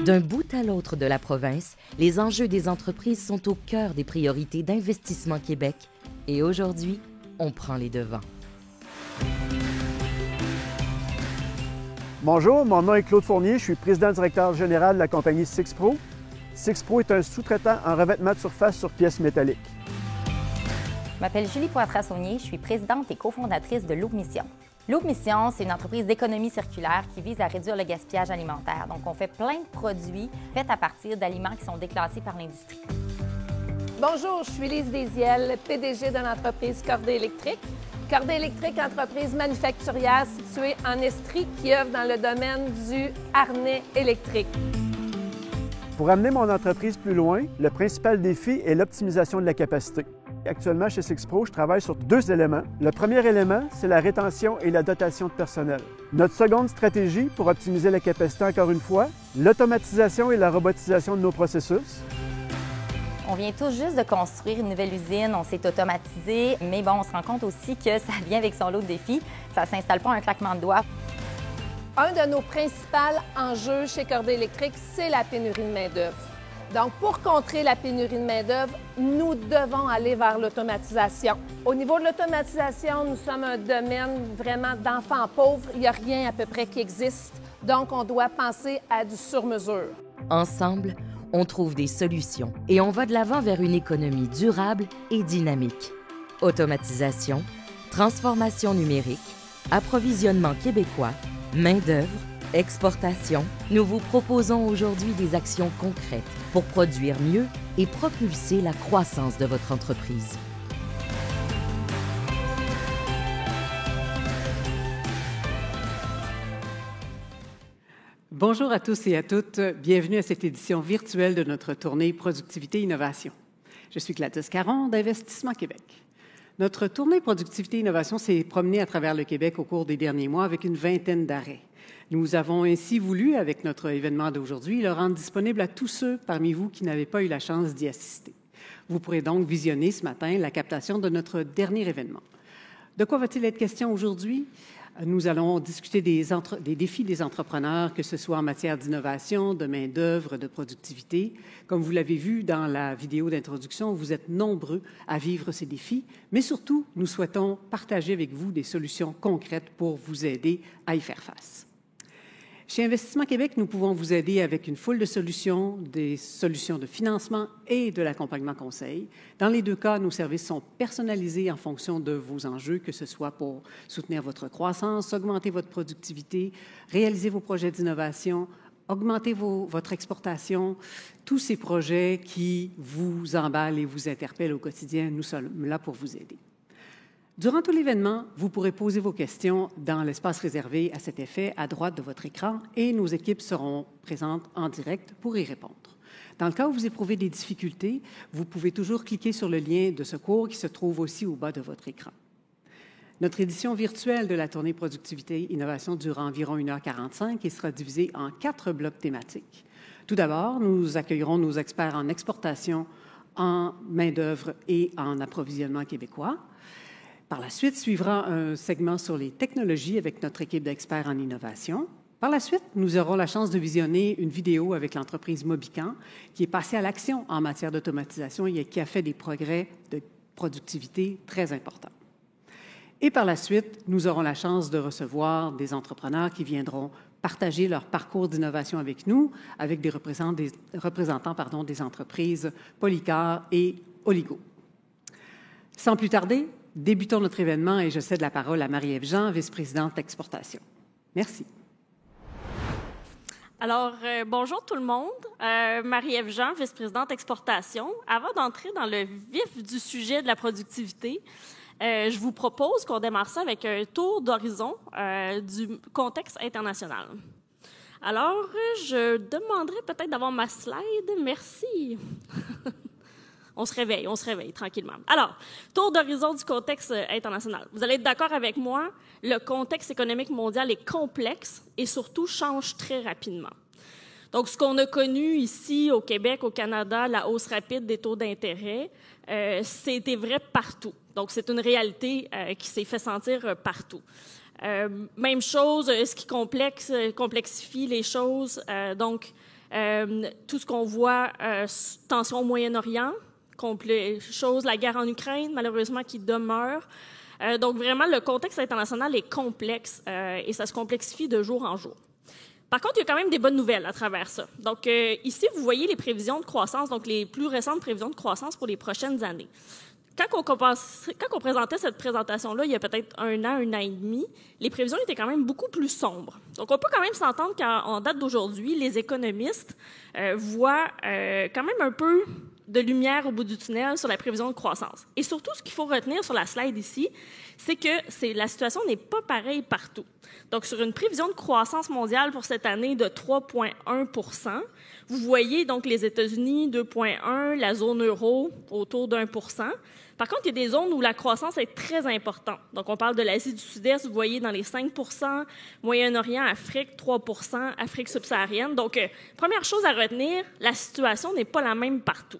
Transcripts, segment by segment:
D'un bout à l'autre de la province, les enjeux des entreprises sont au cœur des priorités d'Investissement Québec. Et aujourd'hui, on prend les devants. Bonjour, mon nom est Claude Fournier, je suis président-directeur général de la compagnie Sixpro. Sixpro est un sous-traitant en revêtement de surface sur pièces métalliques. Je m'appelle Julie Poitras-Saunier, je suis présidente et cofondatrice de Loop Mission. Loop Mission, c'est une entreprise d'économie circulaire qui vise à réduire le gaspillage alimentaire. Donc, on fait plein de produits faits à partir d'aliments qui sont déclassés par l'industrie. Bonjour, je suis Lise Desiel, PDG de l'entreprise Cordée Électrique. Cordée Électrique, entreprise manufacturière située en Estrie qui œuvre dans le domaine du harnais électrique. Pour amener mon entreprise plus loin, le principal défi est l'optimisation de la capacité. Actuellement, chez Sixpro, je travaille sur deux éléments. Le premier élément, c'est la rétention et la dotation de personnel. Notre seconde stratégie pour optimiser la capacité, encore une fois, l'automatisation et la robotisation de nos processus. On vient tout juste de construire une nouvelle usine, on s'est automatisé, mais bon, on se rend compte aussi que ça vient avec son lot de défis. Ça ne s'installe pas un claquement de doigts. Un de nos principaux enjeux chez Cordée Électrique, c'est la pénurie de main-d'œuvre. Donc, pour contrer la pénurie de main-d'œuvre, nous devons aller vers l'automatisation. Au niveau de l'automatisation, nous sommes un domaine vraiment d'enfants pauvres. Il n'y a rien à peu près qui existe. Donc, on doit penser à du sur-mesure. Ensemble, on trouve des solutions et on va de l'avant vers une économie durable et dynamique. Automatisation, transformation numérique, approvisionnement québécois, main-d'œuvre, exportation, nous vous proposons aujourd'hui des actions concrètes pour produire mieux et propulser la croissance de votre entreprise. Bonjour à tous et à toutes. Bienvenue à cette édition virtuelle de notre tournée Productivité Innovation. Je suis Gladys Caron d'Investissement Québec. Notre tournée Productivité Innovation s'est promenée à travers le Québec au cours des derniers mois avec une vingtaine d'arrêts. Nous avons ainsi voulu, avec notre événement d'aujourd'hui, le rendre disponible à tous ceux parmi vous qui n'avaient pas eu la chance d'y assister. Vous pourrez donc visionner ce matin la captation de notre dernier événement. De quoi va-t-il être question aujourd'hui? Nous allons discuter des défis des entrepreneurs, que ce soit en matière d'innovation, de main-d'œuvre, de productivité. Comme vous l'avez vu dans la vidéo d'introduction, vous êtes nombreux à vivre ces défis, mais surtout, nous souhaitons partager avec vous des solutions concrètes pour vous aider à y faire face. Chez Investissement Québec, nous pouvons vous aider avec une foule de solutions, des solutions de financement et de l'accompagnement conseil. Dans les deux cas, nos services sont personnalisés en fonction de vos enjeux, que ce soit pour soutenir votre croissance, augmenter votre productivité, réaliser vos projets d'innovation, augmenter votre exportation, tous ces projets qui vous emballent et vous interpellent au quotidien, nous sommes là pour vous aider. Durant tout l'événement, vous pourrez poser vos questions dans l'espace réservé à cet effet à droite de votre écran et nos équipes seront présentes en direct pour y répondre. Dans le cas où vous éprouvez des difficultés, vous pouvez toujours cliquer sur le lien de secours qui se trouve aussi au bas de votre écran. Notre édition virtuelle de la tournée Productivité Innovation durera environ 1h45 et sera divisée en 4 blocs thématiques. Tout d'abord, nous accueillerons nos experts en exportation, en main-d'œuvre et en approvisionnement québécois. Par la suite, suivra un segment sur les technologies avec notre équipe d'experts en innovation. Par la suite, nous aurons la chance de visionner une vidéo avec l'entreprise Mobican qui est passée à l'action en matière d'automatisation et qui a fait des progrès de productivité très importants. Et par la suite, nous aurons la chance de recevoir des entrepreneurs qui viendront partager leur parcours d'innovation avec nous, avec des représentants des entreprises Polycar et Oligo. Sans plus tarder, débutons notre événement et je cède la parole à Marie-Ève Jean, vice-présidente d'exportation. Merci. Alors, bonjour tout le monde. Marie-Ève Jean, vice-présidente exportation. Avant d'entrer dans le vif du sujet de la productivité, je vous propose qu'on démarre ça avec un tour d'horizon du contexte international. Alors, je demanderais peut-être d'avoir ma slide. Merci. On se réveille tranquillement. Alors, tour d'horizon du contexte international. Vous allez être d'accord avec moi, le contexte économique mondial est complexe et surtout change très rapidement. Donc, ce qu'on a connu ici au Québec, au Canada, la hausse rapide des taux d'intérêt, c'était vrai partout. Donc, c'est une réalité qui s'est fait sentir partout. Même chose, ce qui complexifie les choses. Donc, tout ce qu'on voit, tension au Moyen-Orient, la guerre en Ukraine, malheureusement, qui demeure. Donc, vraiment, le contexte international est complexe et ça se complexifie de jour en jour. Par contre, il y a quand même des bonnes nouvelles à travers ça. Donc, ici, vous voyez les prévisions de croissance, donc les plus récentes prévisions de croissance pour les prochaines années. Quand on présentait cette présentation-là, il y a peut-être un an et demi, les prévisions étaient quand même beaucoup plus sombres. Donc, on peut quand même s'entendre qu'en date d'aujourd'hui, les économistes voient quand même un peu de lumière au bout du tunnel sur la prévision de croissance. Et surtout, ce qu'il faut retenir sur la slide ici, c'est que la situation n'est pas pareille partout. Donc, sur une prévision de croissance mondiale pour cette année de 3,1 %, vous voyez donc les États-Unis 2,1 %, la zone euro autour d'1 %. Par contre, il y a des zones où la croissance est très importante. Donc, on parle de l'Asie du Sud-Est, vous voyez dans les 5 %, Moyen-Orient, Afrique 3 %, Afrique subsaharienne. Donc, première chose à retenir, la situation n'est pas la même partout.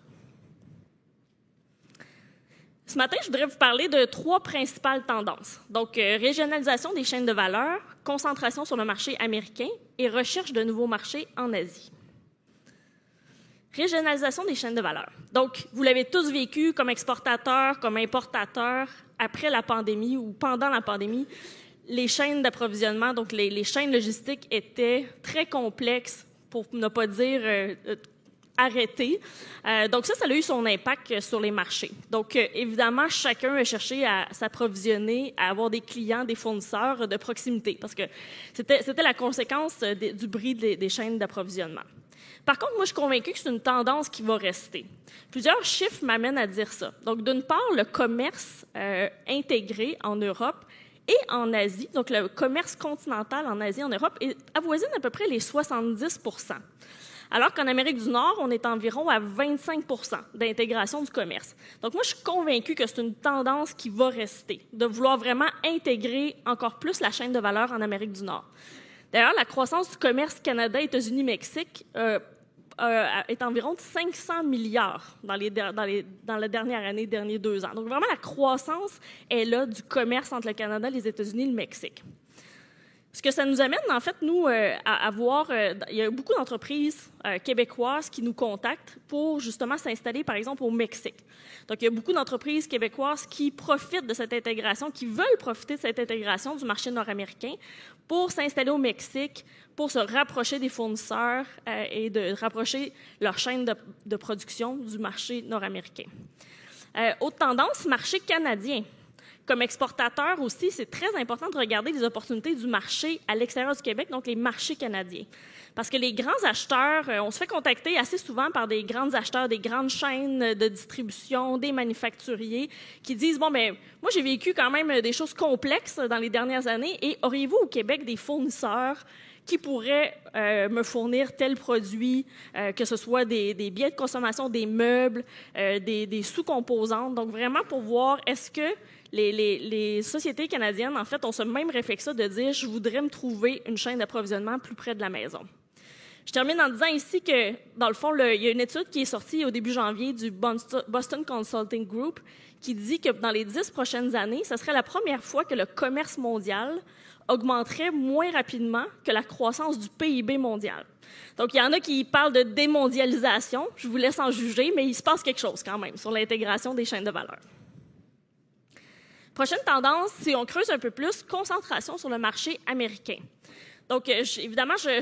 Ce matin, je voudrais vous parler de 3 principales tendances. Donc, régionalisation des chaînes de valeur, concentration sur le marché américain et recherche de nouveaux marchés en Asie. Régionalisation des chaînes de valeur. Donc, vous l'avez tous vécu comme exportateur, comme importateur, après la pandémie ou pendant la pandémie, les chaînes d'approvisionnement, donc les chaînes logistiques étaient très complexes, pour ne pas dire arrêtées. Donc ça a eu son impact sur les marchés. Donc, évidemment, chacun a cherché à s'approvisionner, à avoir des clients, des fournisseurs de proximité, parce que c'était la conséquence du bris des chaînes d'approvisionnement. Par contre, moi, je suis convaincue que c'est une tendance qui va rester. Plusieurs chiffres m'amènent à dire ça. Donc, d'une part, le commerce intégré en Europe et en Asie, donc le commerce continental en Asie et en Europe, avoisine à peu près les 70 %. Alors qu'en Amérique du Nord, on est environ à 25 % d'intégration du commerce. Donc, moi, je suis convaincue que c'est une tendance qui va rester, de vouloir vraiment intégrer encore plus la chaîne de valeur en Amérique du Nord. D'ailleurs, la croissance du commerce Canada, États-Unis, Mexique est environ de 500 milliards dans la dernière année, derniers 2 ans. Donc, vraiment, la croissance est là du commerce entre le Canada, les États-Unis et le Mexique. Ce que ça nous amène, en fait, nous, à voir, il y a beaucoup d'entreprises québécoises qui nous contactent pour justement s'installer, par exemple, au Mexique. Donc, il y a beaucoup d'entreprises québécoises qui profitent de cette intégration, qui veulent profiter de cette intégration du marché nord-américain pour s'installer au Mexique, pour se rapprocher des fournisseurs et de rapprocher leur chaîne de production du marché nord-américain. Autre tendance, marché canadien. Comme exportateur aussi, c'est très important de regarder les opportunités du marché à l'extérieur du Québec, donc les marchés canadiens. Parce que les grands acheteurs, on se fait contacter assez souvent par des grands acheteurs, des grandes chaînes de distribution, des manufacturiers qui disent « Bon, mais moi, j'ai vécu quand même des choses complexes dans les dernières années et auriez-vous au Québec des fournisseurs qui pourraient me fournir tel produit, que ce soit des biens de consommation, des meubles, des sous-composantes. » Donc, vraiment pour voir est-ce que les sociétés canadiennes, en fait, ont ce même réflexe de dire « Je voudrais me trouver une chaîne d'approvisionnement plus près de la maison ». Je termine en disant ici que, dans le fond, il y a une étude qui est sortie au début janvier du Boston Consulting Group qui dit que dans les 10 prochaines années, ce serait la première fois que le commerce mondial augmenterait moins rapidement que la croissance du PIB mondial. Donc, il y en a qui parlent de démondialisation. Je vous laisse en juger, mais il se passe quelque chose quand même sur l'intégration des chaînes de valeur. Prochaine tendance, si on creuse un peu plus, concentration sur le marché américain. Donc, évidemment, j'ai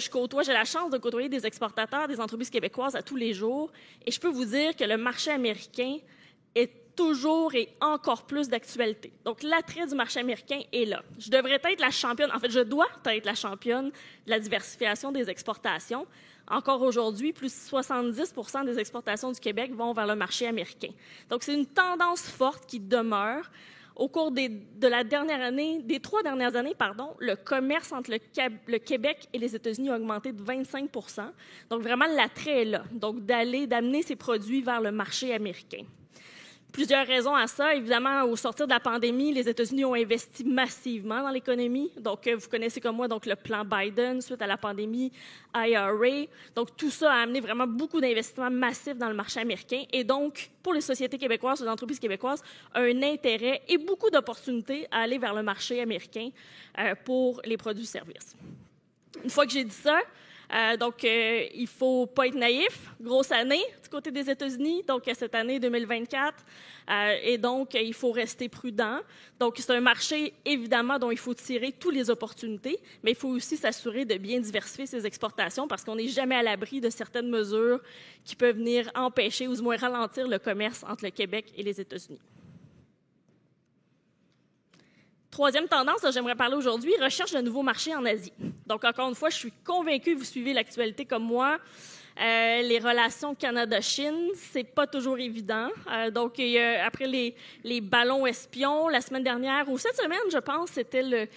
la chance de côtoyer des exportateurs, des entreprises québécoises à tous les jours, et je peux vous dire que le marché américain est toujours et encore plus d'actualité. Donc, l'attrait du marché américain est là. Je devrais être la championne, en fait, je dois être la championne de la diversification des exportations. Encore aujourd'hui, plus de 70 % des exportations du Québec vont vers le marché américain. Donc, c'est une tendance forte qui demeure. Au cours des 3 dernières années, le commerce entre le Québec et les États-Unis a augmenté de 25 %. Donc, vraiment, l'attrait est là. Donc, d'amener ces produits vers le marché américain. Plusieurs raisons à ça. Évidemment, au sortir de la pandémie, les États-Unis ont investi massivement dans l'économie. Donc, vous connaissez comme moi donc le plan Biden suite à la pandémie, IRA. Donc, tout ça a amené vraiment beaucoup d'investissements massifs dans le marché américain. Et donc, pour les sociétés québécoises, les entreprises québécoises, un intérêt et beaucoup d'opportunités à aller vers le marché américain pour les produits et services. Une fois que j'ai dit ça, Donc, il ne faut pas être naïf. Grosse année du côté des États-Unis, donc cette année 2024. Et donc, il faut rester prudent. Donc, c'est un marché, évidemment, dont il faut tirer toutes les opportunités, mais il faut aussi s'assurer de bien diversifier ses exportations parce qu'on n'est jamais à l'abri de certaines mesures qui peuvent venir empêcher ou du moins ralentir le commerce entre le Québec et les États-Unis. Troisième tendance dont j'aimerais parler aujourd'hui, recherche de nouveaux marchés en Asie. Donc, encore une fois, je suis convaincue que vous suivez l'actualité comme moi. Les relations Canada-Chine, c'est pas toujours évident. Donc, après les ballons espions, la semaine dernière, ou cette semaine, je pense, c'était le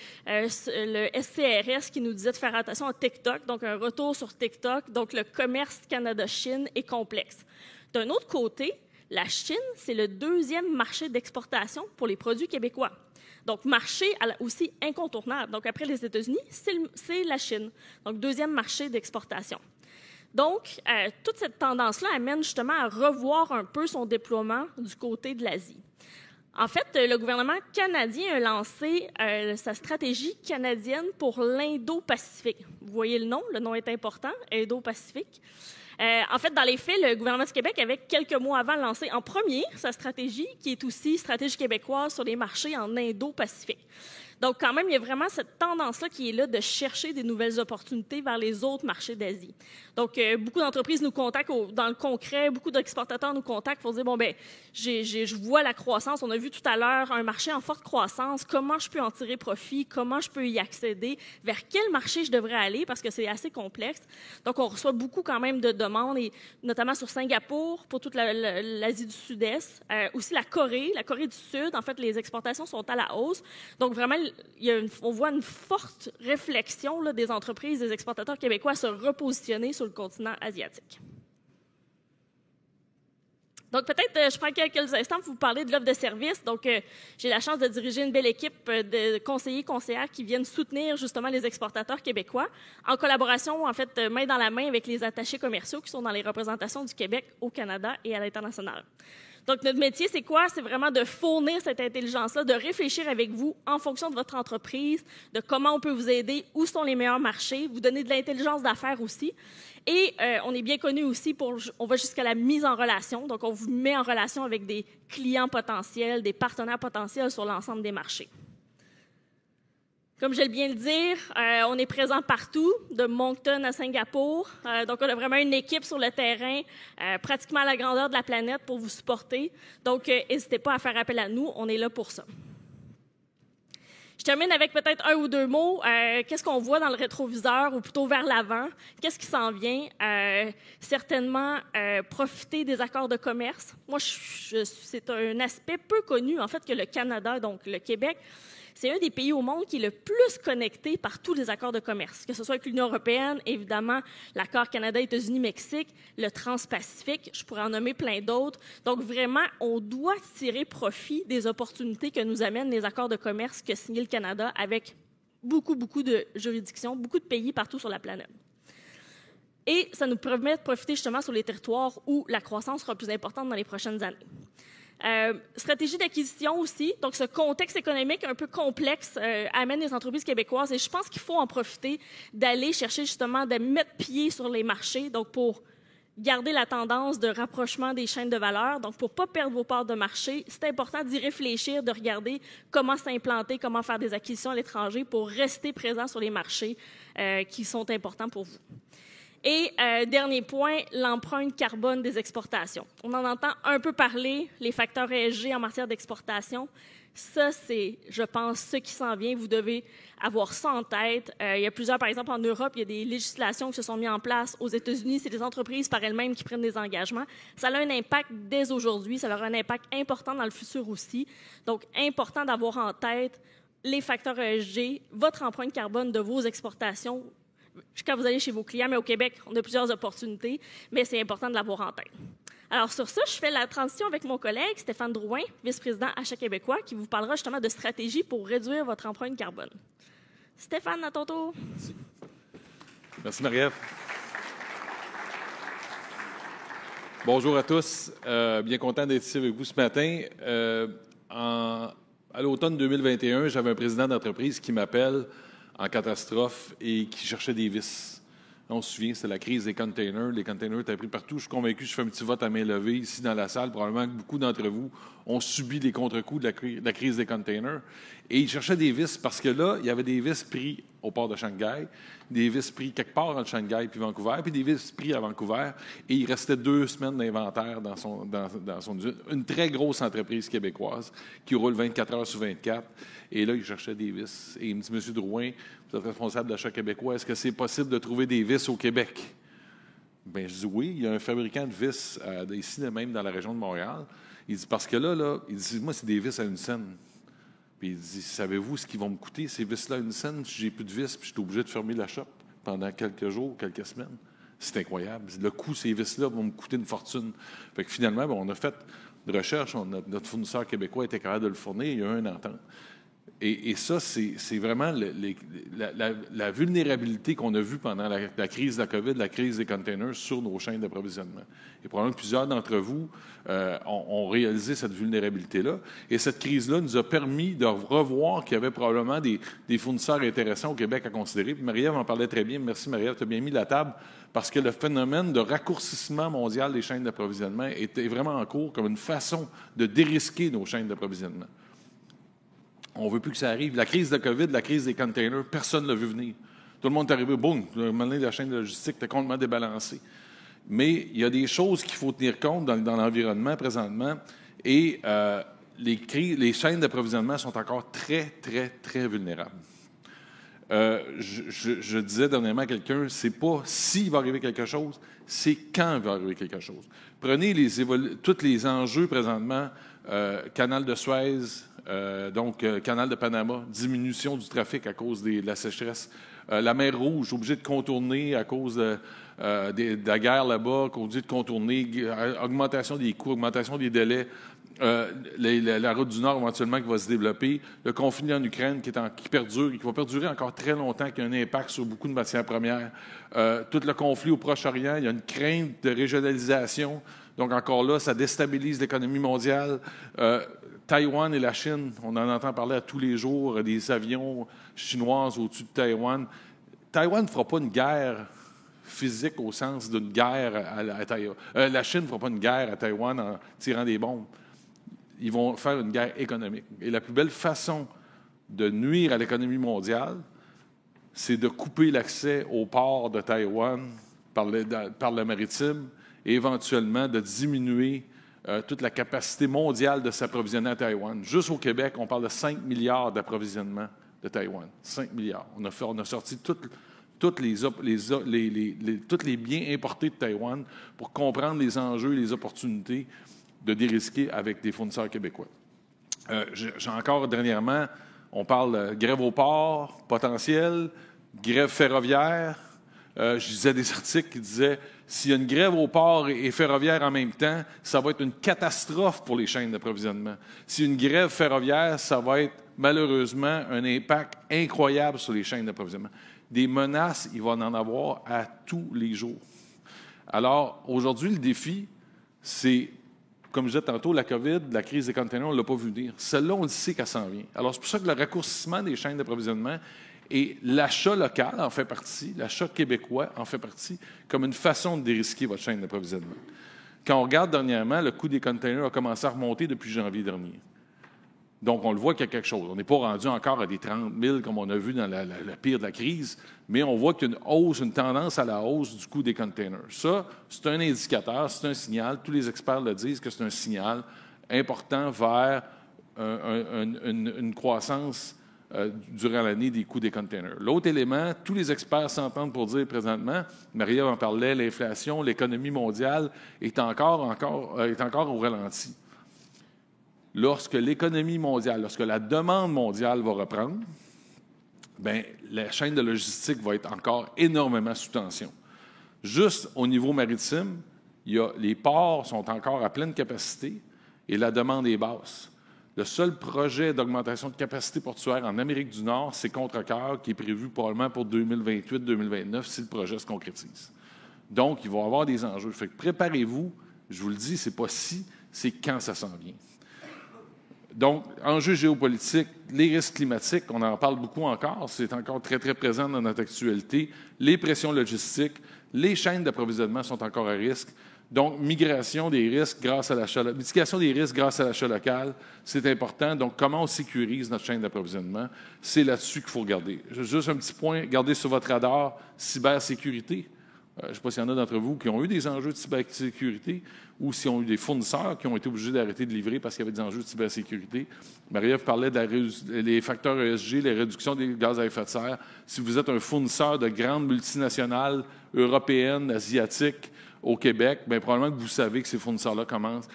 SCRS qui nous disait de faire attention à TikTok, donc un retour sur TikTok. Donc, le commerce Canada-Chine est complexe. D'un autre côté, la Chine, c'est le deuxième marché d'exportation pour les produits québécois. Donc, marché aussi incontournable. Donc, après les États-Unis, c'est la Chine. Donc, deuxième marché d'exportation. Donc, toute cette tendance-là amène justement à revoir un peu son déploiement du côté de l'Asie. En fait, le gouvernement canadien a lancé sa stratégie canadienne pour l'Indo-Pacifique. Vous voyez le nom est important, Indo-Pacifique. En fait, dans les faits, le gouvernement du Québec avait quelques mois avant lancé en premier sa stratégie, qui est aussi stratégie québécoise sur les marchés en Indo-Pacifique. Donc, quand même, il y a vraiment cette tendance-là qui est là de chercher des nouvelles opportunités vers les autres marchés d'Asie. Donc, beaucoup d'entreprises nous contactent dans le concret, beaucoup d'exportateurs nous contactent pour dire, bon, ben, je vois la croissance. On a vu tout à l'heure un marché en forte croissance. Comment je peux en tirer profit? Comment je peux y accéder? Vers quel marché je devrais aller? Parce que c'est assez complexe. Donc, on reçoit beaucoup quand même de demandes, et notamment sur Singapour, pour toute l'Asie du Sud-Est. Aussi la Corée du Sud. En fait, les exportations sont à la hausse. Donc, vraiment, on voit une forte réflexion là, des entreprises, des exportateurs québécois à se repositionner sur le continent asiatique. Donc, peut-être, je prends quelques instants pour vous parler de l'offre de service. Donc, j'ai la chance de diriger une belle équipe de conseillers, conseillères qui viennent soutenir justement les exportateurs québécois en collaboration, en fait, main dans la main avec les attachés commerciaux qui sont dans les représentations du Québec au Canada et à l'international. Donc, notre métier, c'est quoi? C'est vraiment de fournir cette intelligence-là, de réfléchir avec vous en fonction de votre entreprise, de comment on peut vous aider, où sont les meilleurs marchés, vous donner de l'intelligence d'affaires aussi. Et on est bien connu aussi on va jusqu'à la mise en relation. Donc, on vous met en relation avec des clients potentiels, des partenaires potentiels sur l'ensemble des marchés. Comme je viens de le dire, on est présent partout, de Moncton à Singapour. Donc, on a vraiment une équipe sur le terrain, pratiquement à la grandeur de la planète pour vous supporter. Donc, n'hésitez pas à faire appel à nous, on est là pour ça. Je termine avec peut-être un ou deux mots. Qu'est-ce qu'on voit dans le rétroviseur ou plutôt vers l'avant? Qu'est-ce qui s'en vient? Certainement, profiter des accords de commerce. Moi, c'est un aspect peu connu, en fait, que le Canada, donc le Québec, c'est un des pays au monde qui est le plus connecté par tous les accords de commerce, que ce soit avec l'Union européenne, évidemment, l'accord Canada-États-Unis-Mexique, le Trans-Pacifique, je pourrais en nommer plein d'autres. Donc, vraiment, on doit tirer profit des opportunités que nous amènent les accords de commerce que signe le Canada avec beaucoup de juridictions, beaucoup de pays partout sur la planète. Et ça nous permet de profiter justement sur les territoires où la croissance sera plus importante dans les prochaines années. Stratégie d'acquisition aussi. Donc, ce contexte économique un peu complexe amène les entreprises québécoises et je pense qu'il faut en profiter d'aller chercher justement, de mettre pied sur les marchés, donc pour garder la tendance de rapprochement des chaînes de valeur. Donc, pour ne pas perdre vos parts de marché, c'est important d'y réfléchir, de regarder comment s'implanter, comment faire des acquisitions à l'étranger pour rester présent sur les marchés qui sont importants pour vous. Et dernier point, l'empreinte carbone des exportations. On en entend un peu parler, les facteurs ESG en matière d'exportation. Ça, c'est, je pense, ce qui s'en vient. Vous devez avoir ça en tête. Il y a plusieurs, par exemple, en Europe, il y a des législations qui se sont mises en place. Aux États-Unis, c'est des entreprises par elles-mêmes qui prennent des engagements. Ça a un impact dès aujourd'hui. Ça aura un impact important dans le futur aussi. Donc, important d'avoir en tête les facteurs ESG, votre empreinte carbone de vos exportations, quand vous allez chez vos clients, mais au Québec, on a plusieurs opportunités, mais c'est important de l'avoir en tête. Alors, sur ça, je fais la transition avec mon collègue Stéphane Drouin, vice-président Achat québécois, qui vous parlera justement de stratégie pour réduire votre empreinte carbone. Stéphane, à ton tour. Merci. Merci, Marie-Ève. Bonjour à tous. Bien content d'être ici avec vous ce matin. À l'automne 2021, j'avais un président d'entreprise qui m'appelle en catastrophe et qui cherchait des vis. On se souvient, c'était la crise des containers. Les containers étaient pris partout. Je suis convaincu, je fais un petit vote à main levée ici dans la salle. Probablement que beaucoup d'entre vous ont subi les contre-coups de la crise des containers. Et ils cherchaient des vis parce que là, il y avait des vis pris au port de Shanghai, des vis pris quelque part entre Shanghai puis Vancouver, puis des vis pris à Vancouver. Et il restait 2 semaines d'inventaire dans son usine. Une très grosse entreprise québécoise qui roule 24 heures sur 24. Et là, il cherchait des vis. Et il me dit, M. Drouin, vous êtes responsable d'achat québécois, est-ce que c'est possible de trouver des vis au Québec? Bien, je dis oui, il y a un fabricant de vis ici, même dans la région de Montréal. Il dit, parce que là, il dit, moi, c'est des vis à 1 scène. Puis il dit, savez-vous ce qu'ils vont me coûter, ces vis-là, 1 scène, si j'ai plus de vis, puis je suis obligé de fermer la shop pendant quelques jours, quelques semaines? C'est incroyable. Le coût de ces vis-là vont me coûter une fortune. Fait que finalement, on a fait de recherche, notre fournisseur québécois était capable de le fournir, il y a eu une entente. Et ça, c'est vraiment la vulnérabilité qu'on a vue pendant la crise de la COVID, la crise des containers sur nos chaînes d'approvisionnement. Et probablement que plusieurs d'entre vous ont réalisé cette vulnérabilité-là. Et cette crise-là nous a permis de revoir qu'il y avait probablement des fournisseurs intéressants au Québec à considérer. Puis Marie-Ève en parlait très bien. Merci Marie-Ève, tu as bien mis la table. Parce que le phénomène de raccourcissement mondial des chaînes d'approvisionnement était vraiment en cours comme une façon de dérisquer nos chaînes d'approvisionnement. On ne veut plus que ça arrive. La crise de COVID, la crise des containers, personne ne l'a vu venir. Tout le monde est arrivé, boum, la chaîne de logistique était complètement débalancée. Mais il y a des choses qu'il faut tenir compte dans l'environnement présentement et les chaînes d'approvisionnement sont encore très, très, très vulnérables. Je disais dernièrement à quelqu'un, c'est pas s'il va arriver quelque chose, c'est quand il va arriver quelque chose. Prenez tous les enjeux présentement, canal de Suez, canal de Panama, diminution du trafic à cause de la sécheresse. La mer Rouge, obligé de contourner à cause de la guerre là-bas, obligé de contourner, augmentation des coûts, augmentation des délais. La route du Nord éventuellement qui va se développer, le conflit en Ukraine qui perdure et qui va perdurer encore très longtemps, qui a un impact sur beaucoup de matières premières. Tout le conflit au Proche-Orient, il y a une crainte de régionalisation. Donc encore là, ça déstabilise l'économie mondiale. Taïwan et la Chine, on en entend parler à tous les jours, des avions chinois au-dessus de Taïwan. Taïwan ne fera pas une guerre physique au sens d'une guerre à Taïwan. La Chine ne fera pas une guerre à Taïwan en tirant des bombes. Ils vont faire une guerre économique. Et la plus belle façon de nuire à l'économie mondiale, c'est de couper l'accès au port de Taïwan par le maritime et éventuellement de diminuer toute la capacité mondiale de s'approvisionner à Taïwan. Juste au Québec, on parle de 5 milliards d'approvisionnement de Taïwan. 5 milliards. On a sorti tous les biens importés de Taïwan pour comprendre les enjeux et les opportunités de dérisquer avec des fournisseurs québécois. J'ai encore dernièrement, on parle de grève au port potentielle, grève ferroviaire. Je lisais des articles qui disaient s'il y a une grève au port et ferroviaire en même temps, ça va être une catastrophe pour les chaînes d'approvisionnement. S'il y a une grève ferroviaire, ça va être malheureusement un impact incroyable sur les chaînes d'approvisionnement. Des menaces, il va en avoir à tous les jours. Alors, aujourd'hui, le défi, c'est, comme je disais tantôt, la COVID, la crise des containers, on ne l'a pas vu venir. Celle-là, on le sait qu'elle s'en vient. Alors, c'est pour ça que le raccourcissement des chaînes d'approvisionnement et l'achat local en fait partie, l'achat québécois en fait partie, comme une façon de dérisquer votre chaîne d'approvisionnement. Quand on regarde dernièrement, le coût des containers a commencé à remonter depuis janvier dernier. Donc, on le voit qu'il y a quelque chose. On n'est pas rendu encore à des 30 000 comme on a vu dans le pire de la crise, mais on voit qu'il y a une hausse, une tendance à la hausse du coût des containers. Ça, c'est un indicateur, c'est un signal. Tous les experts le disent que c'est un signal important vers une croissance durant l'année des coûts des containers. L'autre élément, tous les experts s'entendent pour dire présentement, Marie-Ève en parlait, l'inflation, l'économie mondiale est encore au ralenti. Lorsque l'économie mondiale, lorsque la demande mondiale va reprendre, bien, la chaîne de logistique va être encore énormément sous tension. Juste au niveau maritime, les ports sont encore à pleine capacité et la demande est basse. Le seul projet d'augmentation de capacité portuaire en Amérique du Nord, c'est Contrecœur, qui est prévu probablement pour 2028-2029 si le projet se concrétise. Donc, il va y avoir des enjeux. Fait que préparez-vous, je vous le dis, c'est pas si, c'est quand ça s'en vient. Donc, enjeux géopolitiques, les risques climatiques, on en parle beaucoup encore, c'est encore très, très présent dans notre actualité. Les pressions logistiques, les chaînes d'approvisionnement sont encore à risque. Donc, mitigation des risques grâce à l'achat local, c'est important. Donc, comment on sécurise notre chaîne d'approvisionnement, c'est là-dessus qu'il faut regarder. Juste un petit point, gardez sur votre radar, cybersécurité. Je ne sais pas s'il y en a d'entre vous qui ont eu des enjeux de cybersécurité ou s'ils ont eu des fournisseurs qui ont été obligés d'arrêter de livrer parce qu'il y avait des enjeux de cybersécurité. Marie-Ève parlait des facteurs ESG, les réductions des gaz à effet de serre. Si vous êtes un fournisseur de grandes multinationales européennes, asiatiques, au Québec, bien, probablement que vous savez que ces fournisseurs-là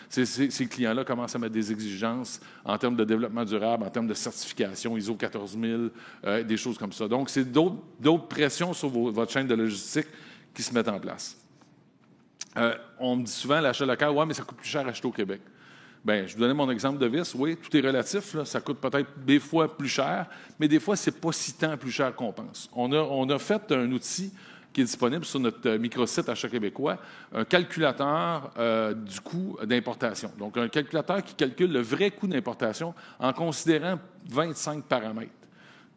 ces clients-là commencent à mettre des exigences en termes de développement durable, en termes de certification, ISO 14000, des choses comme ça. Donc, c'est d'autres pressions sur votre chaîne de logistique qui se mettent en place. On me dit souvent, l'achat local, oui, mais ça coûte plus cher à acheter au Québec. Bien, je vous donnais mon exemple de vis. Oui, tout est relatif. Là. Ça coûte peut-être des fois plus cher, mais des fois, ce n'est pas si tant plus cher qu'on pense. On a fait un outil qui est disponible sur notre microsite Achat québécois, un calculateur du coût d'importation. Donc, un calculateur qui calcule le vrai coût d'importation en considérant 25 paramètres.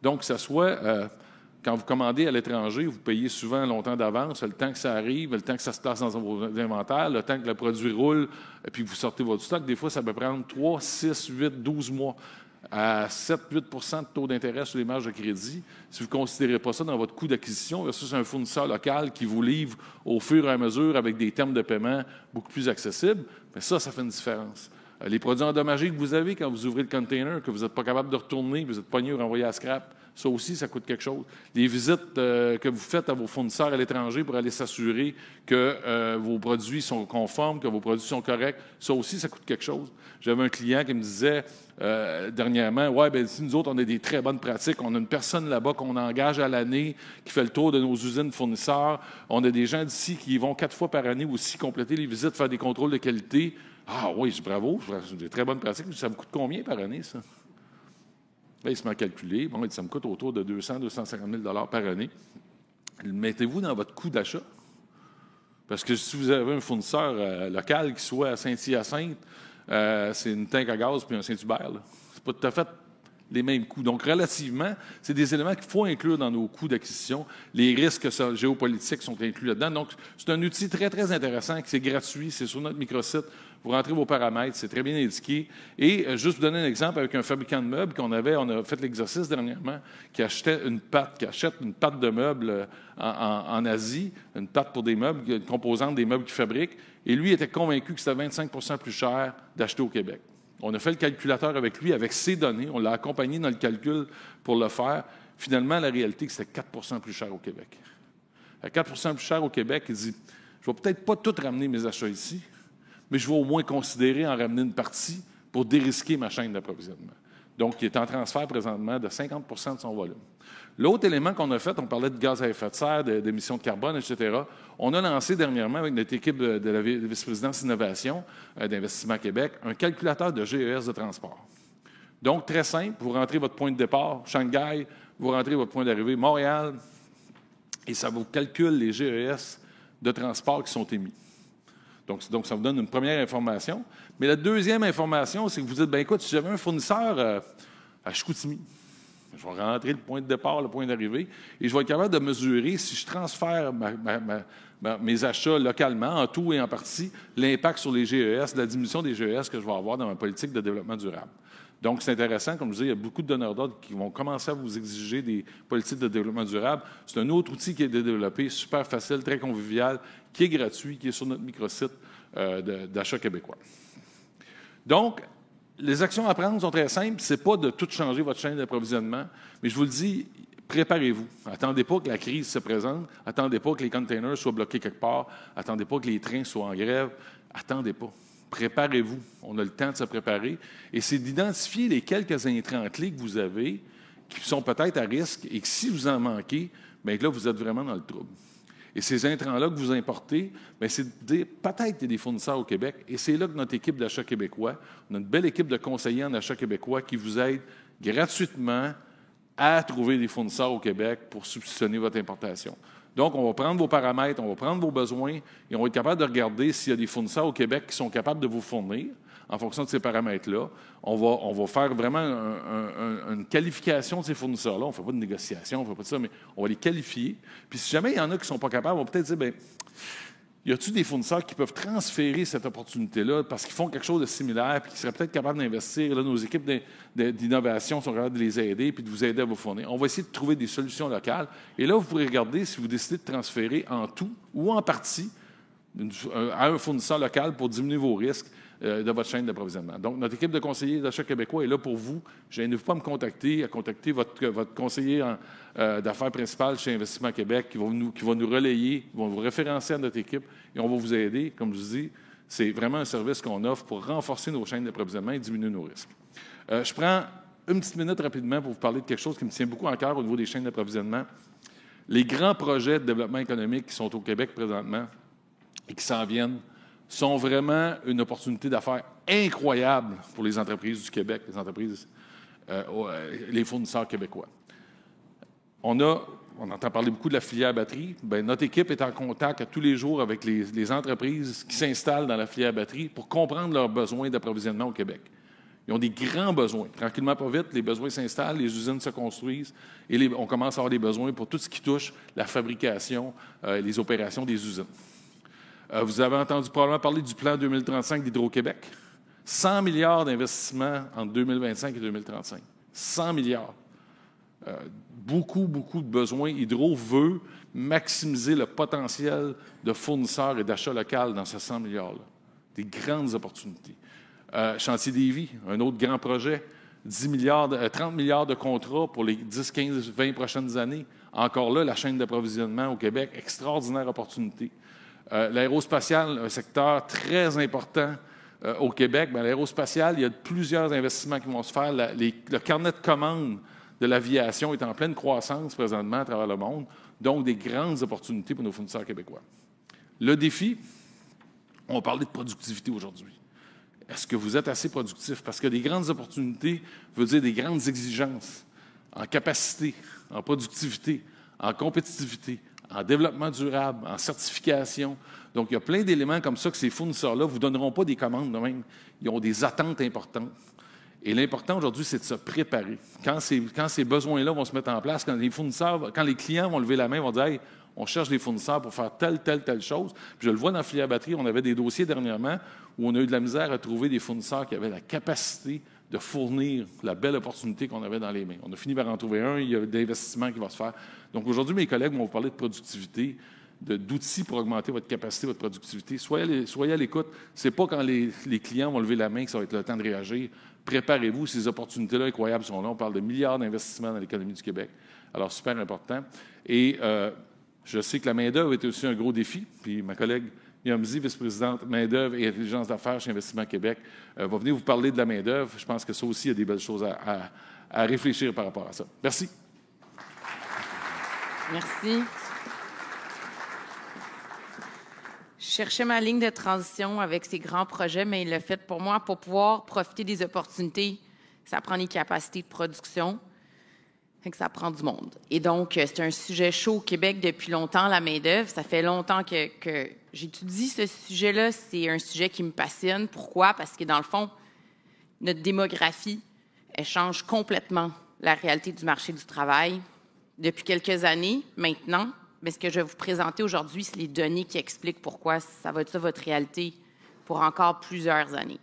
Donc, que ce soit... quand vous commandez à l'étranger, vous payez souvent longtemps d'avance, le temps que ça arrive, le temps que ça se place dans vos inventaires, le temps que le produit roule, puis que vous sortez votre stock. Des fois, ça peut prendre 3, 6, 8, 12 mois à 7-8 de taux d'intérêt sur les marges de crédit. Si vous ne considérez pas ça dans votre coût d'acquisition versus un fournisseur local qui vous livre au fur et à mesure avec des termes de paiement beaucoup plus accessibles, bien ça fait une différence. Les produits endommagés que vous avez quand vous ouvrez le container, que vous n'êtes pas capable de retourner, que vous êtes pogné ou renvoyé à scrap, ça aussi, ça coûte quelque chose. Les visites que vous faites à vos fournisseurs à l'étranger pour aller s'assurer que vos produits sont conformes, que vos produits sont corrects, ça aussi, ça coûte quelque chose. J'avais un client qui me disait dernièrement, « Ouais, bien, si nous autres, on a des très bonnes pratiques, on a une personne là-bas qu'on engage à l'année qui fait le tour de nos usines fournisseurs, on a des gens d'ici qui vont 4 fois par année aussi compléter les visites, faire des contrôles de qualité. » Ah oui, bravo, c'est des très bonnes pratiques. Ça me coûte combien par année, ça? Là, il se met à calculer. Bon, ça me coûte autour de 200-250 000 par année. Mettez-vous dans votre coût d'achat. Parce que si vous avez un fournisseur local qui soit à Saint-Hyacinthe, c'est une tank à gaz puis un Saint-Hubert. Ce n'est pas tout à fait les mêmes coûts. Donc, relativement, c'est des éléments qu'il faut inclure dans nos coûts d'acquisition. Les risques géopolitiques sont inclus là-dedans. Donc, c'est un outil très, très intéressant, c'est gratuit, c'est sur notre microsite. Vous rentrez vos paramètres, c'est très bien indiqué. Et juste vous donner un exemple avec un fabricant de meubles on a fait l'exercice dernièrement, qui achète une pâte de meubles en Asie, une pâte pour des meubles, une composante des meubles qu'il fabrique. Et lui était convaincu que c'était 25 plus cher d'acheter au Québec. On a fait le calculateur avec lui, avec ses données. On l'a accompagné dans le calcul pour le faire. Finalement, la réalité, c'est que c'était 4 plus cher au Québec. À 4 plus cher au Québec, il dit, je ne vais peut-être pas tout ramener mes achats ici, mais je vais au moins considérer en ramener une partie pour dérisquer ma chaîne d'approvisionnement. Donc, il est en transfert présentement de 50 de son volume. L'autre élément qu'on a fait, on parlait de gaz à effet de serre, d'émissions de carbone, etc. On a lancé dernièrement avec notre équipe de la vice-présidence innovation d'Investissement Québec un calculateur de GES de transport. Donc, très simple, vous rentrez votre point de départ, Shanghai, vous rentrez votre point d'arrivée, Montréal, et ça vous calcule les GES de transport qui sont émis. Donc, ça vous donne une première information. Mais la deuxième information, c'est que vous dites, bien écoute, si j'avais un fournisseur à Chicoutimi, je vais rentrer le point de départ, le point d'arrivée, et je vais être capable de mesurer, si je transfère mes achats localement, en tout et en partie, l'impact sur les GES, la diminution des GES que je vais avoir dans ma politique de développement durable. Donc, c'est intéressant, comme je disais, il y a beaucoup de donneurs d'ordre qui vont commencer à vous exiger des politiques de développement durable. C'est un autre outil qui est développé, super facile, très convivial, qui est gratuit, qui est sur notre microsite d'Achat québécois. Donc, les actions à prendre sont très simples. Ce n'est pas de tout changer votre chaîne d'approvisionnement, mais je vous le dis, préparez-vous. Attendez pas que la crise se présente. Attendez pas que les containers soient bloqués quelque part. Attendez pas que les trains soient en grève. Attendez pas. Préparez-vous. On a le temps de se préparer. Et c'est d'identifier les quelques intrants clés que vous avez qui sont peut-être à risque et que si vous en manquez, bien là, vous êtes vraiment dans le trouble. Et ces intrants-là que vous importez, bien, c'est peut-être qu'il y a des fournisseurs au Québec. Et c'est là que notre équipe d'achat québécois, on a une belle équipe de conseillers en achat québécois qui vous aide gratuitement à trouver des fournisseurs au Québec pour subventionner votre importation. Donc, on va prendre vos paramètres, on va prendre vos besoins et on va être capable de regarder s'il y a des fournisseurs au Québec qui sont capables de vous fournir en fonction de ces paramètres-là. On va faire vraiment une qualification de ces fournisseurs-là. On ne fait pas de négociation, on ne fait pas de ça, mais on va les qualifier. Puis si jamais il y en a qui ne sont pas capables, on va peut-être dire, bien, y a-t-il des fournisseurs qui peuvent transférer cette opportunité-là parce qu'ils font quelque chose de similaire et qui seraient peut-être capables d'investir? Là, nos équipes d'innovation sont capables de les aider puis de vous aider à vous fournir. On va essayer de trouver des solutions locales. Et là, vous pourrez regarder si vous décidez de transférer en tout ou en partie à un fournisseur local pour diminuer vos risques de votre chaîne d'approvisionnement. Donc, notre équipe de conseillers d'achat québécois est là pour vous. Je n'hésitez pas à me contacter, à contacter votre conseiller d'affaires principal chez Investissement Québec qui va nous relayer, qui va vous référencer à notre équipe et on va vous aider. Comme je vous dis, c'est vraiment un service qu'on offre pour renforcer nos chaînes d'approvisionnement et diminuer nos risques. Je prends une petite minute rapidement pour vous parler de quelque chose qui me tient beaucoup à cœur au niveau des chaînes d'approvisionnement. Les grands projets de développement économique qui sont au Québec présentement et qui s'en viennent sont vraiment une opportunité d'affaires incroyable pour les entreprises du Québec, les fournisseurs québécois. On entend parler beaucoup de la filière batterie. Bien, notre équipe est en contact tous les jours avec les entreprises qui s'installent dans la filière batterie pour comprendre leurs besoins d'approvisionnement au Québec. Ils ont des grands besoins. Tranquillement, pas vite, les besoins s'installent, les usines se construisent et on commence à avoir des besoins pour tout ce qui touche la fabrication, les opérations des usines. Vous avez entendu probablement parler du plan 2035 d'Hydro-Québec. 100 milliards d'investissements entre 2025 et 2035. 100 milliards. Beaucoup de besoins. Hydro veut maximiser le potentiel de fournisseurs et d'achats local dans ces 100 milliards-là. Des grandes opportunités. Chantier des Vies, un autre grand projet. 30 milliards de contrats pour les 10, 15, 20 prochaines années. Encore là, la chaîne d'approvisionnement au Québec, extraordinaire opportunité. L'aérospatial, un secteur très important au Québec. Bien, l'aérospatial, il y a plusieurs investissements qui vont se faire. Le carnet de commandes de l'aviation est en pleine croissance présentement à travers le monde, donc des grandes opportunités pour nos fournisseurs québécois. Le défi, on va parler de productivité aujourd'hui. Est-ce que vous êtes assez productif? Parce que des grandes opportunités veut dire des grandes exigences en capacité, en productivité, en compétitivité, en développement durable, en certification. Donc, il y a plein d'éléments comme ça que ces fournisseurs-là ne vous donneront pas des commandes de même. Ils ont des attentes importantes. Et l'important aujourd'hui, c'est de se préparer. Quand ces besoins-là vont se mettre en place, quand les clients vont lever la main, vont dire hey, on cherche des fournisseurs pour faire telle chose. Puis je le vois dans la filière batterie, on avait des dossiers dernièrement où on a eu de la misère à trouver des fournisseurs qui avaient la capacité de fournir la belle opportunité qu'on avait dans les mains. On a fini par en trouver un, il y a d'investissement qui va se faire. Donc aujourd'hui, mes collègues vont vous parler de productivité, d'outils pour augmenter votre capacité, votre productivité. Soyez à l'écoute. Ce n'est pas quand les clients vont lever la main que ça va être le temps de réagir. Préparez-vous, ces opportunités-là incroyables sont là. On parle de milliards d'investissements dans l'économie du Québec. Alors, super important. Et je sais que la main-d'œuvre était aussi un gros défi. Puis ma collègue Yamzi, vice-présidente main-d'œuvre et intelligence d'affaires chez Investissement Québec, va venir vous parler de la main-d'œuvre. Je pense que ça aussi, il y a des belles choses à réfléchir par rapport à ça. Merci. Merci. Je cherchais ma ligne de transition avec ces grands projets, mais il l'a fait pour moi. Pour pouvoir profiter des opportunités, ça prend les capacités de production, que ça prend du monde. Et donc, c'est un sujet chaud au Québec depuis longtemps, la main-d'œuvre. Ça fait longtemps que j'étudie ce sujet-là. C'est un sujet qui me passionne. Pourquoi? Parce que, dans le fond, notre démographie, elle change complètement la réalité du marché du travail. Depuis quelques années, maintenant, mais ce que je vais vous présenter aujourd'hui, c'est les données qui expliquent pourquoi ça va être ça votre réalité pour encore plusieurs années.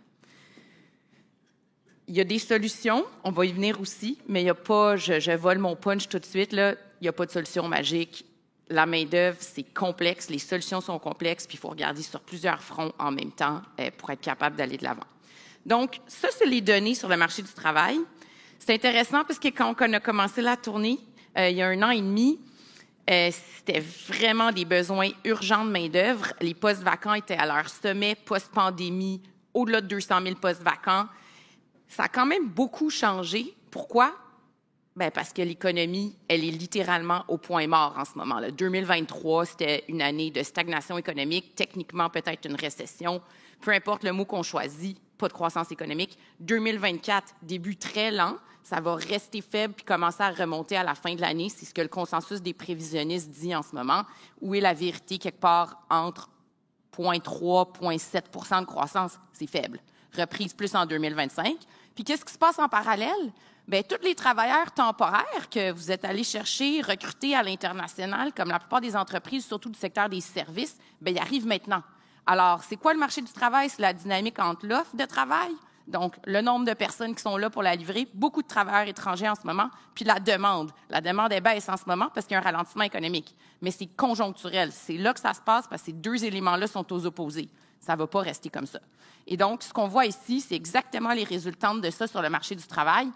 Il y a des solutions, on va y venir aussi, mais il n'y a pas, je vole mon punch tout de suite, là, il n'y a pas de solution magique. La main-d'œuvre, c'est complexe, les solutions sont complexes, puis il faut regarder sur plusieurs fronts en même temps pour être capable d'aller de l'avant. Donc, ça, c'est les données sur le marché du travail. C'est intéressant parce que quand on a commencé la tournée, il y a 1 an et demi, c'était vraiment des besoins urgents de main-d'œuvre. Les postes vacants étaient à leur sommet post-pandémie, au-delà de 200 000 postes vacants. Ça a quand même beaucoup changé. Pourquoi? Bien, parce que l'économie, elle est littéralement au point mort en ce moment. Là. 2023, c'était une année de stagnation économique, techniquement peut-être une récession. Peu importe le mot qu'on choisit, pas de croissance économique. 2024, début très lent, ça va rester faible puis commencer à remonter à la fin de l'année. C'est ce que le consensus des prévisionnistes dit en ce moment. Où est la vérité? Quelque part entre 0,3 0,7 % de croissance, c'est faible. Reprise plus en 2025. Puis qu'est-ce qui se passe en parallèle? Bien, tous les travailleurs temporaires que vous êtes allés chercher, recruter à l'international, comme la plupart des entreprises, surtout du secteur des services, bien, ils arrivent maintenant. Alors, c'est quoi le marché du travail? C'est la dynamique entre l'offre de travail, donc le nombre de personnes qui sont là pour la livrer, beaucoup de travailleurs étrangers en ce moment, puis la demande. La demande est baisse en ce moment parce qu'il y a un ralentissement économique. Mais c'est conjoncturel. C'est là que ça se passe parce que ces deux éléments-là sont aux opposés. Ça ne va pas rester comme ça. Et donc, ce qu'on voit ici, c'est exactement les résultantes de ça sur le marché du travail.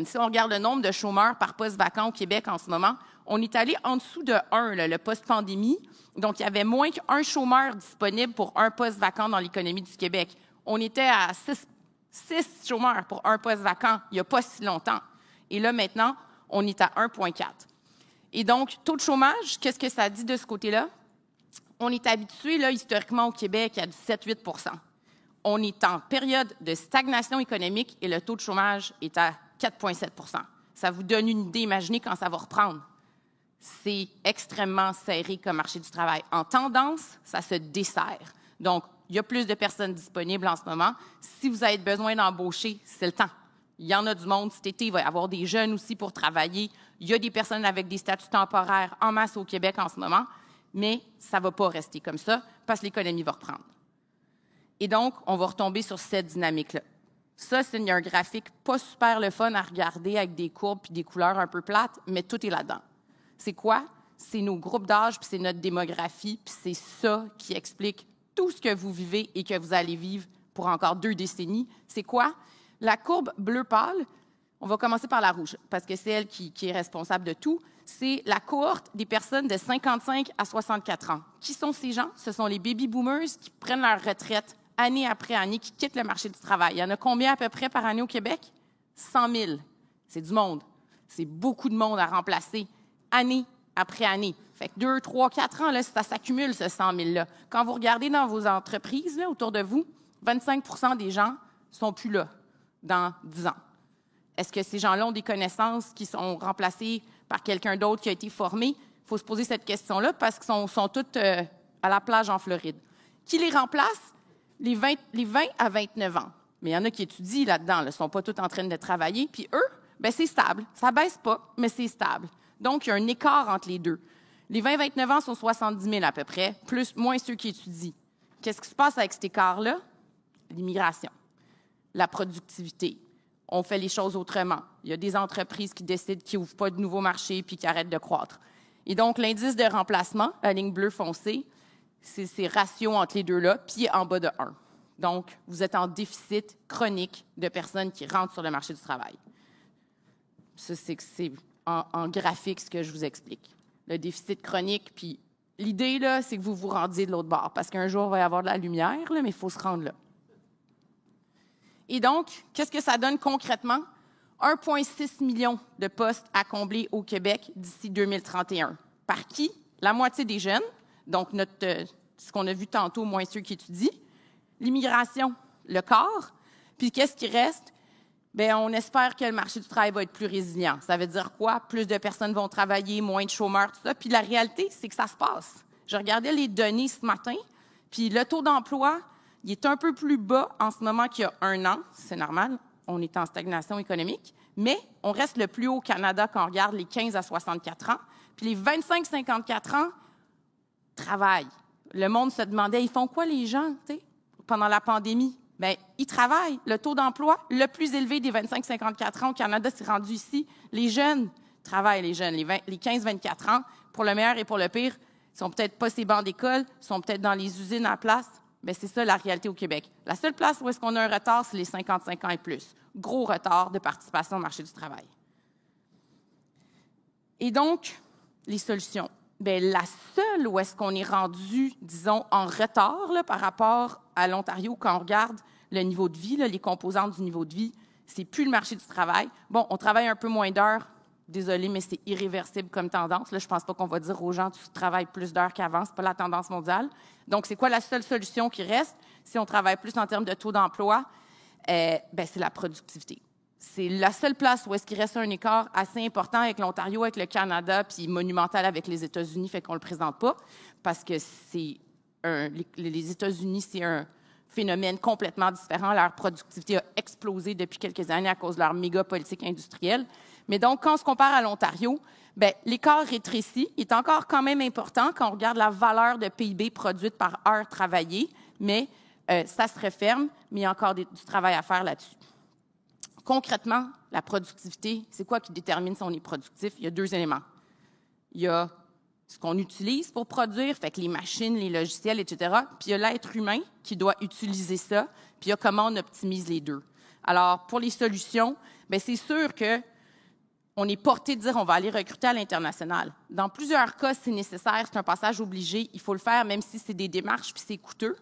Si on regarde le nombre de chômeurs par poste vacant au Québec en ce moment, on est allé en dessous de 1, là, le post-pandémie. Donc, il y avait moins qu'un chômeur disponible pour un poste vacant dans l'économie du Québec. On était à 6 chômeurs pour un poste vacant il n'y a pas si longtemps. Et là, maintenant, on est à 1,4. Et donc, taux de chômage, qu'est-ce que ça dit de ce côté-là? On est habitué, là, historiquement, au Québec, à du 7-8 %. On est en période de stagnation économique et le taux de chômage est à 4,7 %. Ça vous donne une idée, imaginez quand ça va reprendre. C'est extrêmement serré comme marché du travail. En tendance, ça se desserre. Donc, il y a plus de personnes disponibles en ce moment. Si vous avez besoin d'embaucher, c'est le temps. Il y en a du monde cet été. Il va y avoir des jeunes aussi pour travailler. Il y a des personnes avec des statuts temporaires en masse au Québec en ce moment. Mais ça ne va pas rester comme ça parce que l'économie va reprendre. Et donc, on va retomber sur cette dynamique-là. Ça, c'est un graphique pas super le fun à regarder avec des courbes puis des couleurs un peu plates, mais tout est là-dedans. C'est quoi? C'est nos groupes d'âge puis c'est notre démographie puis c'est ça qui explique tout ce que vous vivez et que vous allez vivre pour encore 2 décennies. C'est quoi? La courbe bleu pâle, on va commencer par la rouge parce que c'est elle qui est responsable de tout. C'est la cohorte des personnes de 55 à 64 ans. Qui sont ces gens? Ce sont les baby boomers qui prennent leur retraite année après année, qui quittent le marché du travail. Il y en a combien à peu près par année au Québec? 100 000. C'est du monde. C'est beaucoup de monde à remplacer année après année. Fait que 2, 3, 4 ans, là, ça s'accumule, ce 100 000-là. Quand vous regardez dans vos entreprises, là, autour de vous, 25 % des gens ne sont plus là dans 10 ans. Est-ce que ces gens-là ont des connaissances qui sont remplacées par quelqu'un d'autre qui a été formé? Il faut se poser cette question-là parce qu'ils sont tous à la plage en Floride. Qui les remplace? Les 20 à 29 ans. Mais il y en a qui étudient là-dedans, ne sont pas tous en train de travailler. Puis eux, bien, c'est stable. Ça ne baisse pas, mais c'est stable. Donc, il y a un écart entre les deux. Les 20-29 ans sont 70 000 à peu près, moins ceux qui étudient. Qu'est-ce qui se passe avec cet écart-là? L'immigration, la productivité. On fait les choses autrement. Il y a des entreprises qui décident qu'ils n'ouvrent pas de nouveaux marchés puis qui arrêtent de croître. Et donc, l'indice de remplacement, la ligne bleue foncée, c'est ces ratios entre les deux-là, puis en bas de 1. Donc, vous êtes en déficit chronique de personnes qui rentrent sur le marché du travail. Ça, c'est en graphique ce que je vous explique. Le déficit chronique, puis l'idée, là, c'est que vous vous rendiez de l'autre bord, parce qu'un jour, il va y avoir de la lumière, là, mais il faut se rendre là. Et donc, qu'est-ce que ça donne concrètement? 1,6 million de postes à combler au Québec d'ici 2031. Par qui? La moitié des jeunes, donc ce qu'on a vu tantôt, moins ceux qui étudient. L'immigration, le quart. Puis qu'est-ce qui reste? Bien, on espère que le marché du travail va être plus résilient. Ça veut dire quoi? Plus de personnes vont travailler, moins de chômeurs, tout ça. Puis la réalité, c'est que ça se passe. Je regardais les données ce matin, puis le taux d'emploi, il est un peu plus bas en ce moment qu'il y a 1 an. C'est normal, on est en stagnation économique. Mais on reste le plus haut au Canada quand on regarde les 15 à 64 ans. Puis les 25-54 ans travaillent. Le monde se demandait, ils font quoi les gens, tu sais, pendant la pandémie? Bien, ils travaillent. Le taux d'emploi le plus élevé des 25-54 ans au Canada, c'est rendu ici. Les jeunes travaillent, les jeunes. Les 15-24 ans, pour le meilleur et pour le pire, ils sont peut-être pas ces bancs d'école, ils sont peut-être dans les usines à place. Bien, c'est ça la réalité au Québec. La seule place où est-ce qu'on a un retard, c'est les 55 ans et plus. Gros retard de participation au marché du travail. Et donc, les solutions. Bien, la seule où est-ce qu'on est rendu, disons, en retard là, par rapport à l'Ontario, quand on regarde le niveau de vie, là, les composantes du niveau de vie, c'est plus le marché du travail. Bon, on travaille un peu moins d'heures, Désolée, mais c'est irréversible comme tendance. Là, je ne pense pas qu'on va dire aux gens tu travailles plus d'heures qu'avant. Ce n'est pas la tendance mondiale. Donc, c'est quoi la seule solution qui reste si on travaille plus en termes de taux d'emploi? C'est la productivité. C'est la seule place où est-ce qu'il reste un écart assez important avec l'Ontario, avec le Canada, puis monumental avec les États-Unis, fait qu'on ne le présente pas, parce que les États-Unis, c'est un phénomène complètement différent. Leur productivité a explosé depuis quelques années à cause de leur méga politique industrielle. Mais donc, quand on se compare à l'Ontario, l'écart rétrécit. Il est encore quand même important quand on regarde la valeur de PIB produite par heure travaillée, mais ça se referme, mais il y a encore du travail à faire là-dessus. Concrètement, la productivité, c'est quoi qui détermine si on est productif? Il y a 2 éléments. Il y a ce qu'on utilise pour produire, fait que les machines, les logiciels, etc. Puis il y a l'être humain qui doit utiliser ça, puis il y a comment on optimise les deux. Alors, pour les solutions, c'est sûr que on est porté de dire on va aller recruter à l'international. Dans plusieurs cas, c'est nécessaire, c'est un passage obligé, il faut le faire, même si c'est des démarches puis c'est coûteux.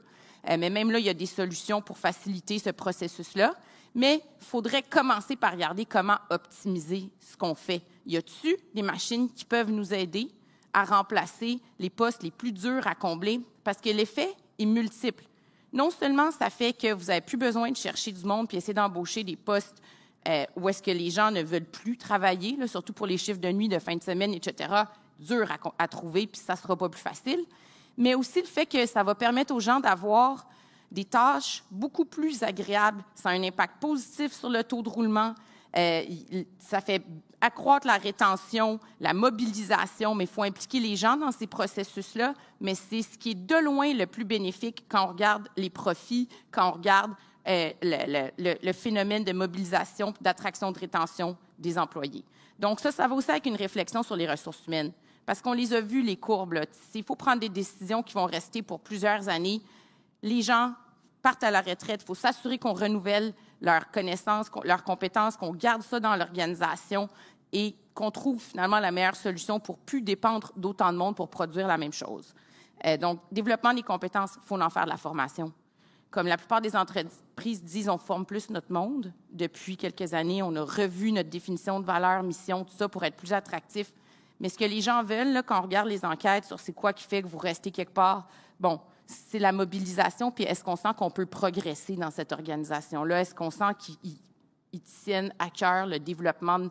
Mais même là, il y a des solutions pour faciliter ce processus-là. Mais il faudrait commencer par regarder comment optimiser ce qu'on fait. Y a-t-il des machines qui peuvent nous aider à remplacer les postes les plus durs à combler? Parce que l'effet est multiple. Non seulement ça fait que vous n'avez plus besoin de chercher du monde puis essayer d'embaucher des postes où est-ce que les gens ne veulent plus travailler, là, surtout pour les chiffres de nuit, de fin de semaine, etc., dur à trouver, puis ça ne sera pas plus facile. Mais aussi le fait que ça va permettre aux gens d'avoir des tâches beaucoup plus agréables. Ça a un impact positif sur le taux de roulement. Ça fait accroître la rétention, la mobilisation, mais il faut impliquer les gens dans ces processus-là. Mais c'est ce qui est de loin le plus bénéfique quand on regarde les profits, quand on regarde le phénomène de mobilisation et d'attraction de rétention des employés. Donc ça va aussi avec une réflexion sur les ressources humaines. Parce qu'on les a vues, les courbes. Là. Il faut prendre des décisions qui vont rester pour plusieurs années. Les gens partent à la retraite. Il faut s'assurer qu'on renouvelle leurs connaissances, leurs compétences, qu'on garde ça dans l'organisation et qu'on trouve finalement la meilleure solution pour plus dépendre d'autant de monde pour produire la même chose. Donc, développement des compétences, il faut en faire de la formation. Comme la plupart des entreprises disent, on forme plus notre monde. Depuis quelques années, on a revu notre définition de valeur, mission, tout ça pour être plus attractif. Mais ce que les gens veulent, là, quand on regarde les enquêtes sur c'est quoi qui fait que vous restez quelque part, c'est la mobilisation, puis est-ce qu'on sent qu'on peut progresser dans cette organisation-là? Est-ce qu'on sent qu'ils tiennent à cœur le développement de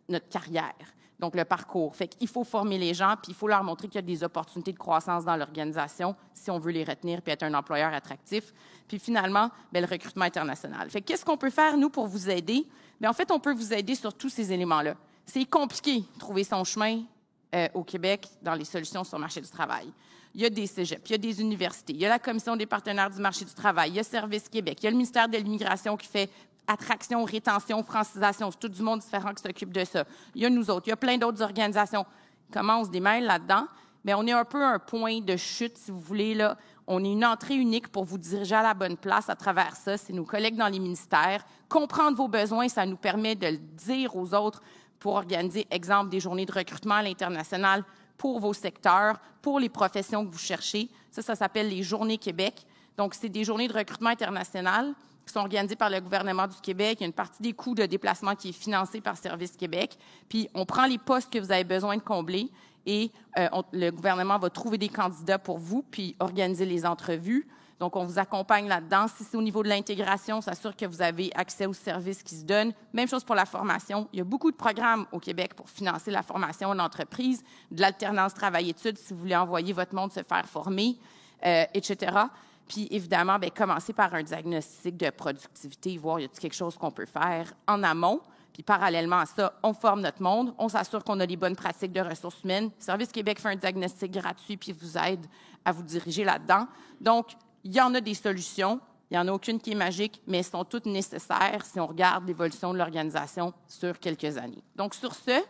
notre carrière, donc le parcours? Fait qu'il faut former les gens, puis il faut leur montrer qu'il y a des opportunités de croissance dans l'organisation si on veut les retenir puis être un employeur attractif. Puis finalement, le recrutement international. Fait qu'est-ce qu'on peut faire, nous, pour vous aider? En fait, on peut vous aider sur tous ces éléments-là. C'est compliqué de trouver son chemin au Québec dans les solutions sur le marché du travail. Il y a des cégeps, il y a des universités, il y a la Commission des partenaires du marché du travail, il y a Service Québec, il y a le ministère de l'Immigration qui fait attraction, rétention, francisation. C'est tout du monde différent qui s'occupe de ça. Il y a nous autres, il y a plein d'autres organisations. Comment on se démêle là-dedans? On est un peu un point de chute, si vous voulez. Là. On est une entrée unique pour vous diriger à la bonne place à travers ça. C'est nos collègues dans les ministères. Comprendre vos besoins, ça nous permet de le dire aux autres pour organiser, exemple, des journées de recrutement à l'international pour vos secteurs, pour les professions que vous cherchez. Ça s'appelle les Journées Québec. Donc, c'est des journées de recrutement international qui sont organisées par le gouvernement du Québec. Il y a une partie des coûts de déplacement qui est financée par Service Québec. Puis, on prend les postes que vous avez besoin de combler et le gouvernement va trouver des candidats pour vous puis organiser les entrevues. Donc, on vous accompagne là-dedans. Si c'est au niveau de l'intégration, on s'assure que vous avez accès aux services qui se donnent. Même chose pour la formation. Il y a beaucoup de programmes au Québec pour financer la formation en entreprise, de l'alternance travail-études si vous voulez envoyer votre monde se faire former, etc. Puis, évidemment, commencer par un diagnostic de productivité, voir y a-t-il quelque chose qu'on peut faire en amont. Puis, parallèlement à ça, on forme notre monde, on s'assure qu'on a les bonnes pratiques de ressources humaines. Service Québec fait un diagnostic gratuit puis vous aide à vous diriger là-dedans. Donc, il y en a des solutions. Il n'y en a aucune qui est magique, mais elles sont toutes nécessaires si on regarde l'évolution de l'organisation sur quelques années. Donc, sur ce,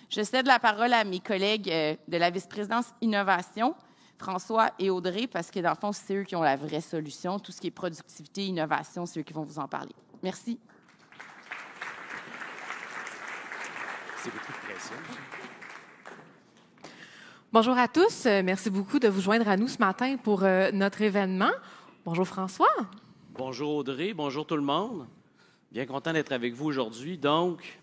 je cède la parole à mes collègues de la vice-présidence Innovation, François et Audrey, parce que, dans le fond, c'est eux qui ont la vraie solution. Tout ce qui est productivité, innovation, c'est eux qui vont vous en parler. Merci. C'est beaucoup de pression. Bonjour à tous. Merci beaucoup de vous joindre à nous ce matin pour notre événement. Bonjour François. Bonjour Audrey. Bonjour tout le monde. Bien content d'être avec vous aujourd'hui. Donc,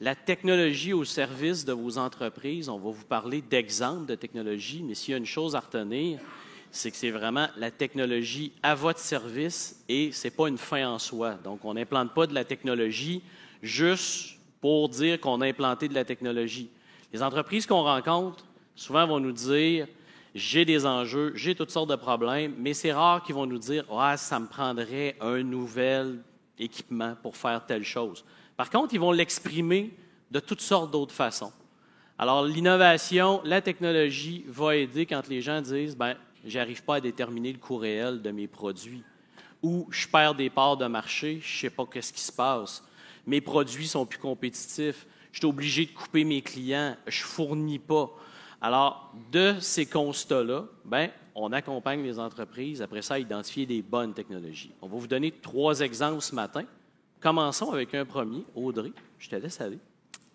la technologie au service de vos entreprises. On va vous parler d'exemples de technologie, mais s'il y a une chose à retenir, c'est que c'est vraiment la technologie à votre service et ce n'est pas une fin en soi. Donc, on n'implante pas de la technologie juste pour dire qu'on a implanté de la technologie. Les entreprises qu'on rencontre, souvent vont nous dire « j'ai des enjeux, j'ai toutes sortes de problèmes », mais c'est rare qu'ils vont nous dire « ah, ça me prendrait un nouvel équipement pour faire telle chose ». Par contre, ils vont l'exprimer de toutes sortes d'autres façons. Alors, l'innovation, la technologie va aider quand les gens disent « bien, j'arrive pas à déterminer le coût réel de mes produits » ou « je perds des parts de marché, je ne sais pas qu'est-ce qui se passe, mes produits sont plus compétitifs, je suis obligé de couper mes clients, je ne fournis pas ». Alors, de ces constats-là, bien, on accompagne les entreprises, après ça, à identifier des bonnes technologies. On va vous donner 3 exemples ce matin. Commençons avec un premier. Audrey, je te laisse aller.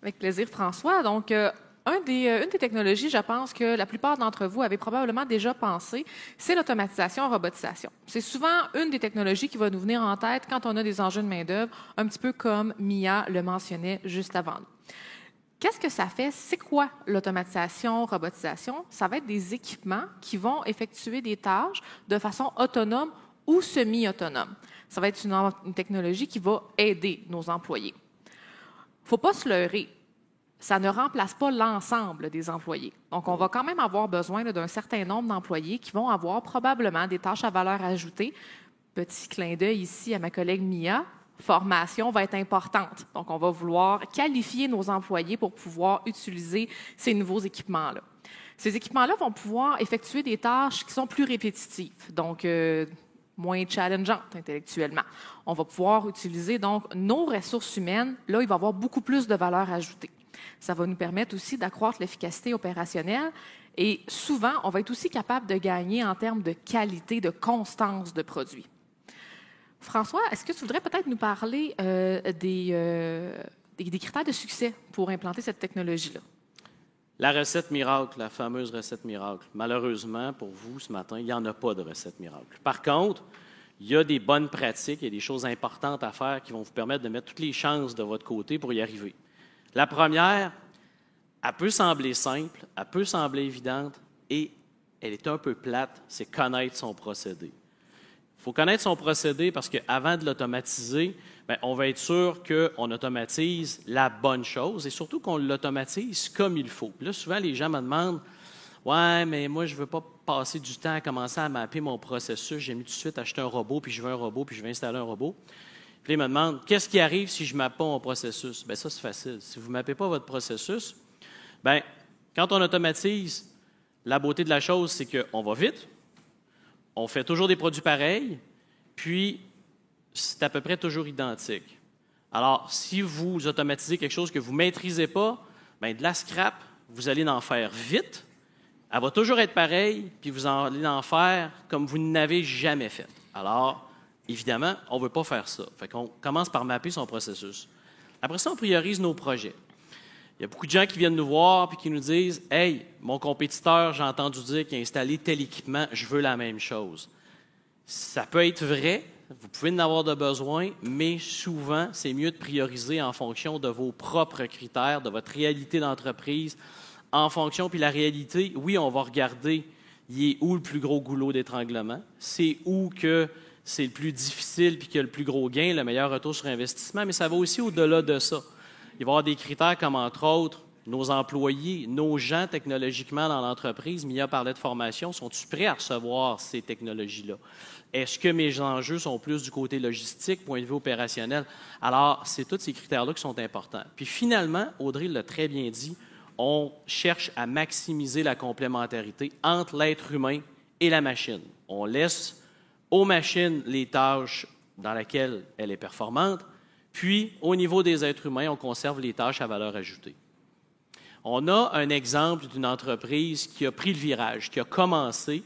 Avec plaisir, François. Donc, une des technologies, je pense que la plupart d'entre vous avez probablement déjà pensé, c'est l'automatisation, robotisation. C'est souvent une des technologies qui va nous venir en tête quand on a des enjeux de main-d'œuvre, un petit peu comme Mia le mentionnait juste avant nous. Qu'est-ce que ça fait? C'est quoi l'automatisation, robotisation? Ça va être des équipements qui vont effectuer des tâches de façon autonome ou semi-autonome. Ça va être une technologie qui va aider nos employés. Il ne faut pas se leurrer. Ça ne remplace pas l'ensemble des employés. Donc, on va quand même avoir besoin d'un certain nombre d'employés qui vont avoir probablement des tâches à valeur ajoutée. Petit clin d'œil ici à ma collègue Mia. Formation va être importante. Donc, on va vouloir qualifier nos employés pour pouvoir utiliser ces nouveaux équipements-là. Ces équipements-là vont pouvoir effectuer des tâches qui sont plus répétitives, donc moins challengeantes intellectuellement. On va pouvoir utiliser donc nos ressources humaines. Là, il va y avoir beaucoup plus de valeur ajoutée. Ça va nous permettre aussi d'accroître l'efficacité opérationnelle et souvent, on va être aussi capable de gagner en termes de qualité, de constance de produits. François, est-ce que tu voudrais peut-être nous parler des critères de succès pour implanter cette technologie-là? La recette miracle, la fameuse recette miracle. Malheureusement, pour vous, ce matin, il n'y en a pas de recette miracle. Par contre, il y a des bonnes pratiques, il y a des choses importantes à faire qui vont vous permettre de mettre toutes les chances de votre côté pour y arriver. La première, elle peut sembler simple, elle peut sembler évidente et elle est un peu plate, c'est connaître son procédé. Il faut connaître son procédé parce qu'avant de l'automatiser, bien, on va être sûr qu'on automatise la bonne chose et surtout qu'on l'automatise comme il faut. Puis là, souvent, les gens me demandent « Ouais, mais moi, je ne veux pas passer du temps à commencer à mapper mon processus. J'ai mis tout de suite acheter un robot, puis je veux un robot, puis je vais installer un robot. » Puis là, ils me demandent « Qu'est-ce qui arrive si je ne mappe pas mon processus? » Bien, ça, c'est facile. Si vous ne mappez pas votre processus, bien, quand on automatise, la beauté de la chose, c'est qu'on va vite, on fait toujours des produits pareils, puis c'est à peu près toujours identique. Alors, si vous automatisez quelque chose que vous ne maîtrisez pas, bien, de la scrap, vous allez en faire vite, elle va toujours être pareille, puis vous allez en faire comme vous n'avez jamais fait. Alors, évidemment, on ne veut pas faire ça. Fait qu'on commence par mapper son processus. Après ça, on priorise nos projets. Il y a beaucoup de gens qui viennent nous voir et qui nous disent « Hey, mon compétiteur, j'ai entendu dire qu'il a installé tel équipement, je veux la même chose. » Ça peut être vrai, vous pouvez en avoir de besoin, mais souvent, c'est mieux de prioriser en fonction de vos propres critères, de votre réalité d'entreprise, en fonction, puis la réalité, oui, on va regarder, il est où le plus gros goulot d'étranglement, c'est où que c'est le plus difficile puis qu'il y a le plus gros gain, le meilleur retour sur investissement, mais ça va aussi au-delà de ça. Il va y avoir des critères comme, entre autres, nos employés, nos gens technologiquement dans l'entreprise. Mia parlait de formation. Sont-ils prêts à recevoir ces technologies-là? Est-ce que mes enjeux sont plus du côté logistique, point de vue opérationnel? Alors, c'est tous ces critères-là qui sont importants. Puis finalement, Audrey l'a très bien dit, on cherche à maximiser la complémentarité entre l'être humain et la machine. On laisse aux machines les tâches dans lesquelles elle est performante, puis au niveau des êtres humains, on conserve les tâches à valeur ajoutée. On a un exemple d'une entreprise qui a pris le virage, qui a commencé.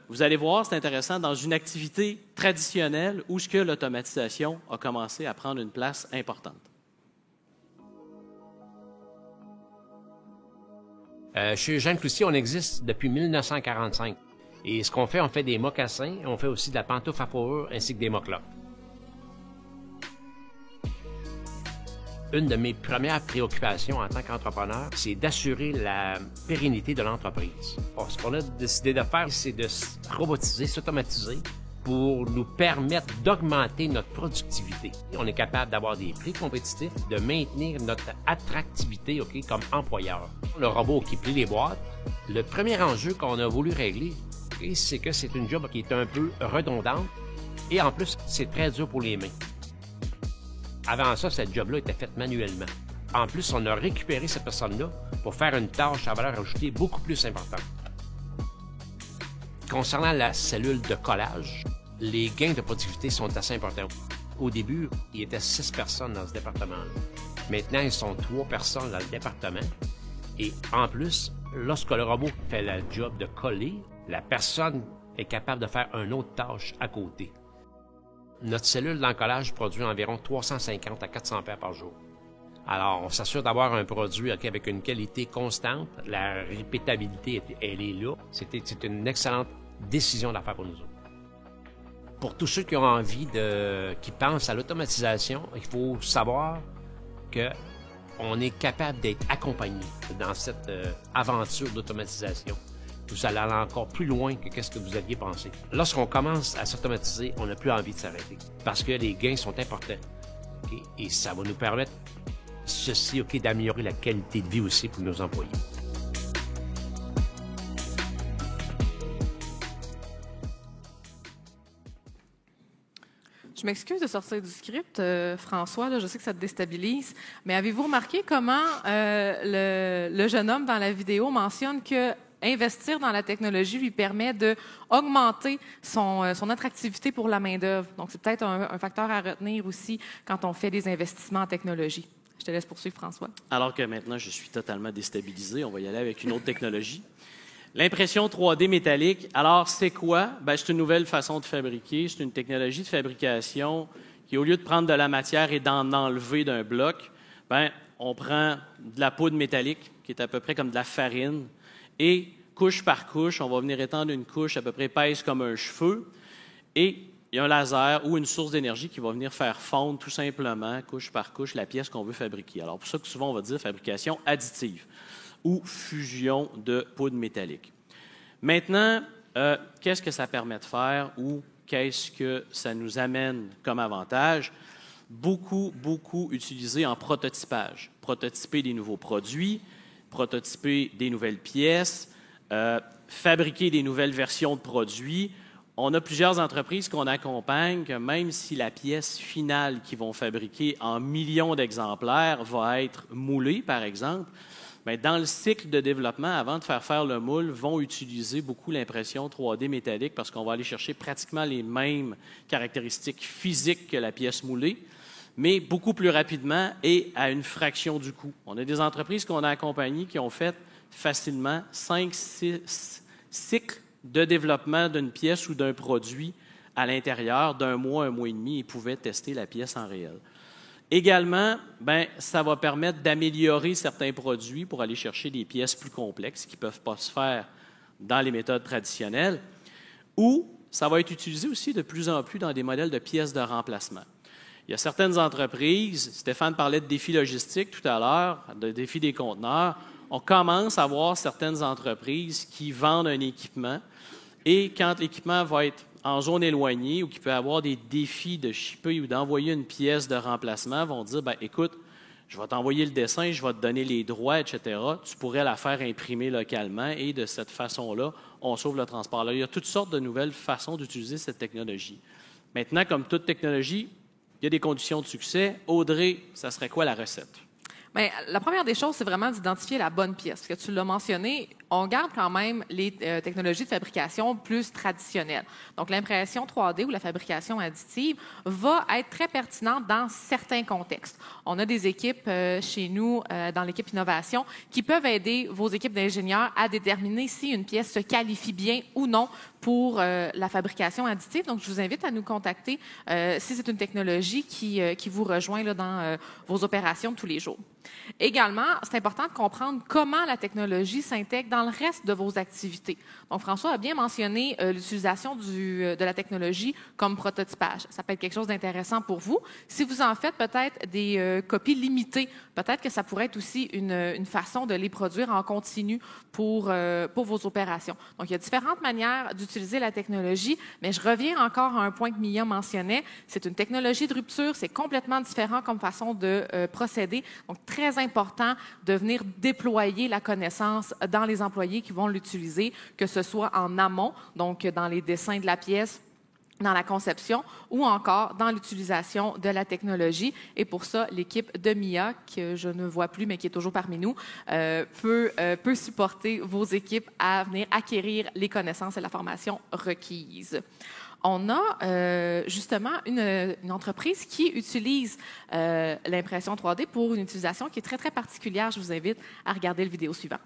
Vous allez voir, c'est intéressant, dans une activité traditionnelle où ce que l'automatisation a commencé à prendre une place importante. Chez Jean Cloutier, on existe depuis 1945. Et ce qu'on fait, on fait des mocassins, on fait aussi de la pantoufle à fourrure ainsi que des moquelas. Une de mes premières préoccupations en tant qu'entrepreneur, c'est d'assurer la pérennité de l'entreprise. Ce qu'on a décidé de faire, c'est de robotiser, s'automatiser pour nous permettre d'augmenter notre productivité. On est capable d'avoir des prix compétitifs, de maintenir notre attractivité comme employeur. Le robot qui plie les boîtes, le premier enjeu qu'on a voulu régler, c'est que c'est une job qui est un peu redondante et en plus, c'est très dur pour les mains. Avant ça, cette job-là était faite manuellement. En plus, on a récupéré cette personne-là pour faire une tâche à valeur ajoutée beaucoup plus importante. Concernant la cellule de collage, les gains de productivité sont assez importants. Au début, il y était 6 personnes dans ce département-là. Maintenant, ils sont 3 personnes dans le département. Et en plus, lorsque le robot fait le job de coller, la personne est capable de faire une autre tâche à côté. Notre cellule d'encollage produit environ 350 à 400 paires par jour. Alors, on s'assure d'avoir un produit avec une qualité constante. La répétabilité, elle est là. C'est une excellente décision d'affaires pour nous autres. Pour tous ceux qui ont envie qui pensent à l'automatisation, il faut savoir qu'on est capable d'être accompagné dans cette aventure d'automatisation. Vous allez aller encore plus loin que ce que vous aviez pensé. Lorsqu'on commence à s'automatiser, on n'a plus envie de s'arrêter parce que les gains sont importants. Okay? Et ça va nous permettre, d'améliorer la qualité de vie aussi pour nos employés. Je m'excuse de sortir du script, François, là, je sais que ça te déstabilise, mais avez-vous remarqué comment le jeune homme dans la vidéo mentionne que investir dans la technologie lui permet d'augmenter son attractivité pour la main-d'œuvre. Donc, c'est peut-être un facteur à retenir aussi quand on fait des investissements en technologie. Je te laisse poursuivre, François. Alors que maintenant, je suis totalement déstabilisé, on va y aller avec une autre technologie. L'impression 3D métallique, alors c'est quoi? C'est une nouvelle façon de fabriquer. C'est une technologie de fabrication qui, au lieu de prendre de la matière et d'en enlever d'un bloc, on prend de la poudre métallique, qui est à peu près comme de la farine, et couche par couche, on va venir étendre une couche à peu près épaisse comme un cheveu, et il y a un laser ou une source d'énergie qui va venir faire fondre tout simplement, couche par couche, la pièce qu'on veut fabriquer. Alors, pour ça que souvent, on va dire fabrication additive ou fusion de poudre métallique. Maintenant, qu'est-ce que ça permet de faire ou qu'est-ce que ça nous amène comme avantage? Beaucoup utilisé en prototypage. Prototyper des nouveaux produits, prototyper des nouvelles pièces, fabriquer des nouvelles versions de produits. On a plusieurs entreprises qu'on accompagne que même si la pièce finale qu'ils vont fabriquer en millions d'exemplaires va être moulée, par exemple, dans le cycle de développement, avant de faire le moule, vont utiliser beaucoup l'impression 3D métallique parce qu'on va aller chercher pratiquement les mêmes caractéristiques physiques que la pièce moulée, mais beaucoup plus rapidement et à une fraction du coût. On a des entreprises qu'on a accompagnées qui ont fait facilement 5-6 cycles de développement d'une pièce ou d'un produit à l'intérieur d'un mois et demi et pouvaient tester la pièce en réel. Également, ça va permettre d'améliorer certains produits pour aller chercher des pièces plus complexes qui ne peuvent pas se faire dans les méthodes traditionnelles, ou ça va être utilisé aussi de plus en plus dans des modèles de pièces de remplacement. Il y a certaines entreprises, Stéphane parlait de défis logistiques tout à l'heure, de défis des conteneurs, on commence à voir certaines entreprises qui vendent un équipement et quand l'équipement va être en zone éloignée ou qui peut avoir des défis de shipper ou d'envoyer une pièce de remplacement, vont dire, écoute, je vais t'envoyer le dessin, je vais te donner les droits, etc. Tu pourrais la faire imprimer localement et de cette façon-là, on sauve le transport. Là, il y a toutes sortes de nouvelles façons d'utiliser cette technologie. Maintenant, comme toute technologie, il y a des conditions de succès. Audrey, ça serait quoi la recette? Bien, la première des choses, c'est vraiment d'identifier la bonne pièce. Parce que tu l'as mentionné, on garde quand même les technologies de fabrication plus traditionnelles. Donc, l'impression 3D ou la fabrication additive va être très pertinente dans certains contextes. On a des équipes chez nous, dans l'équipe innovation, qui peuvent aider vos équipes d'ingénieurs à déterminer si une pièce se qualifie bien ou non pour la fabrication additive. Donc, je vous invite à nous contacter si c'est une technologie qui vous rejoint là, dans vos opérations de tous les jours. Également, c'est important de comprendre comment la technologie s'intègre dans le reste de vos activités. Donc, François a bien mentionné l'utilisation de la technologie comme prototypage. Ça peut être quelque chose d'intéressant pour vous. Si vous en faites peut-être des copies limitées, peut-être que ça pourrait être aussi une façon de les produire en continu pour vos opérations. Donc, il y a différentes manières d'utiliser la technologie, mais je reviens encore à un point que Mia mentionnait. C'est une technologie de rupture, c'est complètement différent comme façon de procéder. Donc, très important de venir déployer la connaissance dans les employés qui vont l'utiliser, que ce soit en amont, donc dans les dessins de la pièce, dans la conception ou encore dans l'utilisation de la technologie. Et pour ça, l'équipe de Mia, que je ne vois plus mais qui est toujours parmi nous, peut supporter vos équipes à venir acquérir les connaissances et la formation requises. On a justement une entreprise qui utilise l'impression 3D pour une utilisation qui est très, très particulière. Je vous invite à regarder le vidéo suivant.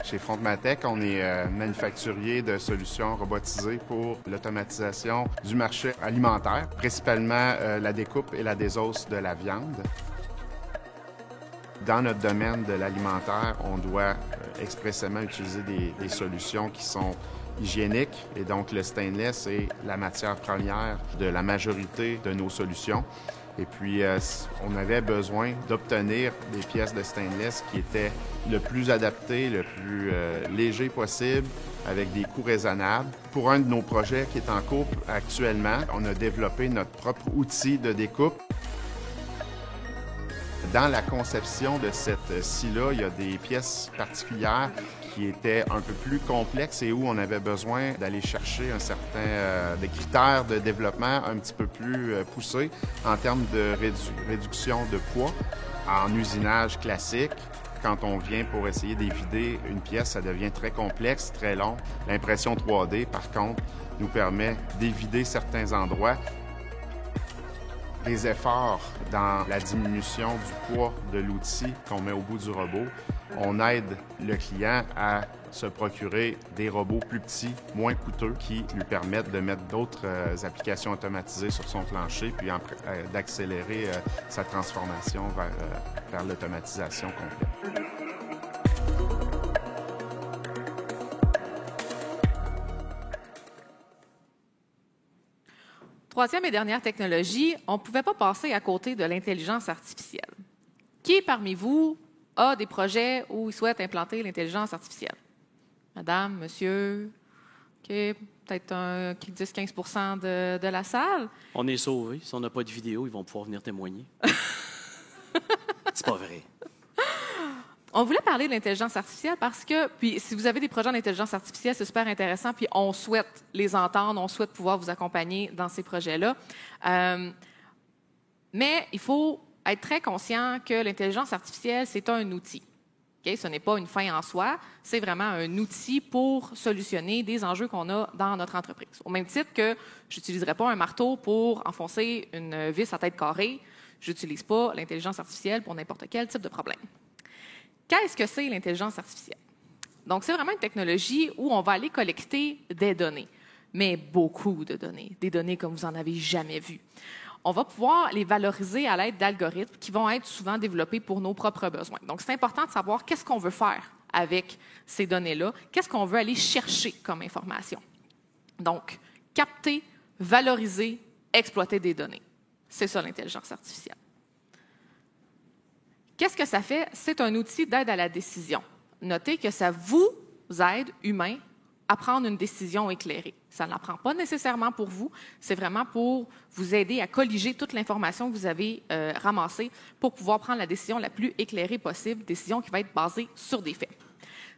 Chez Frontmatec, on est manufacturier de solutions robotisées pour l'automatisation du marché alimentaire, principalement la découpe et la désosse de la viande. Dans notre domaine de l'alimentaire, on doit expressément utiliser des solutions qui sont hygiéniques et donc le stainless est la matière première de la majorité de nos solutions. Et puis, on avait besoin d'obtenir des pièces de stainless qui étaient le plus adaptées, le plus léger possible, avec des coûts raisonnables. Pour un de nos projets qui est en cours actuellement, on a développé notre propre outil de découpe. Dans la conception de cette scie-là, il y a des pièces particulières qui étaient un peu plus complexes et où on avait besoin d'aller chercher des critères de développement un petit peu plus poussés en termes de réduction de poids. En usinage classique, quand on vient pour essayer d'évider une pièce, ça devient très complexe, très long. L'impression 3D, par contre, nous permet d'évider certains endroits. Les efforts dans la diminution du poids de l'outil qu'on met au bout du robot, on aide le client à se procurer des robots plus petits, moins coûteux, qui lui permettent de mettre d'autres applications automatisées sur son plancher, puis d'accélérer sa transformation vers l'automatisation complète. Troisième et dernière technologie, on ne pouvait pas passer à côté de l'intelligence artificielle. Qui parmi vous a des projets où il souhaite implanter l'intelligence artificielle? Madame, monsieur, OK, peut-être 10-15 de la salle. On est sauvés. Si on n'a pas de vidéo, ils vont pouvoir venir témoigner. C'est pas vrai. On voulait parler de l'intelligence artificielle parce que, puis si vous avez des projets d'intelligence artificielle, c'est super intéressant, puis on souhaite les entendre, on souhaite pouvoir vous accompagner dans ces projets-là. Mais il faut être très conscient que l'intelligence artificielle, c'est un outil. Okay? Ce n'est pas une fin en soi, c'est vraiment un outil pour solutionner des enjeux qu'on a dans notre entreprise. Au même titre que je n'utiliserai pas un marteau pour enfoncer une vis à tête carrée, je n'utilise pas l'intelligence artificielle pour n'importe quel type de problème. Qu'est-ce que c'est l'intelligence artificielle? Donc, c'est vraiment une technologie où on va aller collecter des données, mais beaucoup de données, des données comme vous n'en avez jamais vues. On va pouvoir les valoriser à l'aide d'algorithmes qui vont être souvent développés pour nos propres besoins. Donc, c'est important de savoir qu'est-ce qu'on veut faire avec ces données-là, qu'est-ce qu'on veut aller chercher comme information. Donc, capter, valoriser, exploiter des données. C'est ça l'intelligence artificielle. Qu'est-ce que ça fait? C'est un outil d'aide à la décision. Notez que ça vous aide, humains, à prendre une décision éclairée. Ça ne la prend pas nécessairement pour vous, c'est vraiment pour vous aider à colliger toute l'information que vous avez ramassée pour pouvoir prendre la décision la plus éclairée possible, décision qui va être basée sur des faits.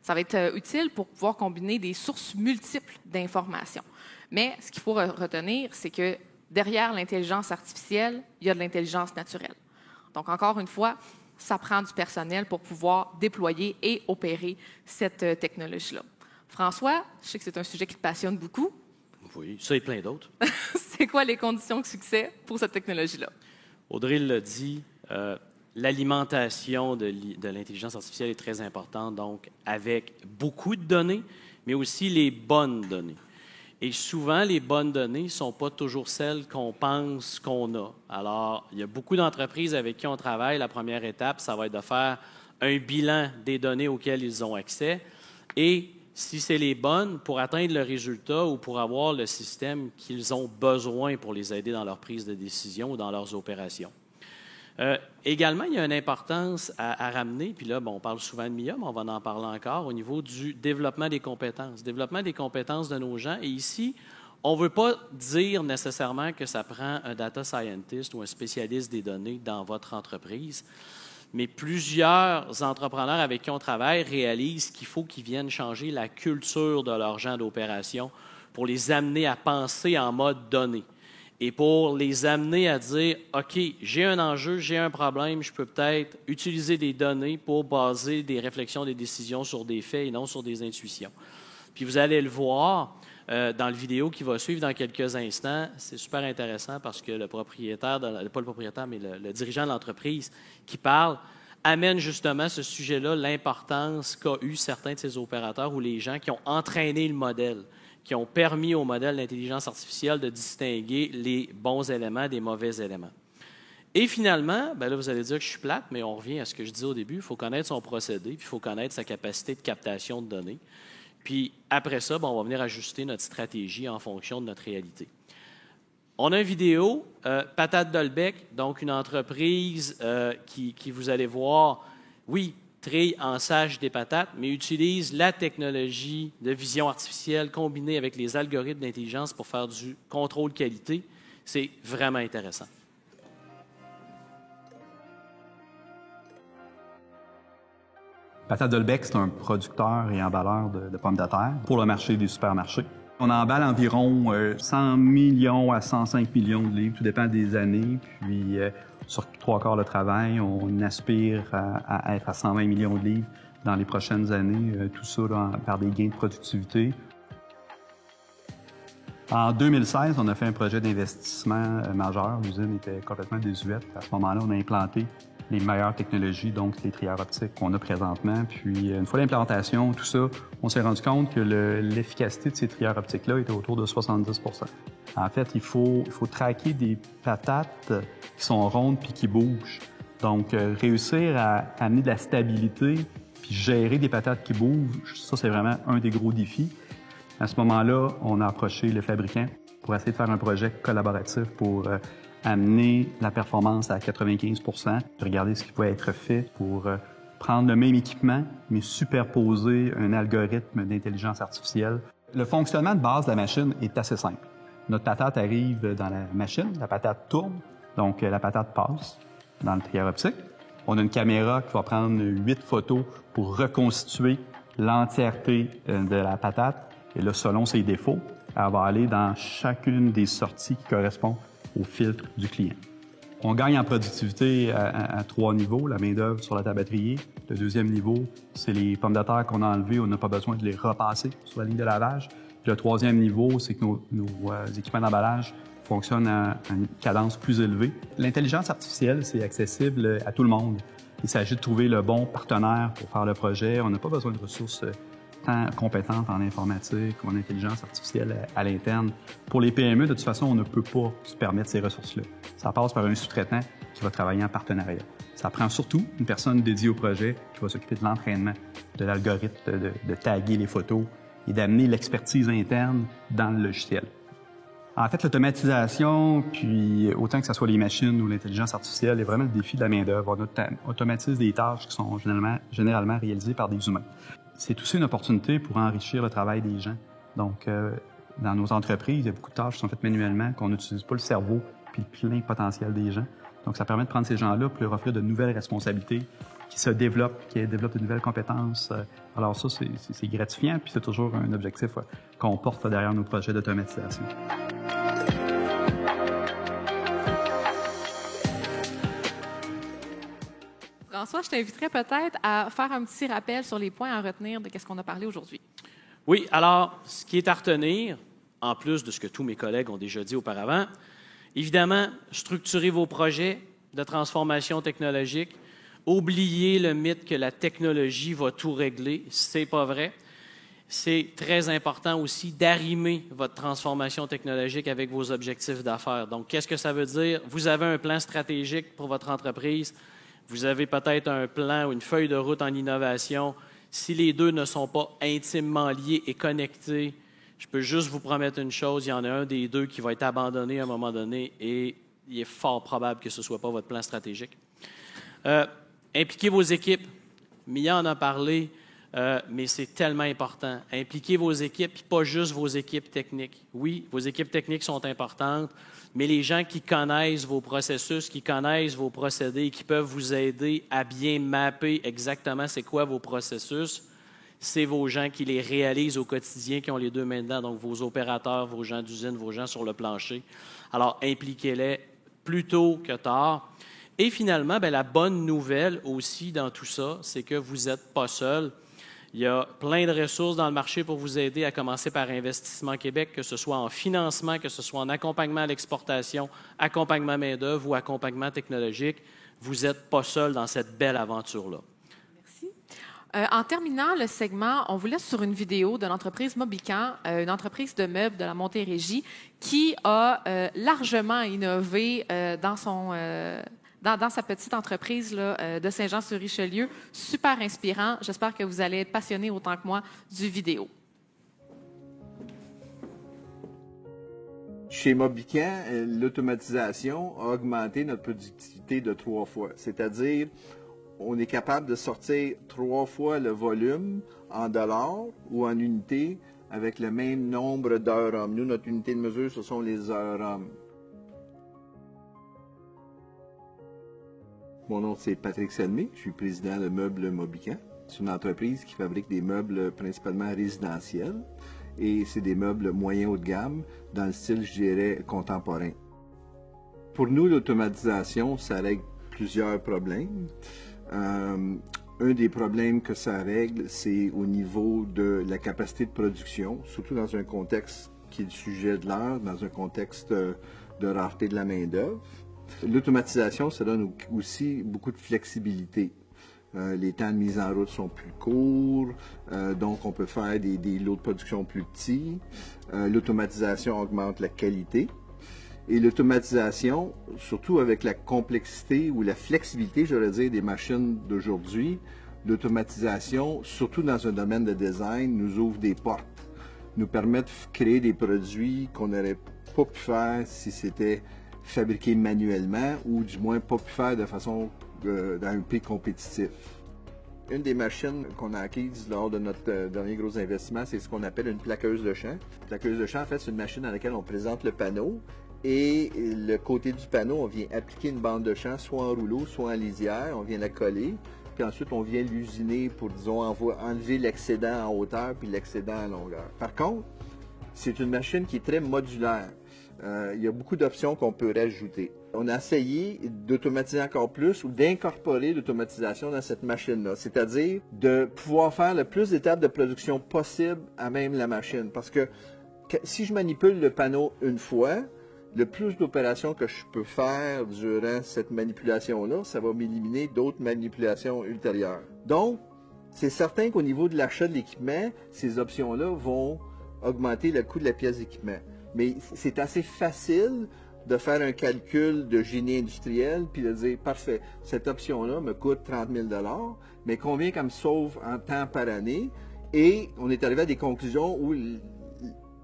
Ça va être utile pour pouvoir combiner des sources multiples d'informations. Mais ce qu'il faut retenir, c'est que derrière l'intelligence artificielle, il y a de l'intelligence naturelle. Donc, encore une fois, ça prend du personnel pour pouvoir déployer et opérer cette technologie-là. François, je sais que c'est un sujet qui te passionne beaucoup. Oui, ça et plein d'autres. C'est quoi les conditions de succès pour cette technologie-là? Audrey l'a dit, l'alimentation de l'intelligence artificielle est très importante, donc avec beaucoup de données, mais aussi les bonnes données. Et souvent, les bonnes données ne sont pas toujours celles qu'on pense qu'on a. Alors, il y a beaucoup d'entreprises avec qui on travaille. La première étape, ça va être de faire un bilan des données auxquelles ils ont accès. Et si c'est les bonnes, pour atteindre le résultat ou pour avoir le système qu'ils ont besoin pour les aider dans leur prise de décision ou dans leurs opérations. Également, il y a une importance à ramener, puis là, on parle souvent de MIA, mais on va en parler encore, au niveau du développement des compétences. Développement des compétences de nos gens. Et ici, on ne veut pas dire nécessairement que ça prend un data scientist ou un spécialiste des données dans votre entreprise, mais plusieurs entrepreneurs avec qui on travaille réalisent qu'il faut qu'ils viennent changer la culture de leurs gens d'opération pour les amener à penser en mode données. Et pour les amener à dire, OK, j'ai un enjeu, j'ai un problème, je peux peut-être utiliser des données pour baser des réflexions, des décisions sur des faits et non sur des intuitions. Puis vous allez le voir dans le vidéo qui va suivre dans quelques instants. C'est super intéressant parce que le propriétaire, pas le propriétaire, mais le dirigeant de l'entreprise qui parle, amène justement ce sujet-là, l'importance qu'a eu certains de ces opérateurs ou les gens qui ont entraîné le modèle, qui ont permis au modèle d'intelligence artificielle de distinguer les bons éléments des mauvais éléments. Et finalement, là, vous allez dire que je suis plate, mais on revient à ce que je disais au début, il faut connaître son procédé, puis il faut connaître sa capacité de captation de données. Puis après ça, on va venir ajuster notre stratégie en fonction de notre réalité. On a une vidéo, Patate Dolbec, donc une entreprise qui, vous allez voir, oui, trille en sage des patates, mais utilise la technologie de vision artificielle combinée avec les algorithmes d'intelligence pour faire du contrôle qualité. C'est vraiment intéressant. Patate Dolbec, c'est un producteur et emballeur de pommes de terre pour le marché des supermarchés. On emballe environ 100 millions à 105 millions de livres, tout dépend des années. Puis, sur 3/4 le travail, on aspire à être à 120 millions de livres dans les prochaines années, tout ça par des gains de productivité. En 2016, on a fait un projet d'investissement majeur. L'usine était complètement désuète. À ce moment-là, on a implanté les meilleures technologies, donc les trieurs optiques qu'on a présentement. Puis, une fois l'implantation, tout ça, on s'est rendu compte que l'efficacité de ces trieurs optiques-là était autour de 70 %. En fait, il faut traquer des patates qui sont rondes puis qui bougent. Donc, réussir à amener de la stabilité puis gérer des patates qui bougent, ça, c'est vraiment un des gros défis. À ce moment-là, on a approché le fabricant pour essayer de faire un projet collaboratif pour amener la performance à 95 %, regarder ce qui pouvait être fait pour prendre le même équipement, mais superposer un algorithme d'intelligence artificielle. Le fonctionnement de base de la machine est assez simple. Notre patate arrive dans la machine, la patate tourne, donc la patate passe dans le trieur optique. On a une caméra qui va prendre 8 photos pour reconstituer l'entièreté de la patate. Et là, selon ses défauts, elle va aller dans chacune des sorties qui correspondent au filtre du client. On gagne en productivité à 3 niveaux, la main-d'œuvre sur la table à trier. Le deuxième niveau, c'est les pommes de terre qu'on a enlevées, on n'a pas besoin de les repasser sur la ligne de lavage. Puis le troisième niveau, c'est que nos équipements d'emballage fonctionnent à une cadence plus élevée. L'intelligence artificielle, c'est accessible à tout le monde. Il s'agit de trouver le bon partenaire pour faire le projet. On n'a pas besoin de ressources tant compétentes en informatique ou en intelligence artificielle à l'interne. Pour les PME, de toute façon, on ne peut pas se permettre ces ressources-là. Ça passe par un sous-traitant qui va travailler en partenariat. Ça prend surtout une personne dédiée au projet qui va s'occuper de l'entraînement, de l'algorithme, de taguer les photos et d'amener l'expertise interne dans le logiciel. En fait, l'automatisation, puis autant que ce soit les machines ou l'intelligence artificielle, est vraiment le défi de la main-d'œuvre. On automatise des tâches qui sont généralement réalisées par des humains. C'est aussi une opportunité pour enrichir le travail des gens. Donc, dans nos entreprises, il y a beaucoup de tâches qui sont faites manuellement, qu'on n'utilise pas le cerveau puis le plein potentiel des gens. Donc, ça permet de prendre ces gens-là pour leur offrir de nouvelles responsabilités, qui se développent, qui développent de nouvelles compétences. Alors ça, c'est gratifiant, puis c'est toujours un objectif qu'on porte derrière nos projets d'automatisation. François, je t'inviterais peut-être à faire un petit rappel sur les points à retenir de ce qu'on a parlé aujourd'hui. Oui, alors, ce qui est à retenir, en plus de ce que tous mes collègues ont déjà dit auparavant, évidemment, structurez vos projets de transformation technologique. Oubliez le mythe que la technologie va tout régler. C'est pas vrai. c'est très important aussi d'arrimer votre transformation technologique avec vos objectifs d'affaires. Donc, qu'est-ce que ça veut dire? Vous avez un plan stratégique pour votre entreprise. Vous avez peut-être un plan ou une feuille de route en innovation. Si les deux ne sont pas intimement liés et connectés, je peux juste vous promettre une chose, il y en a un des deux qui va être abandonné à un moment donné et il est fort probable que ce ne soit pas votre plan stratégique. Impliquez vos équipes. Mia en a parlé, mais c'est tellement important. Impliquez vos équipes, puis pas juste vos équipes techniques. Oui, vos équipes techniques sont importantes, mais les gens qui connaissent vos processus, qui connaissent vos procédés, qui peuvent vous aider à bien mapper exactement c'est quoi vos processus, c'est vos gens qui les réalisent au quotidien, qui ont les deux mains dedans, donc vos opérateurs, vos gens d'usine, vos gens sur le plancher. Alors, impliquez-les plus tôt que tard. Et finalement, bien, la bonne nouvelle aussi dans tout ça, c'est que vous n'êtes pas seul. Il y a plein de ressources dans le marché pour vous aider, à commencer par Investissement Québec, que ce soit en financement, que ce soit en accompagnement à l'exportation, accompagnement main-d'œuvre ou accompagnement technologique. Vous n'êtes pas seul dans cette belle aventure-là. En terminant le segment, on vous laisse sur une vidéo de l'entreprise Mobican, une entreprise de meubles de la Montérégie, qui a largement innové dans sa petite entreprise là, de Saint-Jean-sur-Richelieu. Super inspirant. J'espère que vous allez être passionnés autant que moi du vidéo. Chez Mobican, l'automatisation a augmenté notre productivité de 3 fois. C'est-à-dire, on est capable de sortir 3 fois le volume en dollars ou en unités avec le même nombre d'heures hommes. Nous, notre unité de mesure, ce sont les heures hommes. Mon nom, c'est Patrick Salmé. Je suis président de Meubles Mobican. C'est une entreprise qui fabrique des meubles principalement résidentiels et c'est des meubles moyens haut de gamme dans le style, je dirais, contemporain. Pour nous, l'automatisation, ça règle plusieurs problèmes. Un des problèmes que ça règle, c'est au niveau de la capacité de production, surtout dans un contexte qui est le sujet de l'heure, dans un contexte de rareté de la main-d'œuvre. L'automatisation, ça donne aussi beaucoup de flexibilité. Les temps de mise en route sont plus courts, donc on peut faire des lots de production plus petits. L'automatisation augmente la qualité. Et l'automatisation, surtout avec la complexité ou la flexibilité, j'aurais dire, des machines d'aujourd'hui, l'automatisation, surtout dans un domaine de design, nous ouvre des portes, nous permet de créer des produits qu'on n'aurait pas pu faire si c'était fabriqué manuellement ou du moins pas pu faire de façon dans un prix compétitif. Une des machines qu'on a acquises lors de notre dernier gros investissement, c'est ce qu'on appelle une plaqueuse de champ. La plaqueuse de champ, en fait, c'est une machine dans laquelle on présente le panneau. Et le côté du panneau, on vient appliquer une bande de champ, soit en rouleau, soit en lisière. On vient la coller. Puis ensuite, on vient l'usiner pour, disons, enlever l'excédent en hauteur puis l'excédent en longueur. Par contre, c'est une machine qui est très modulaire. Il y a beaucoup d'options qu'on peut rajouter. On a essayé d'automatiser encore plus ou d'incorporer l'automatisation dans cette machine-là. C'est-à-dire de pouvoir faire le plus d'étapes de production possible à même la machine. Parce que si je manipule le panneau une fois, le plus d'opérations que je peux faire durant cette manipulation-là, ça va m'éliminer d'autres manipulations ultérieures. Donc, c'est certain qu'au niveau de l'achat de l'équipement, ces options-là vont augmenter le coût de la pièce d'équipement. Mais c'est assez facile de faire un calcul de génie industriel puis de dire, parfait, cette option-là me coûte 30 000 $, mais combien qu'elle me sauve en temps par année? Et on est arrivé à des conclusions où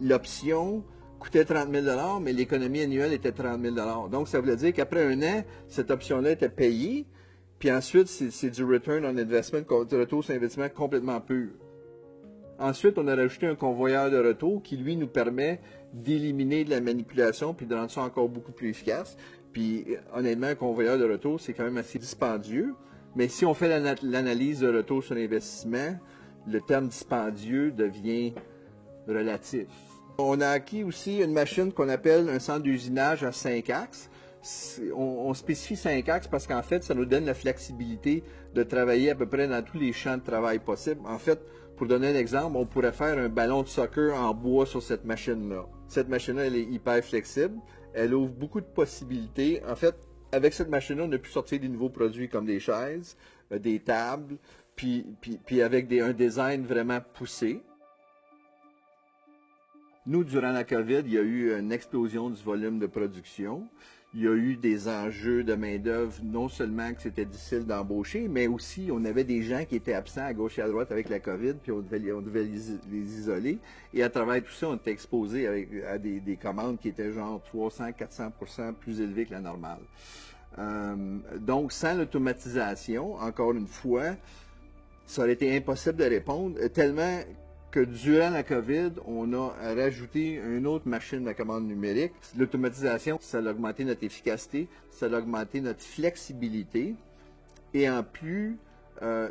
l'option coûtait 30 000 $, mais l'économie annuelle était 30 000 $. Donc, ça voulait dire qu'après un an, cette option-là était payée, puis ensuite, c'est du return on investment, du retour sur investissement complètement pur. Ensuite, on a rajouté un convoyeur de retour qui, lui, nous permet d'éliminer de la manipulation puis de rendre ça encore beaucoup plus efficace. Puis, honnêtement, un convoyeur de retour, c'est quand même assez dispendieux. Mais si on fait l'analyse de retour sur l'investissement, le terme dispendieux devient relatif. On a acquis aussi une machine qu'on appelle un centre d'usinage à 5 axes. On spécifie 5 axes parce qu'en fait, ça nous donne la flexibilité de travailler à peu près dans tous les champs de travail possibles. En fait, pour donner un exemple, on pourrait faire un ballon de soccer en bois sur cette machine-là. Cette machine-là, elle est hyper flexible. Elle ouvre beaucoup de possibilités. En fait, avec cette machine-là, on a pu sortir des nouveaux produits comme des chaises, des tables, puis avec un design vraiment poussé. Nous, durant la COVID, il y a eu une explosion du volume de production. Il y a eu des enjeux de main-d'œuvre, non seulement que c'était difficile d'embaucher, mais aussi on avait des gens qui étaient absents à gauche et à droite avec la COVID, puis on devait les isoler. Et à travers tout ça, on était exposé à des commandes qui étaient genre 300-400% plus élevées que la normale. Donc, sans l'automatisation, encore une fois, ça aurait été impossible de répondre, tellement que durant la COVID, on a rajouté une autre machine de commande numérique. L'automatisation, ça a augmenté notre efficacité, ça a augmenté notre flexibilité, et en plus,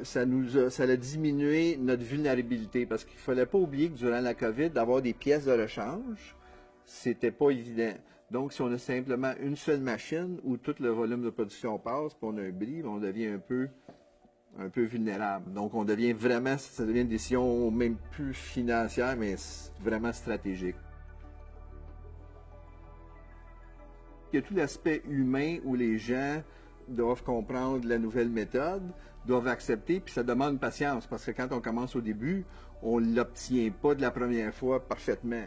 ça a diminué notre vulnérabilité, parce qu'il ne fallait pas oublier que durant la COVID, d'avoir des pièces de rechange, c'était pas évident. Donc, si on a simplement une seule machine où tout le volume de production passe, puis on a un bris, on devient un peu vulnérable. Donc, ça devient une décision même plus financière, mais vraiment stratégique. Il y a tout l'aspect humain où les gens doivent comprendre la nouvelle méthode, doivent accepter, puis ça demande patience, parce que quand on commence au début, on ne l'obtient pas de la première fois parfaitement.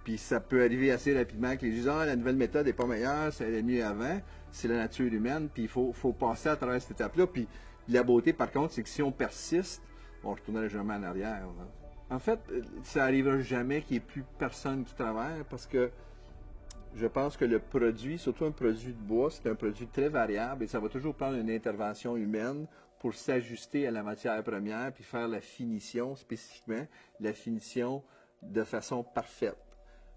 Puis ça peut arriver assez rapidement que les gens disent « Ah, la nouvelle méthode n'est pas meilleure, ça allait mieux avant », c'est la nature humaine, puis il faut passer à travers cette étape-là. Puis la beauté, par contre, c'est que si on persiste, on ne retournera jamais en arrière. Là. En fait, ça n'arrivera jamais qu'il n'y ait plus personne qui travaille, parce que je pense que le produit, surtout un produit de bois, c'est un produit très variable et ça va toujours prendre une intervention humaine pour s'ajuster à la matière première puis faire la finition, spécifiquement, la finition de façon parfaite.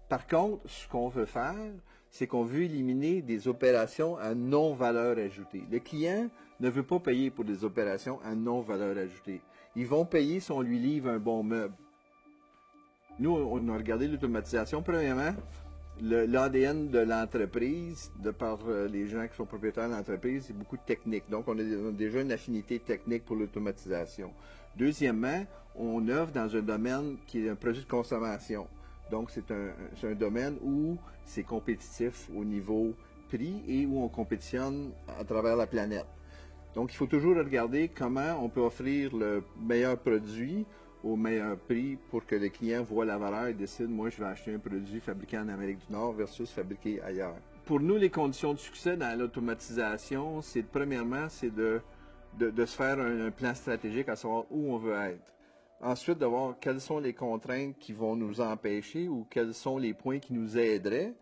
Par contre, ce qu'on veut faire, c'est qu'on veut éliminer des opérations à non-valeur ajoutée. Le client ne veut pas payer pour des opérations à non-valeur ajoutée. Ils vont payer si on lui livre un bon meuble. Nous, on a regardé l'automatisation. Premièrement, l'ADN de l'entreprise, de par les gens qui sont propriétaires de l'entreprise, c'est beaucoup de technique. Donc, on a déjà une affinité technique pour l'automatisation. Deuxièmement, on œuvre dans un domaine qui est un produit de consommation. Donc, c'est un domaine où c'est compétitif au niveau prix et où on compétitionne à travers la planète. Donc, il faut toujours regarder comment on peut offrir le meilleur produit au meilleur prix pour que le client voit la valeur et décide, moi, je vais acheter un produit fabriqué en Amérique du Nord versus fabriqué ailleurs. Pour nous, les conditions de succès dans l'automatisation, premièrement, c'est de se faire un plan stratégique à savoir où on veut être. Ensuite, de voir quelles sont les contraintes qui vont nous empêcher ou quels sont les points qui nous aideraient.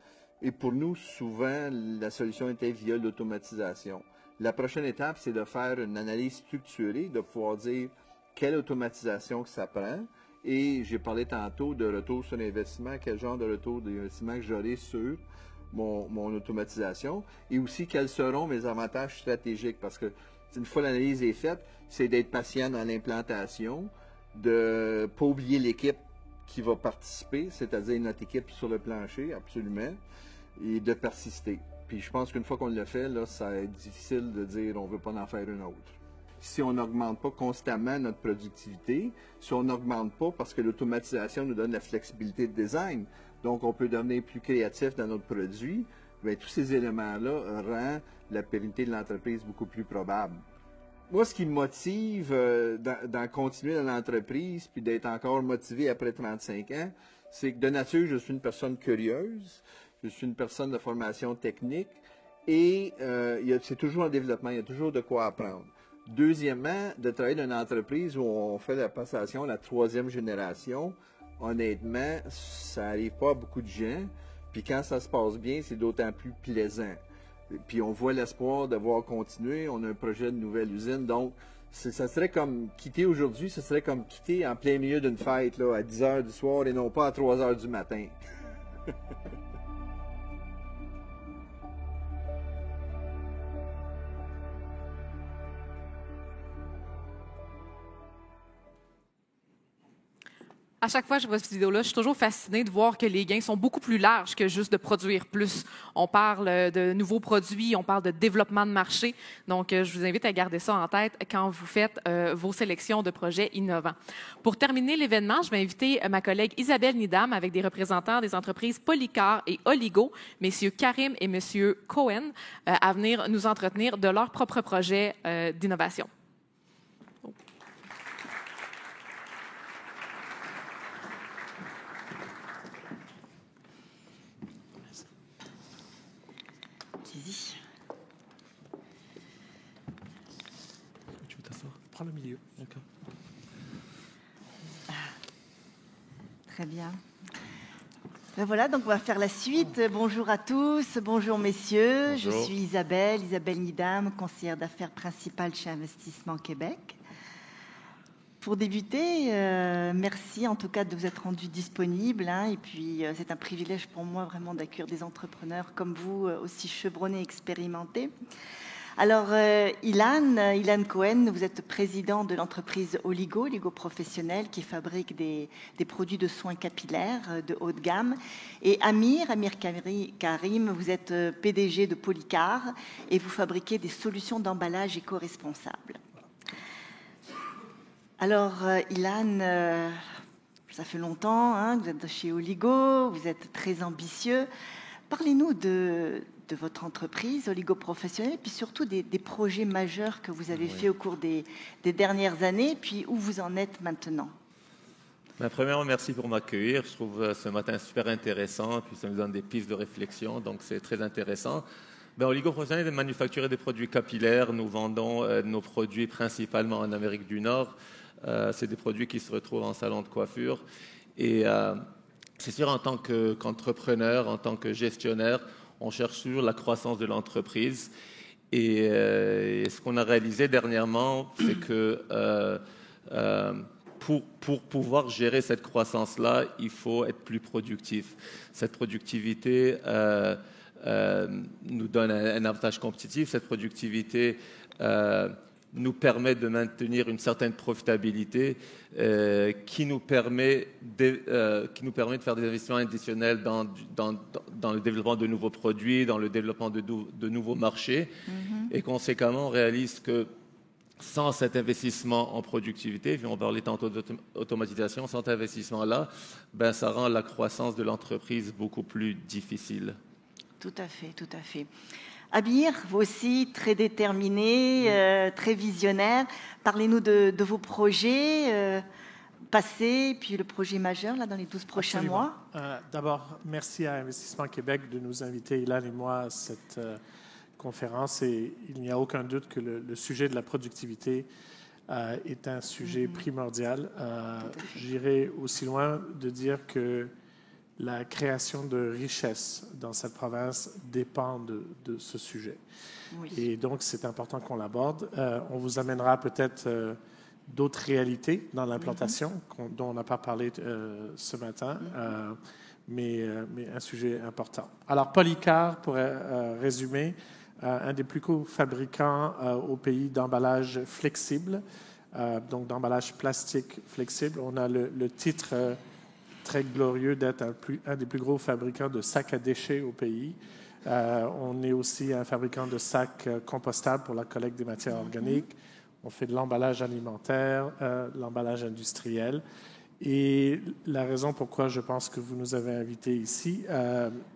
Et pour nous, souvent, la solution était via l'automatisation. La prochaine étape, c'est de faire une analyse structurée, de pouvoir dire quelle automatisation que ça prend. Et j'ai parlé tantôt de retour sur investissement, quel genre de retour d'investissement que j'aurai sur mon automatisation. Et aussi, quels seront mes avantages stratégiques. Parce que une fois l'analyse est faite, c'est d'être patient dans l'implantation, de ne pas oublier l'équipe qui va participer, c'est-à-dire notre équipe sur le plancher, absolument, et de persister. Puis je pense qu'une fois qu'on l'a fait, là, ça va être difficile de dire on ne veut pas en faire une autre. Si on n'augmente pas constamment notre productivité, si on n'augmente pas parce que l'automatisation nous donne la flexibilité de design, donc on peut devenir plus créatif dans notre produit, bien, tous ces éléments-là rendent la pérennité de l'entreprise beaucoup plus probable. Moi, ce qui me motive d'en continuer dans l'entreprise puis d'être encore motivé après 35 ans, c'est que de nature, je suis une personne curieuse, je suis une personne de formation technique et c'est toujours en développement, il y a toujours de quoi apprendre. Deuxièmement, de travailler dans une entreprise où on fait la passation à la 3e génération, honnêtement, ça n'arrive pas à beaucoup de gens. Puis quand ça se passe bien, c'est d'autant plus plaisant. Puis on voit l'espoir de voir continuer. On a un projet de nouvelle usine. Donc, ça serait comme quitter aujourd'hui, ce serait comme quitter en plein milieu d'une fête là, à 10 h du soir et non pas à 3 h du matin. À chaque fois que je vois cette vidéo-là, je suis toujours fascinée de voir que les gains sont beaucoup plus larges que juste de produire plus. On parle de nouveaux produits, on parle de développement de marché. Donc, je vous invite à garder ça en tête quand vous faites vos sélections de projets innovants. Pour terminer l'événement, je vais inviter ma collègue Isabelle Nidam avec des représentants des entreprises Polycar et Oligo, messieurs Karim et monsieur Cohen, à venir nous entretenir de leur propre projet d'innovation. allez-y. Tu veux t'asseoir? Prends le milieu. D'accord. Très bien. Ben voilà, donc on va faire la suite. Bonjour à tous, bonjour messieurs. Bonjour. Je suis Isabelle Nidam, conseillère d'affaires principale chez Investissement Québec. Pour débuter, merci en tout cas de vous être rendu disponible. Et puis, c'est un privilège pour moi vraiment d'accueillir des entrepreneurs comme vous, aussi chevronnés, expérimentés. Alors, Ilan Cohen, vous êtes président de l'entreprise Oligo Professionnel, qui fabrique des produits de soins capillaires de haut de gamme. Et Amir Karim, vous êtes PDG de Polycar et vous fabriquez des solutions d'emballage éco-responsables. Alors, Ilan, ça fait longtemps que vous êtes chez Oligo, vous êtes très ambitieux. Parlez-nous de votre entreprise, Oligo Professionnel, puis surtout des projets majeurs que vous avez faits au cours des dernières années, puis où vous en êtes maintenant. Premièrement, merci pour m'accueillir. Je trouve ce matin super intéressant, puis ça nous donne des pistes de réflexion, donc c'est très intéressant. Oligo Professionnel est manufacturier des produits capillaires. Nous vendons nos produits principalement en Amérique du Nord. C'est des produits qui se retrouvent en salon de coiffure. Et c'est sûr, en tant qu'entrepreneur, en tant que gestionnaire, on cherche toujours la croissance de l'entreprise. Et ce qu'on a réalisé dernièrement, c'est que pour pouvoir gérer cette croissance-là, il faut être plus productif. Cette productivité nous donne un avantage compétitif. Cette productivité nous permet de maintenir une certaine profitabilité qui nous permet de faire des investissements additionnels dans le développement de nouveaux produits, dans le développement de nouveaux marchés. Et conséquemment, on réalise que sans cet investissement en productivité, puis on parlait tantôt d'automatisation, sans cet investissement-là, ça rend la croissance de l'entreprise beaucoup plus difficile. Tout à fait, tout à fait. Amir, vous aussi, très déterminé, très visionnaire. Parlez-nous de vos projets passés, puis le projet majeur là, dans les 12 prochains mois. D'abord, merci à Investissement Québec de nous inviter, Ilan et moi, à cette conférence. Et il n'y a aucun doute que le sujet de la productivité est un sujet primordial. J'irai aussi loin de dire que la création de richesse dans cette province dépend de ce sujet. Oui. Et donc, c'est important qu'on l'aborde. On vous amènera peut-être d'autres réalités dans l'implantation dont on n'a pas parlé ce matin, mais un sujet important. Alors, Polycar, pour résumer, un des plus gros fabricants au pays d'emballage flexible, donc d'emballage plastique flexible. On a le titre très glorieux d'être un des plus gros fabricants de sacs à déchets au pays. On est aussi un fabricant de sacs compostables pour la collecte des matières organiques. On fait de l'emballage alimentaire, l'emballage industriel. Et la raison pourquoi je pense que vous nous avez invités ici,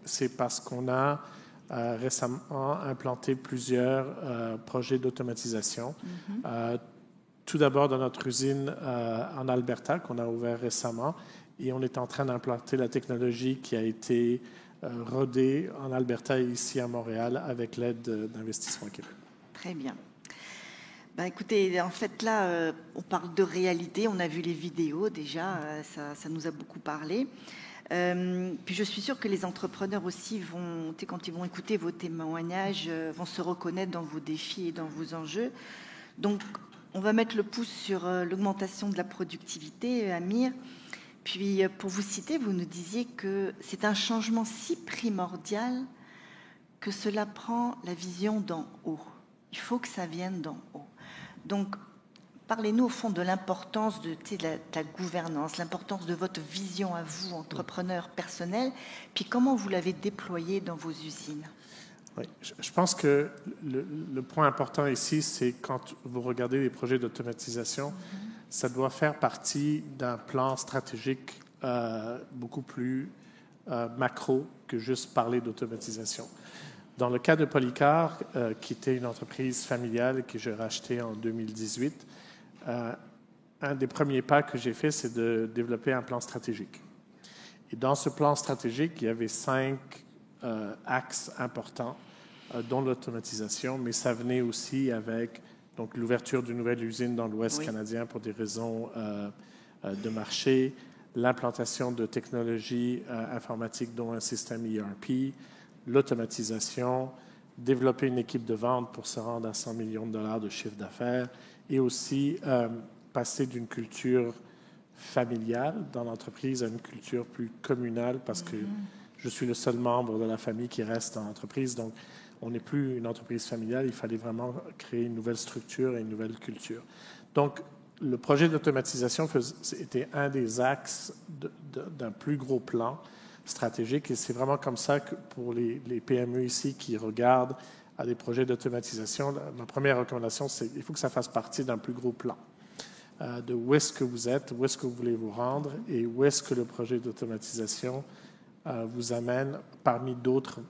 c'est parce qu'on a récemment implanté plusieurs projets d'automatisation. Tout d'abord dans notre usine en Alberta, qu'on a ouvert récemment. Et on est en train d'implanter la technologie qui a été rodée en Alberta et ici à Montréal avec l'aide d'Investissement Québec. Très bien. Écoutez, en fait, là, on parle de réalité. On a vu les vidéos déjà. Ça nous a beaucoup parlé. Puis je suis sûre que les entrepreneurs aussi, quand ils vont écouter vos témoignages, vont se reconnaître dans vos défis et dans vos enjeux. Donc, on va mettre le pouce sur l'augmentation de la productivité, Amir. Puis, pour vous citer, vous nous disiez que c'est un changement si primordial que cela prend la vision d'en haut. Il faut que ça vienne d'en haut. Donc, parlez-nous au fond de l'importance de la gouvernance, l'importance de votre vision à vous, entrepreneur personnel, puis comment vous l'avez déployée dans vos usines. Oui, je pense que le point important ici, c'est quand vous regardez les projets d'automatisation, ça doit faire partie d'un plan stratégique beaucoup plus macro que juste parler d'automatisation. Dans le cas de Polycar, qui était une entreprise familiale que j'ai rachetée en 2018, un des premiers pas que j'ai fait, c'est de développer un plan stratégique. Et dans ce plan stratégique, il y avait 5 axes importants dont l'automatisation, mais ça venait aussi avec donc, l'ouverture d'une nouvelle usine dans l'Ouest canadien pour des raisons de marché, l'implantation de technologies informatiques dont un système ERP, l'automatisation, développer une équipe de vente pour se rendre à 100 millions de dollars de chiffre d'affaires et aussi passer d'une culture familiale dans l'entreprise à une culture plus communale parce que je suis le seul membre de la famille qui reste dans l'entreprise. Donc, on n'est plus une entreprise familiale. Il fallait vraiment créer une nouvelle structure et une nouvelle culture. Donc, le projet d'automatisation était un des axes d'un plus gros plan stratégique. Et c'est vraiment comme ça que pour les PME ici qui regardent à des projets d'automatisation, ma première recommandation, c'est qu'il faut que ça fasse partie d'un plus gros plan. De où est-ce que vous êtes, où est-ce que vous voulez vous rendre et où est-ce que le projet d'automatisation vous amène parmi d'autres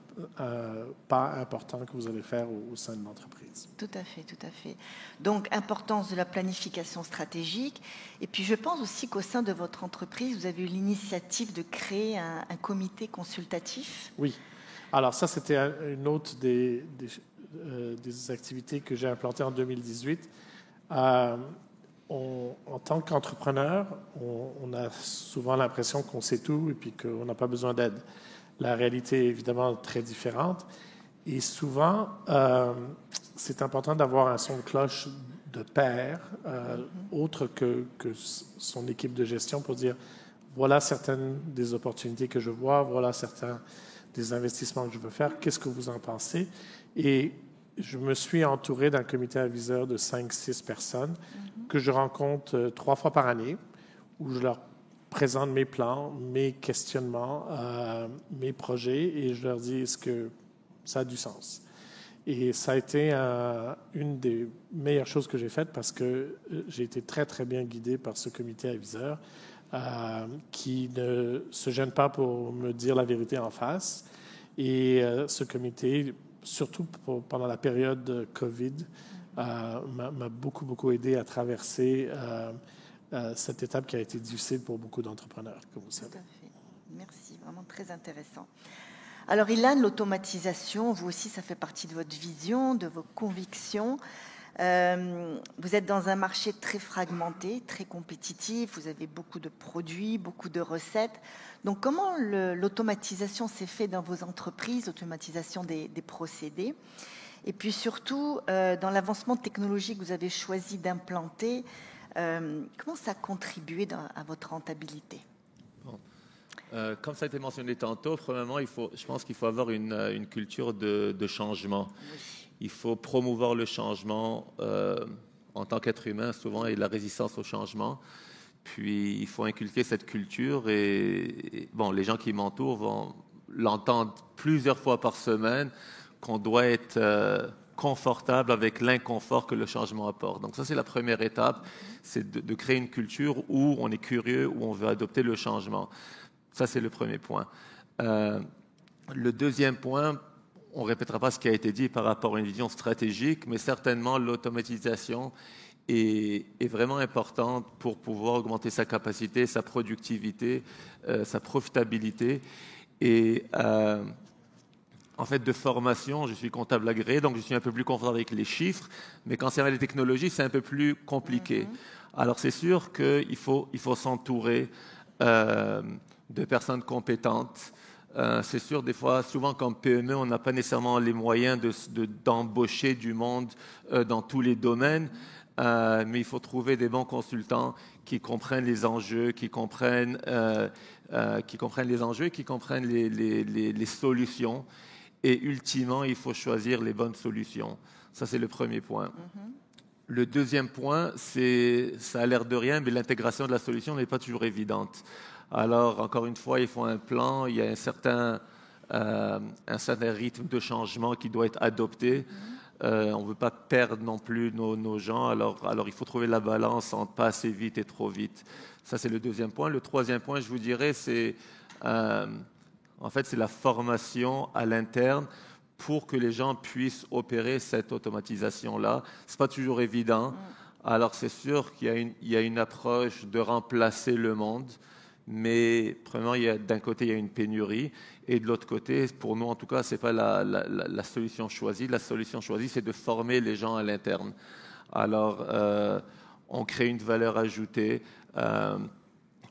pas importants que vous allez faire au sein de l'entreprise. Tout à fait, tout à fait. Donc, importance de la planification stratégique. Et puis, je pense aussi qu'au sein de votre entreprise, vous avez eu l'initiative de créer un comité consultatif. Oui. Alors, ça, c'était une autre des activités que j'ai implantées en 2018. En tant qu'entrepreneur, on a souvent l'impression qu'on sait tout et puis qu'on n'a pas besoin d'aide. La réalité est évidemment très différente. Et souvent, c'est important d'avoir un son de cloche de pair, autre que son équipe de gestion pour dire voilà certaines des opportunités que je vois, voilà certains des investissements que je veux faire, qu'est-ce que vous en pensez? Et je me suis entouré d'un comité aviseur de 5-6 personnes que je rencontre 3 fois par année, où je leur présente mes plans, mes questionnements, mes projets, et je leur dis est-ce que ça a du sens. Et ça a été une des meilleures choses que j'ai faites parce que j'ai été très, très bien guidé par ce comité aviseur qui ne se gêne pas pour me dire la vérité en face. Et ce comité, surtout pendant la période de COVID, m'a beaucoup, beaucoup aidé à traverser cette étape qui a été difficile pour beaucoup d'entrepreneurs, comme vous savez. Tout à fait. Merci, vraiment très intéressant. Alors, Ilan, l'automatisation, vous aussi, ça fait partie de votre vision, de vos convictions. Vous êtes dans un marché très fragmenté, très compétitif, vous avez beaucoup de produits, beaucoup de recettes. Donc, comment l'automatisation s'est faite dans vos entreprises, l'automatisation des procédés? Et puis surtout, dans l'avancement technologique que vous avez choisi d'implanter, comment ça a contribué à votre rentabilité? Comme ça a été mentionné tantôt, premièrement, je pense qu'il faut avoir une culture de changement. Il faut promouvoir le changement en tant qu'être humain, souvent, et la résistance au changement. Puis, il faut inculquer cette culture et bon, les gens qui m'entourent vont l'entendre plusieurs fois par semaine qu'on doit être confortable avec l'inconfort que le changement apporte. Donc ça, c'est la première étape, c'est de créer une culture où on est curieux, où on veut adopter le changement. Ça, c'est le premier point. Le deuxième point, on ne répétera pas ce qui a été dit par rapport à une vision stratégique, mais certainement l'automatisation est vraiment importante pour pouvoir augmenter sa capacité, sa productivité, sa profitabilité. Et en fait, de formation, je suis comptable agréé, donc je suis un peu plus confortable avec les chiffres, mais quand c'est avec les technologies, c'est un peu plus compliqué. Alors, c'est sûr qu'il faut s'entourer de personnes compétentes. C'est sûr, des fois, souvent comme PME, on n'a pas nécessairement les moyens d'embaucher du monde dans tous les domaines, mais il faut trouver des bons consultants qui comprennent les enjeux, qui comprennent les enjeux, qui comprennent les solutions. Et ultimement, il faut choisir les bonnes solutions. Ça, c'est le premier point. Le deuxième point, ça a l'air de rien, mais l'intégration de la solution n'est pas toujours évidente. Alors, encore une fois, il faut un plan, il y a un certain rythme de changement qui doit être adopté. On ne veut pas perdre non plus nos gens, alors il faut trouver la balance entre pas assez vite et trop vite. Ça, c'est le deuxième point. Le troisième point, je vous dirais, c'est la formation à l'interne pour que les gens puissent opérer cette automatisation-là. Ce n'est pas toujours évident. Alors, c'est sûr qu'il y a une approche de remplacer le monde, Mais premièrement, d'un côté, il y a une pénurie, et de l'autre côté, pour nous en tout cas, ce n'est pas la solution choisie. La solution choisie, c'est de former les gens à l'interne. Alors, on crée une valeur ajoutée,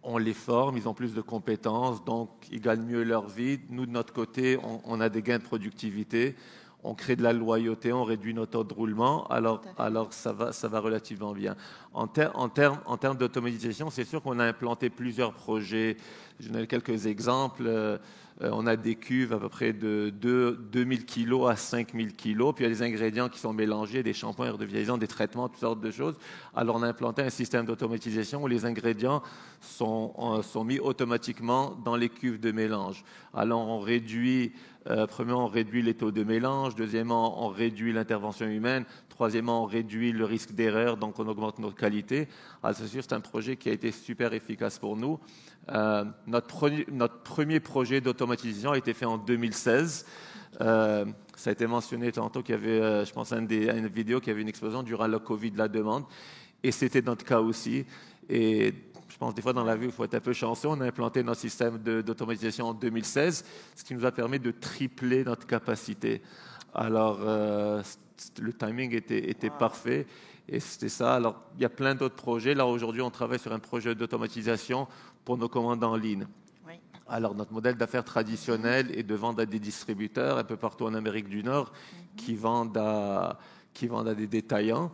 on les forme, ils ont plus de compétences, donc ils gagnent mieux leur vie. Nous, de notre côté, on a des gains de productivité, on crée de la loyauté, on réduit notre taux de roulement, alors ça va relativement bien. En termes d'automatisation, c'est sûr qu'on a implanté plusieurs projets. Je donne quelques exemples. On a des cuves à peu près de 2000 kg à 5000 kg, puis il y a des ingrédients qui sont mélangés, des shampoings, air de vieillissement, des traitements, toutes sortes de choses. Alors on a implanté un système d'automatisation où les ingrédients sont mis automatiquement dans les cuves de mélange. Alors on réduit, premièrement, on réduit les taux de mélange, deuxièmement, on réduit l'intervention humaine, troisièmement, on réduit le risque d'erreur, donc on augmente notre qualité. Alors c'est sûr, c'est un projet qui a été super efficace pour nous. Notre premier projet d'automatisation a été fait en 2016. Ça a été mentionné tantôt qu'il y avait, je pense, une vidéo qui avait une explosion durant le Covid de la demande. Et c'était notre cas aussi. Et je pense des fois dans la vie, il faut être un peu chanceux. On a implanté notre système d'automatisation en 2016, ce qui nous a permis de tripler notre capacité. Alors, le timing était parfait. Et c'était ça. Alors, il y a plein d'autres projets. Là, aujourd'hui, on travaille sur un projet d'automatisation pour nos commandes en ligne. Oui. Alors, notre modèle d'affaires traditionnel est de vendre à des distributeurs un peu partout en Amérique du Nord qui vendent à des détaillants.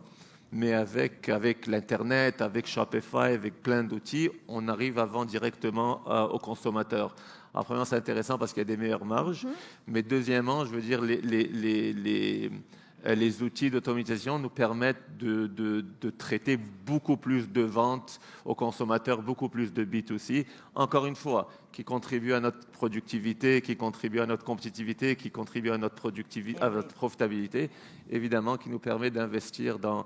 Mais avec l'Internet, avec Shopify, avec plein d'outils, on arrive à vendre directement aux consommateurs. Alors, premièrement, c'est intéressant parce qu'il y a des meilleures marges. Mais deuxièmement, je veux dire, les outils d'automatisation nous permettent de traiter beaucoup plus de ventes aux consommateurs, beaucoup plus de B2C, encore une fois, qui contribuent à notre productivité, qui contribuent à notre compétitivité, qui contribuent à notre profitabilité, évidemment, qui nous permet d'investir dans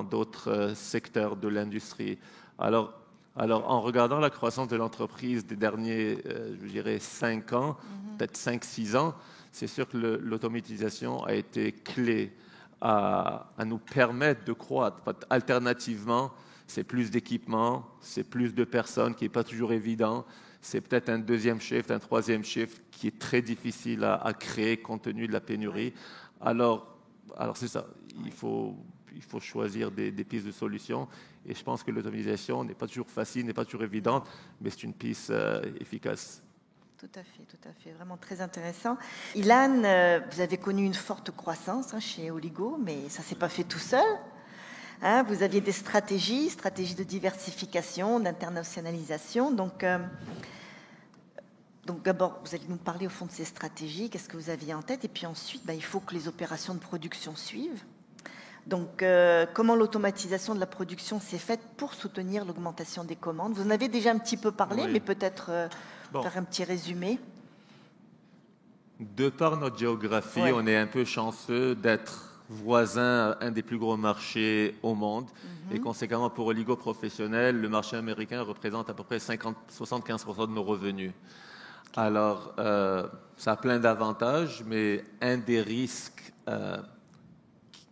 d'autres secteurs de l'industrie. Alors, en regardant la croissance de l'entreprise des derniers, je dirais, 5 ans, peut-être 5-6 ans, c'est sûr que l'automatisation a été clé à nous permettre de croître. Alternativement, c'est plus d'équipements, c'est plus de personnes, qui n'est pas toujours évident. C'est peut-être un deuxième shift, un troisième shift qui est très difficile à créer compte tenu de la pénurie. Alors c'est ça, il faut choisir des pistes de solutions. Et je pense que l'automatisation n'est pas toujours facile, n'est pas toujours évidente, mais c'est une piste efficace. Tout à fait, vraiment très intéressant. Ilan, vous avez connu une forte croissance chez Oligo, mais ça ne s'est pas fait tout seul. Vous aviez des stratégies de diversification, d'internationalisation. Donc d'abord, vous allez nous parler au fond de ces stratégies, qu'est-ce que vous aviez en tête, et puis ensuite, il faut que les opérations de production suivent. Donc, comment l'automatisation de la production s'est faite pour soutenir l'augmentation des commandes? Vous en avez déjà un petit peu parlé, oui. Mais peut-être faire un petit résumé. De par notre géographie, on est un peu chanceux d'être voisin à un des plus gros marchés au monde. Et conséquemment, pour Oligo professionnel, le marché américain représente à peu près 75% de nos revenus. Alors, ça a plein d'avantages, mais un des risques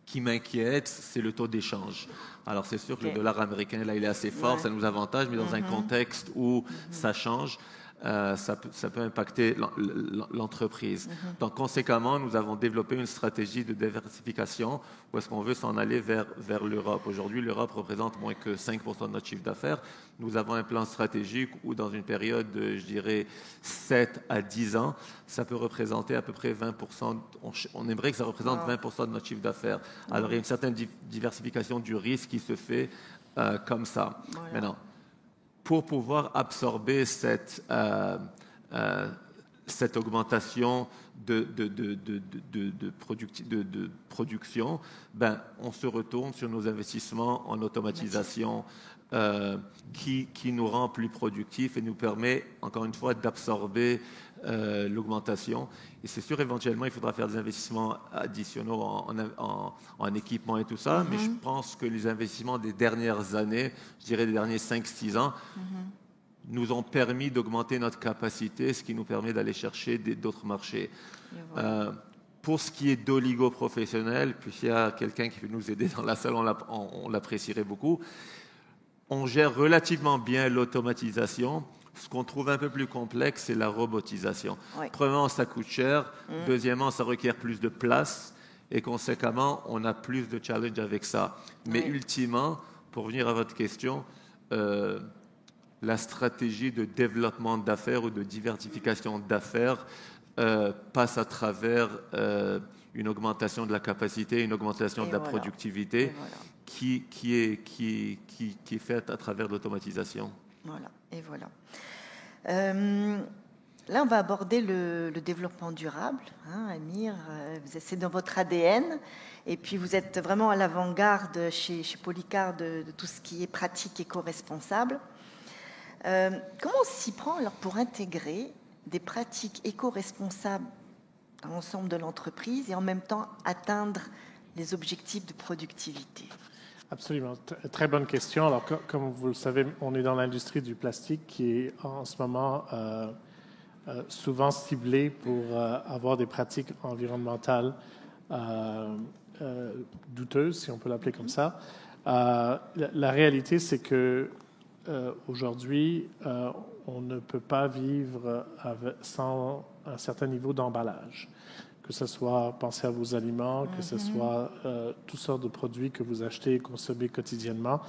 qui m'inquiète, c'est le taux d'échange. Alors, c'est sûr que le dollar américain, là, il est assez fort, ça nous avantage, mais dans un contexte où ça change, ça peut impacter l'entreprise. Donc, conséquemment, nous avons développé une stratégie de diversification où est-ce qu'on veut s'en aller vers l'Europe. Aujourd'hui, l'Europe représente moins que 5% de notre chiffre d'affaires. Nous avons un plan stratégique où, dans une période de, je dirais, 7 à 10 ans, ça peut représenter à peu près 20%. On aimerait que ça représente 20% de notre chiffre d'affaires. Alors, il y a une certaine diversification du risque qui se fait comme ça. Voilà. Maintenant, pour pouvoir absorber cette augmentation de production, on se retourne sur nos investissements en automatisation qui nous rend plus productifs et nous permet, encore une fois, d'absorber l'augmentation. Et c'est sûr, éventuellement, il faudra faire des investissements additionnels en équipement et tout ça, mais je pense que les investissements des dernières années, je dirais des derniers 5-6 ans, nous ont permis d'augmenter notre capacité, ce qui nous permet d'aller chercher d'autres marchés. Voilà. Pour ce qui est d'Oligo professionnel, puis s'il y a quelqu'un qui peut nous aider dans la salle, on l'apprécierait beaucoup. On gère relativement bien l'automatisation. Ce qu'on trouve un peu plus complexe, c'est la robotisation. Oui. Premièrement, ça coûte cher. Deuxièmement, ça requiert plus de place. Et conséquemment, on a plus de challenge avec ça. Mais ultimement, pour revenir à votre question, la stratégie de développement d'affaires ou de diversification d'affaires passe à travers une augmentation de la capacité, une augmentation de la productivité qui est faite à travers l'automatisation. Voilà, et voilà. Là, on va aborder le développement durable. Hein, Amir, c'est dans votre ADN. Et puis, vous êtes vraiment à l'avant-garde chez Polycar de tout ce qui est pratique éco-responsable. Comment on s'y prend alors pour intégrer des pratiques éco-responsables dans l'ensemble de l'entreprise et en même temps atteindre les objectifs de productivité? Absolument. Très bonne question. Alors, comme vous le savez, on est dans l'industrie du plastique qui est en ce moment souvent ciblée pour avoir des pratiques environnementales douteuses, si on peut l'appeler comme ça. La réalité, c'est que aujourd'hui, on ne peut pas vivre sans un certain niveau d'emballage. Que ce soit penser à vos aliments, que ce soit toutes sortes de produits que vous achetez et consommez quotidiennement.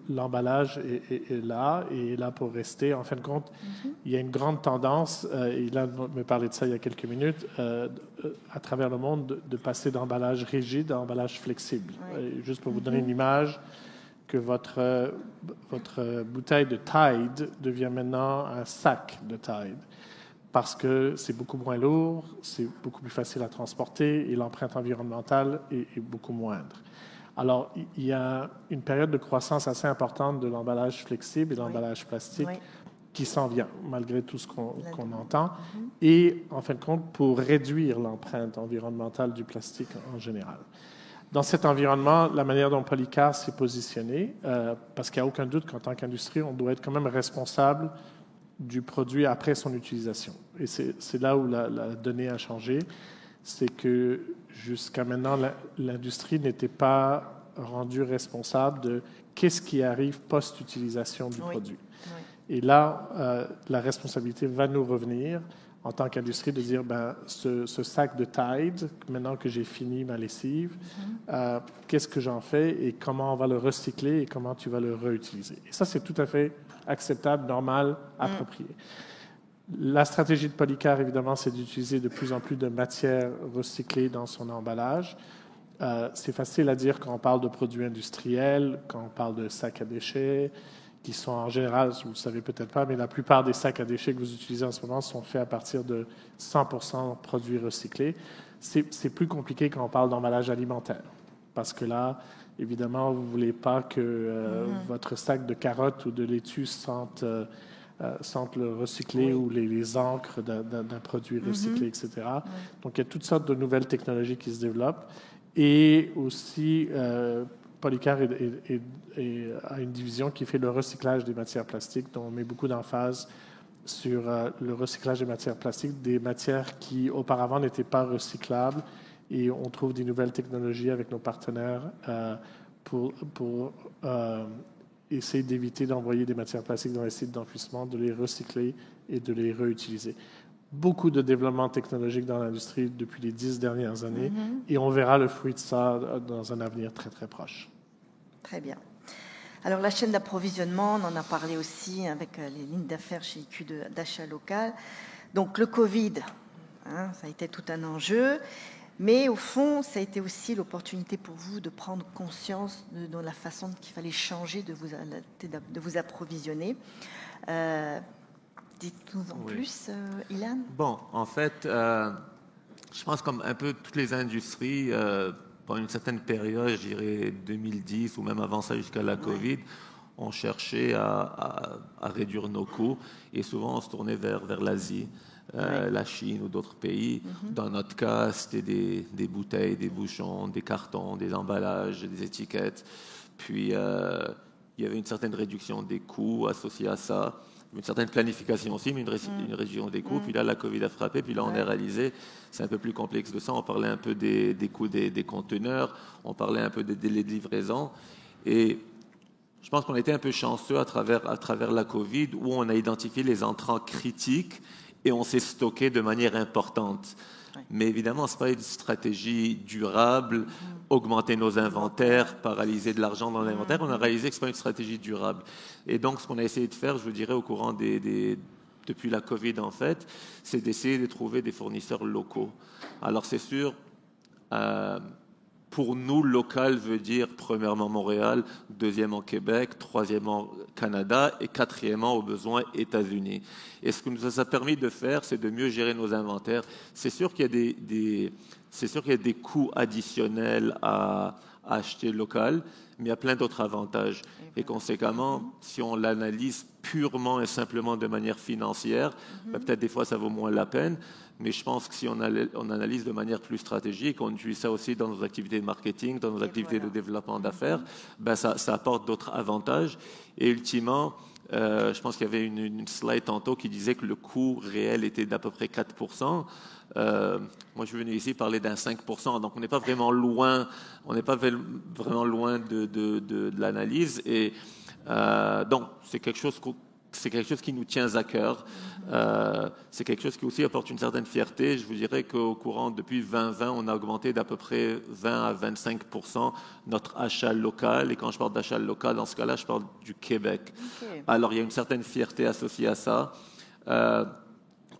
L'emballage est là et est là pour rester. En fin de compte, il y a une grande tendance, et là, me parlait de ça il y a quelques minutes, à travers le monde, de passer d'emballage rigide à emballage flexible. Juste pour vous donner une image, que votre bouteille de Tide devient maintenant un sac de Tide. Parce que c'est beaucoup moins lourd, c'est beaucoup plus facile à transporter et l'empreinte environnementale est beaucoup moindre. Alors, il y a une période de croissance assez importante de l'emballage flexible et de l'emballage plastique qui s'en vient, malgré tout ce qu'on entend. Et, en fin de compte, pour réduire l'empreinte environnementale du plastique en général. Dans cet environnement, la manière dont Polycar s'est positionné, parce qu'il n'y a aucun doute qu'en tant qu'industrie, on doit être quand même responsable du produit après son utilisation. Et c'est là où la donnée a changé. C'est que jusqu'à maintenant, l'industrie n'était pas rendue responsable de qu'est-ce qui arrive post-utilisation du produit. Et là, la responsabilité va nous revenir en tant qu'industrie de dire, ce sac de Tide, maintenant que j'ai fini ma lessive, qu'est-ce que j'en fais et comment on va le recycler et comment tu vas le réutiliser. Et ça, c'est tout à fait acceptable, normal, approprié. La stratégie de Polycar, évidemment, c'est d'utiliser de plus en plus de matières recyclées dans son emballage. C'est facile à dire quand on parle de produits industriels, quand on parle de sacs à déchets, qui sont en général, vous ne le savez peut-être pas, mais la plupart des sacs à déchets que vous utilisez en ce moment sont faits à partir de 100% produits recyclés. C'est plus compliqué quand on parle d'emballage alimentaire, parce que là, évidemment, vous ne voulez pas que votre sac de carottes ou de laitue sente le recyclé ou les encres d'un produit recyclé, etc. Donc, il y a toutes sortes de nouvelles technologies qui se développent. Et aussi, Polycar a une division qui fait le recyclage des matières plastiques, dont on met beaucoup d'emphase sur le recyclage des matières plastiques, des matières qui auparavant n'étaient pas recyclables. Et on trouve des nouvelles technologies avec nos partenaires pour essayer d'éviter d'envoyer des matières plastiques dans les sites d'enfouissement, de les recycler et de les réutiliser. Beaucoup de développement technologique dans l'industrie depuis les 10 dernières années et on verra le fruit de ça dans un avenir très, très proche. Très bien. Alors, la chaîne d'approvisionnement, on en a parlé aussi avec les lignes d'affaires chez IQ d'achat local. Donc, le Covid, ça a été tout un enjeu. Mais au fond, ça a été aussi l'opportunité pour vous de prendre conscience de la façon qu'il fallait changer de vous approvisionner. Dites-nous en plus, Ilan. Bon, en fait, je pense comme un peu toutes les industries, pendant une certaine période, je dirais 2010 ou même avant ça jusqu'à la COVID, on cherchait à réduire nos coûts et souvent on se tournait vers l'Asie. La Chine ou d'autres pays. Dans notre cas, c'était des bouteilles, des bouchons, des cartons, des emballages, des étiquettes. Puis, il y avait une certaine réduction des coûts associée à ça, une certaine planification aussi, mais une réduction des coûts. Puis là, la COVID a frappé, puis là, on a réalisé, c'est un peu plus complexe que ça. On parlait un peu des coûts des conteneurs, on parlait un peu des délais de livraison. Et je pense qu'on a été un peu chanceux à travers la COVID, où on a identifié les entrants critiques et on s'est stocké de manière importante. Mais évidemment, ce n'est pas une stratégie durable, augmenter nos inventaires, paralyser de l'argent dans l'inventaire. On a réalisé que ce n'est pas une stratégie durable. Et donc, ce qu'on a essayé de faire, je vous dirais, au courant depuis la COVID, en fait, c'est d'essayer de trouver des fournisseurs locaux. Alors, c'est sûr, pour nous, local veut dire, premièrement, Montréal, deuxièmement, Québec, troisièmement, Canada et quatrièmement, au besoin, États-Unis. Et ce que nous a permis de faire, c'est de mieux gérer nos inventaires. C'est sûr qu'il y a des coûts additionnels à acheter local, mais il y a plein d'autres avantages. Et conséquemment, si on l'analyse purement et simplement de manière financière, peut-être des fois ça vaut moins la peine, mais je pense que si on analyse de manière plus stratégique, on utilise ça aussi dans nos activités de marketing, dans nos activités de développement d'affaires, ça apporte d'autres avantages. Et ultimement, je pense qu'il y avait une slide tantôt qui disait que le coût réel était d'à peu près 4%. Moi, je suis venu ici parler d'un 5%, donc on n'est pas vraiment loin, de l'analyse. Et donc, c'est quelque chose qui nous tient à cœur. C'est quelque chose qui aussi apporte une certaine fierté. Je vous dirais qu'au courant, depuis 2020, on a augmenté d'à peu près 20 à 25% notre achat local. Et quand je parle d'achat local, dans ce cas-là, je parle du Québec. Okay. Alors, il y a une certaine fierté associée à ça.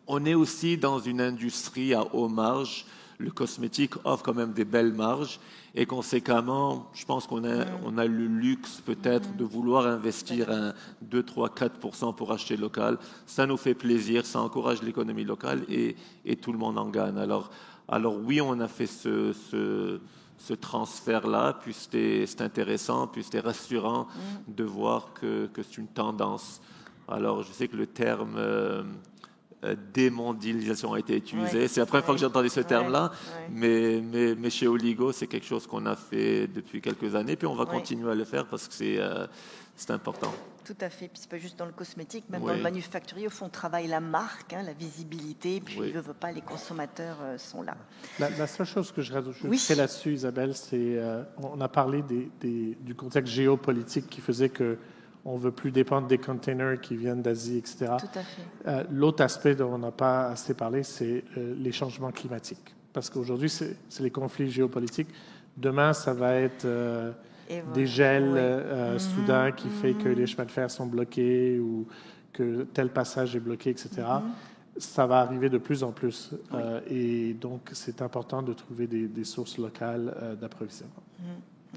On est aussi dans une industrie à haut marge. Le cosmétique offre quand même des belles marges. Et conséquemment, je pense qu'on a le luxe peut-être de vouloir investir 2, 3, 4% pour acheter local. Ça nous fait plaisir, ça encourage l'économie locale et tout le monde en gagne. Alors oui, on a fait ce transfert-là, puis c'est intéressant, puis c'était rassurant de voir que c'est une tendance. Alors je sais que le terme... démondialisation a été utilisée. Ouais, c'est la première fois que j'ai entendu ce terme-là, mais chez Oligo, c'est quelque chose qu'on a fait depuis quelques années, puis on va continuer à le faire parce que c'est important. Tout à fait. Puis c'est pas juste dans le cosmétique, même dans le manufacturier, au fond, on travaille la marque, la visibilité, puis il ne veut pas, les consommateurs sont là. La seule chose que je rajouterais là-dessus, Isabelle, c'est on a parlé du contexte géopolitique qui faisait que on ne veut plus dépendre des containers qui viennent d'Asie, etc. Tout à fait. L'autre aspect dont on n'a pas assez parlé, c'est les changements climatiques. Parce qu'aujourd'hui, c'est les conflits géopolitiques. Demain, ça va être des gels soudains qui fait que les chemins de fer sont bloqués ou que tel passage est bloqué, etc. Ça va arriver de plus en plus. Et donc, c'est important de trouver des sources locales d'approvisionnement.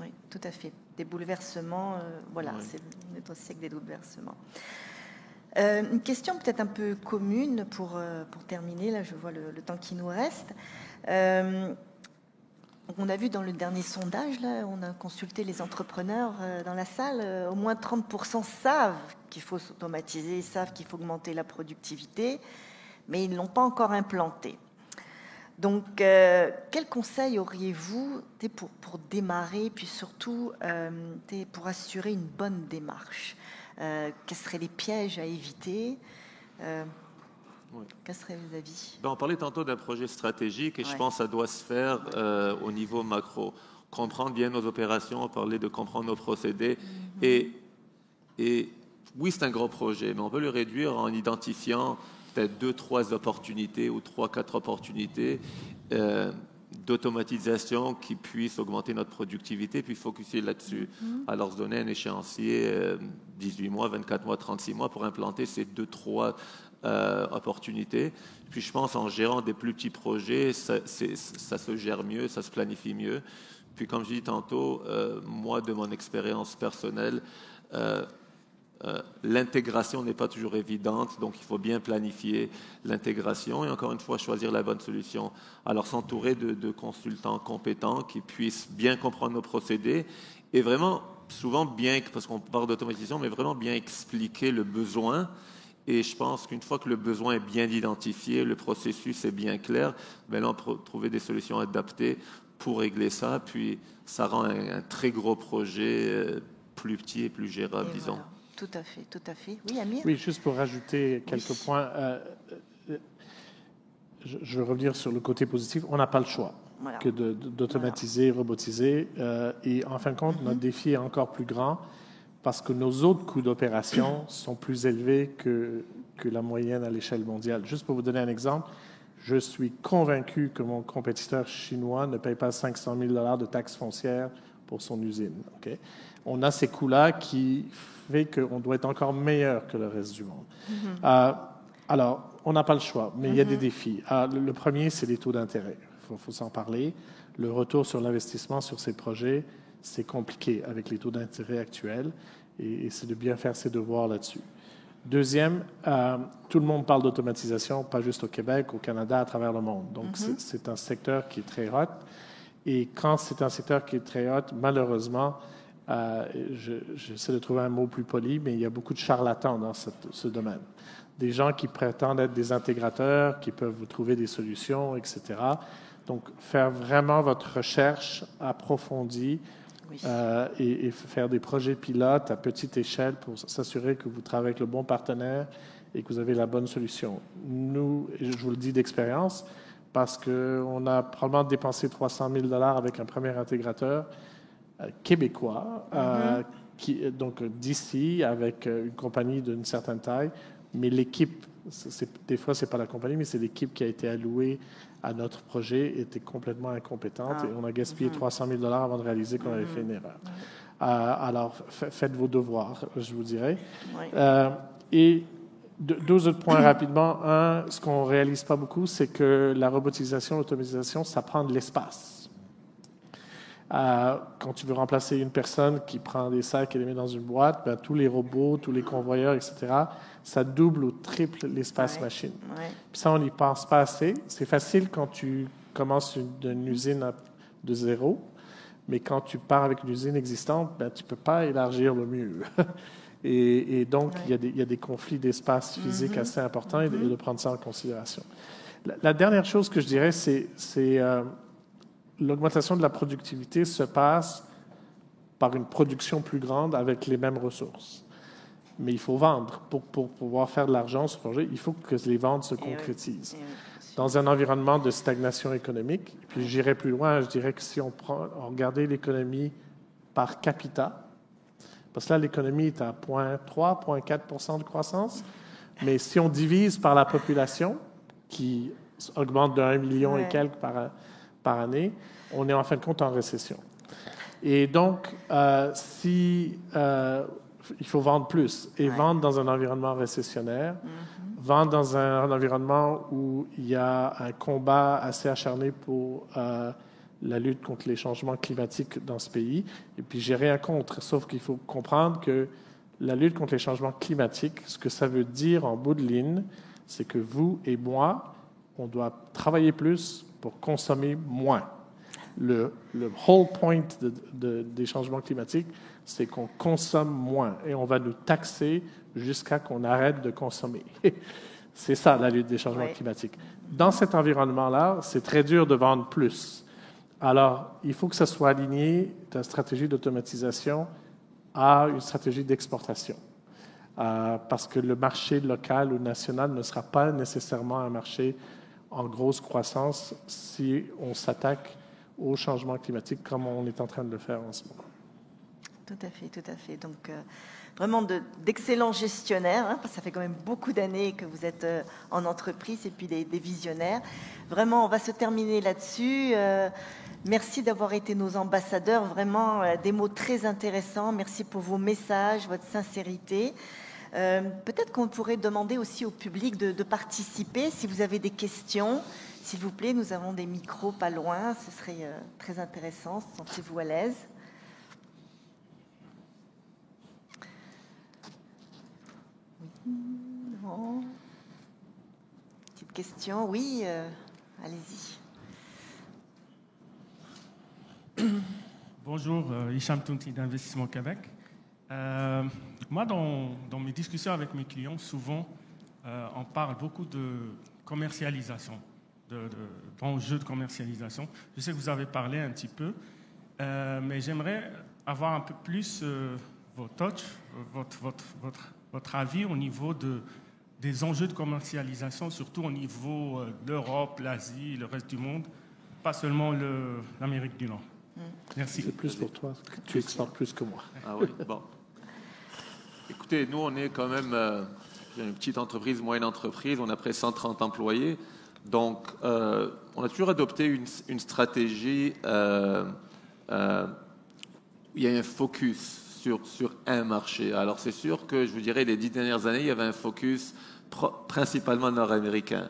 Oui, tout à fait. Des bouleversements, c'est notre siècle des bouleversements. Une question peut-être un peu commune pour terminer, là je vois le temps qui nous reste. On a vu dans le dernier sondage, là, on a consulté les entrepreneurs dans la salle, au moins 30% savent qu'il faut s'automatiser, savent qu'il faut augmenter la productivité, mais ils ne l'ont pas encore implanté. Donc, quel conseil auriez-vous pour démarrer, puis surtout pour assurer une bonne démarche? Quels seraient les pièges à éviter? Quels seraient vos avis? On parlait tantôt d'un projet stratégique et je pense que ça doit se faire au niveau macro. Comprendre bien nos opérations, parler de comprendre nos procédés. Et oui, c'est un gros projet, mais on peut le réduire en identifiant peut-être 2, 3 opportunités ou 3, 4 opportunités d'automatisation qui puissent augmenter notre productivité, puis focuser là-dessus. Alors, se donner un échéancier 18 mois, 24 mois, 36 mois pour implanter ces 2, 3 opportunités. Puis, je pense en gérant des plus petits projets, ça se gère mieux, ça se planifie mieux. Puis, comme je dis tantôt, moi, de mon expérience personnelle, l'intégration n'est pas toujours évidente, donc il faut bien planifier l'intégration et encore une fois choisir la bonne solution. Alors s'entourer de consultants compétents qui puissent bien comprendre nos procédés et vraiment souvent bien, parce qu'on parle d'automatisation, mais vraiment bien expliquer le besoin. Et je pense qu'une fois que le besoin est bien identifié, le processus est bien clair, là on peut trouver des solutions adaptées pour régler ça, puis ça rend un très gros projet plus petit et plus gérable, disons. Voilà. Tout à fait, tout à fait. Oui, Amir? Oui, juste pour rajouter quelques points, je veux revenir sur le côté positif. On n'a pas le choix que d'automatiser, robotiser. Et en fin de compte, notre défi est encore plus grand parce que nos autres coûts d'opération sont plus élevés que la moyenne à l'échelle mondiale. Juste pour vous donner un exemple, je suis convaincu que mon compétiteur chinois ne paye pas 500 000 $ de taxes foncières pour son usine. Okay? On a ces coûts-là qui fait qu'on doit être encore meilleur que le reste du monde. Alors, on n'a pas le choix, mais il y a des défis. Le premier, c'est les taux d'intérêt. Il faut s'en parler. Le retour sur l'investissement sur ces projets, c'est compliqué avec les taux d'intérêt actuels et c'est de bien faire ses devoirs là-dessus. Deuxième, tout le monde parle d'automatisation, pas juste au Québec, au Canada, à travers le monde. Donc, c'est un secteur qui est très hot. Et quand c'est un secteur qui est très hot, malheureusement, j'essaie de trouver un mot plus poli, mais il y a beaucoup de charlatans dans ce domaine. Des gens qui prétendent être des intégrateurs, qui peuvent vous trouver des solutions, etc. Donc, faire vraiment votre recherche approfondie et faire des projets pilotes à petite échelle pour s'assurer que vous travaillez avec le bon partenaire et que vous avez la bonne solution. Nous, je vous le dis d'expérience, parce qu'on a probablement dépensé 300 000 $ avec un premier intégrateur québécois, donc d'ici, avec une compagnie d'une certaine taille, mais l'équipe, des fois, ce n'est pas la compagnie, mais c'est l'équipe qui a été allouée à notre projet était complètement incompétente et on a gaspillé 300 000 $ avant de réaliser qu'on avait fait une erreur. Alors, faites vos devoirs, je vous dirais. Et deux autres points rapidement. Un, ce qu'on ne réalise pas beaucoup, c'est que la robotisation, l'automatisation, ça prend de l'espace. Quand tu veux remplacer une personne qui prend des sacs et les met dans une boîte, ben, tous les robots, tous les convoyeurs, etc., ça double ou triple l'espace machine. Puis ça, on n'y pense pas assez. C'est facile quand tu commences une usine de zéro, mais quand tu pars avec une usine existante, ben, tu ne peux pas élargir le mur. Et donc, il y a des conflits d'espace physique assez importants et de prendre ça en considération. La dernière chose que je dirais, c'est l'augmentation de la productivité se passe par une production plus grande avec les mêmes ressources. Mais il faut vendre. Pour pouvoir faire de l'argent sur ce projet, il faut que les ventes se concrétisent. Dans un environnement de stagnation économique, puis j'irai plus loin, je dirais que si on regardait l'économie par capita, parce que là, l'économie est à 0,3, 0,4 % de croissance, mais si on divise par la population, qui augmente de 1 million et quelques par année, on est en fin de compte en récession. Et donc, il faut vendre plus. Et vendre dans un environnement récessionnaire, vendre dans un environnement où il y a un combat assez acharné pour la lutte contre les changements climatiques dans ce pays. Et puis, j'ai rien contre, sauf qu'il faut comprendre que la lutte contre les changements climatiques, ce que ça veut dire en bout de ligne, c'est que vous et moi, on doit travailler plus pour consommer moins. Le whole point des changements climatiques, c'est qu'on consomme moins et on va nous taxer jusqu'à qu'on arrête de consommer. C'est ça, la lutte des changements climatiques. Dans cet environnement-là, c'est très dur de vendre plus. Alors, il faut que ça soit aligné d'une stratégie d'automatisation à une stratégie d'exportation. Parce que le marché local ou national ne sera pas nécessairement un marché en grosse croissance si on s'attaque au changement climatique comme on est en train de le faire en ce moment. Tout à fait, tout à fait. Donc, vraiment d'excellents gestionnaires, parce que ça fait quand même beaucoup d'années que vous êtes en entreprise et puis des visionnaires. Vraiment, on va se terminer là-dessus. Merci d'avoir été nos ambassadeurs, vraiment des mots très intéressants. Merci pour vos messages, votre sincérité. Peut-être qu'on pourrait demander aussi au public de participer. Si vous avez des questions, s'il vous plaît, nous avons des micros pas loin. Ce serait très intéressant. Sentez-vous à l'aise. Oui, non. Petite question, oui, allez-y. Bonjour, Hicham Tounti d'Investissement Québec. Moi, dans mes discussions avec mes clients, souvent, on parle beaucoup de commercialisation, d'enjeux de commercialisation. Je sais que vous avez parlé un petit peu, mais j'aimerais avoir un peu plus votre avis au niveau des enjeux de commercialisation, surtout au niveau de l'Europe, l'Asie, le reste du monde, pas seulement l'Amérique du Nord. Merci. C'est plus pour toi, tu exportes plus que moi. Ah oui, bon. Écoutez, nous, on est quand même une petite entreprise, moyenne entreprise. On a près de 130 employés. Donc, on a toujours adopté une stratégie où il y a un focus sur un marché. Alors, c'est sûr que, je vous dirais, les 10 dernières années, il y avait un focus principalement nord-américain.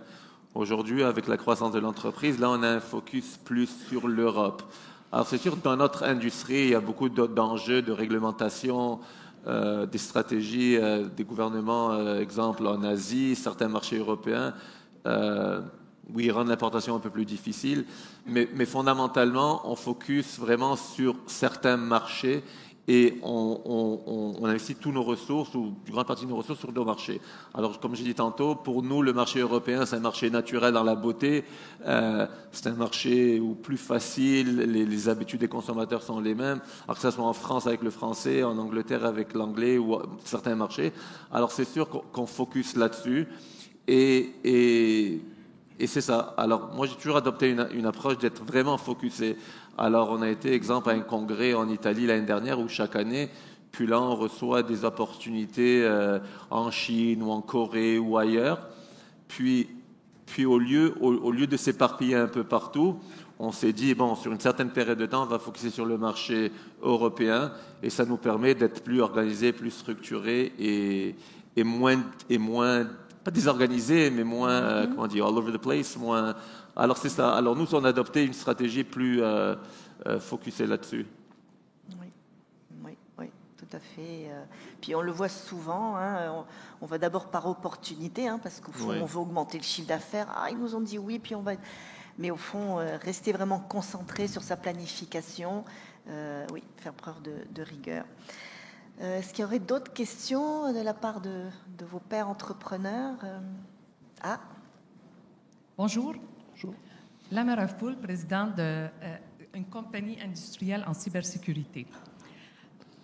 Aujourd'hui, avec la croissance de l'entreprise, là, on a un focus plus sur l'Europe. Alors, c'est sûr que dans notre industrie, il y a beaucoup d'enjeux de réglementation, des stratégies des gouvernements, exemple en Asie, certains marchés européens, où ils rendent l'importation un peu plus difficile. Mais fondamentalement, on focus vraiment sur certains marchés et on investit tous nos ressources, ou une grande partie de nos ressources, sur nos marchés. Alors, comme j'ai dit tantôt, pour nous, le marché européen, c'est un marché naturel dans la beauté. C'est un marché où plus facile, les habitudes des consommateurs sont les mêmes. Alors que ce soit en France avec le français, en Angleterre avec l'anglais, ou certains marchés. Alors, c'est sûr qu'on focus là-dessus. Et c'est ça. Alors, moi, j'ai toujours adopté une approche d'être vraiment focusé. Alors, on a été, exemple, à un congrès en Italie l'année dernière où chaque année, puis là, on reçoit des opportunités en Chine ou en Corée ou ailleurs. Puis au lieu de s'éparpiller un peu partout, on s'est dit, bon, sur une certaine période de temps, on va focuser sur le marché européen et ça nous permet d'être plus organisés, plus structurés et moins pas désorganisé, mais moins, comment dire, all over the place, moins... Alors, c'est ça. Alors, nous, on a adopté une stratégie plus focusée là-dessus. Oui, tout à fait. Puis, on le voit souvent, hein, on va d'abord par opportunité, hein, parce qu'au fond, on veut augmenter le chiffre d'affaires. Ah, ils nous ont dit oui, puis on va... Mais au fond, rester vraiment concentré sur sa planification, oui, faire preuve de rigueur. Est-ce qu'il y aurait d'autres questions de la part de vos pairs entrepreneurs? Bonjour. Bonjour. Lamara Foul, présidente d'une compagnie industrielle en cybersécurité.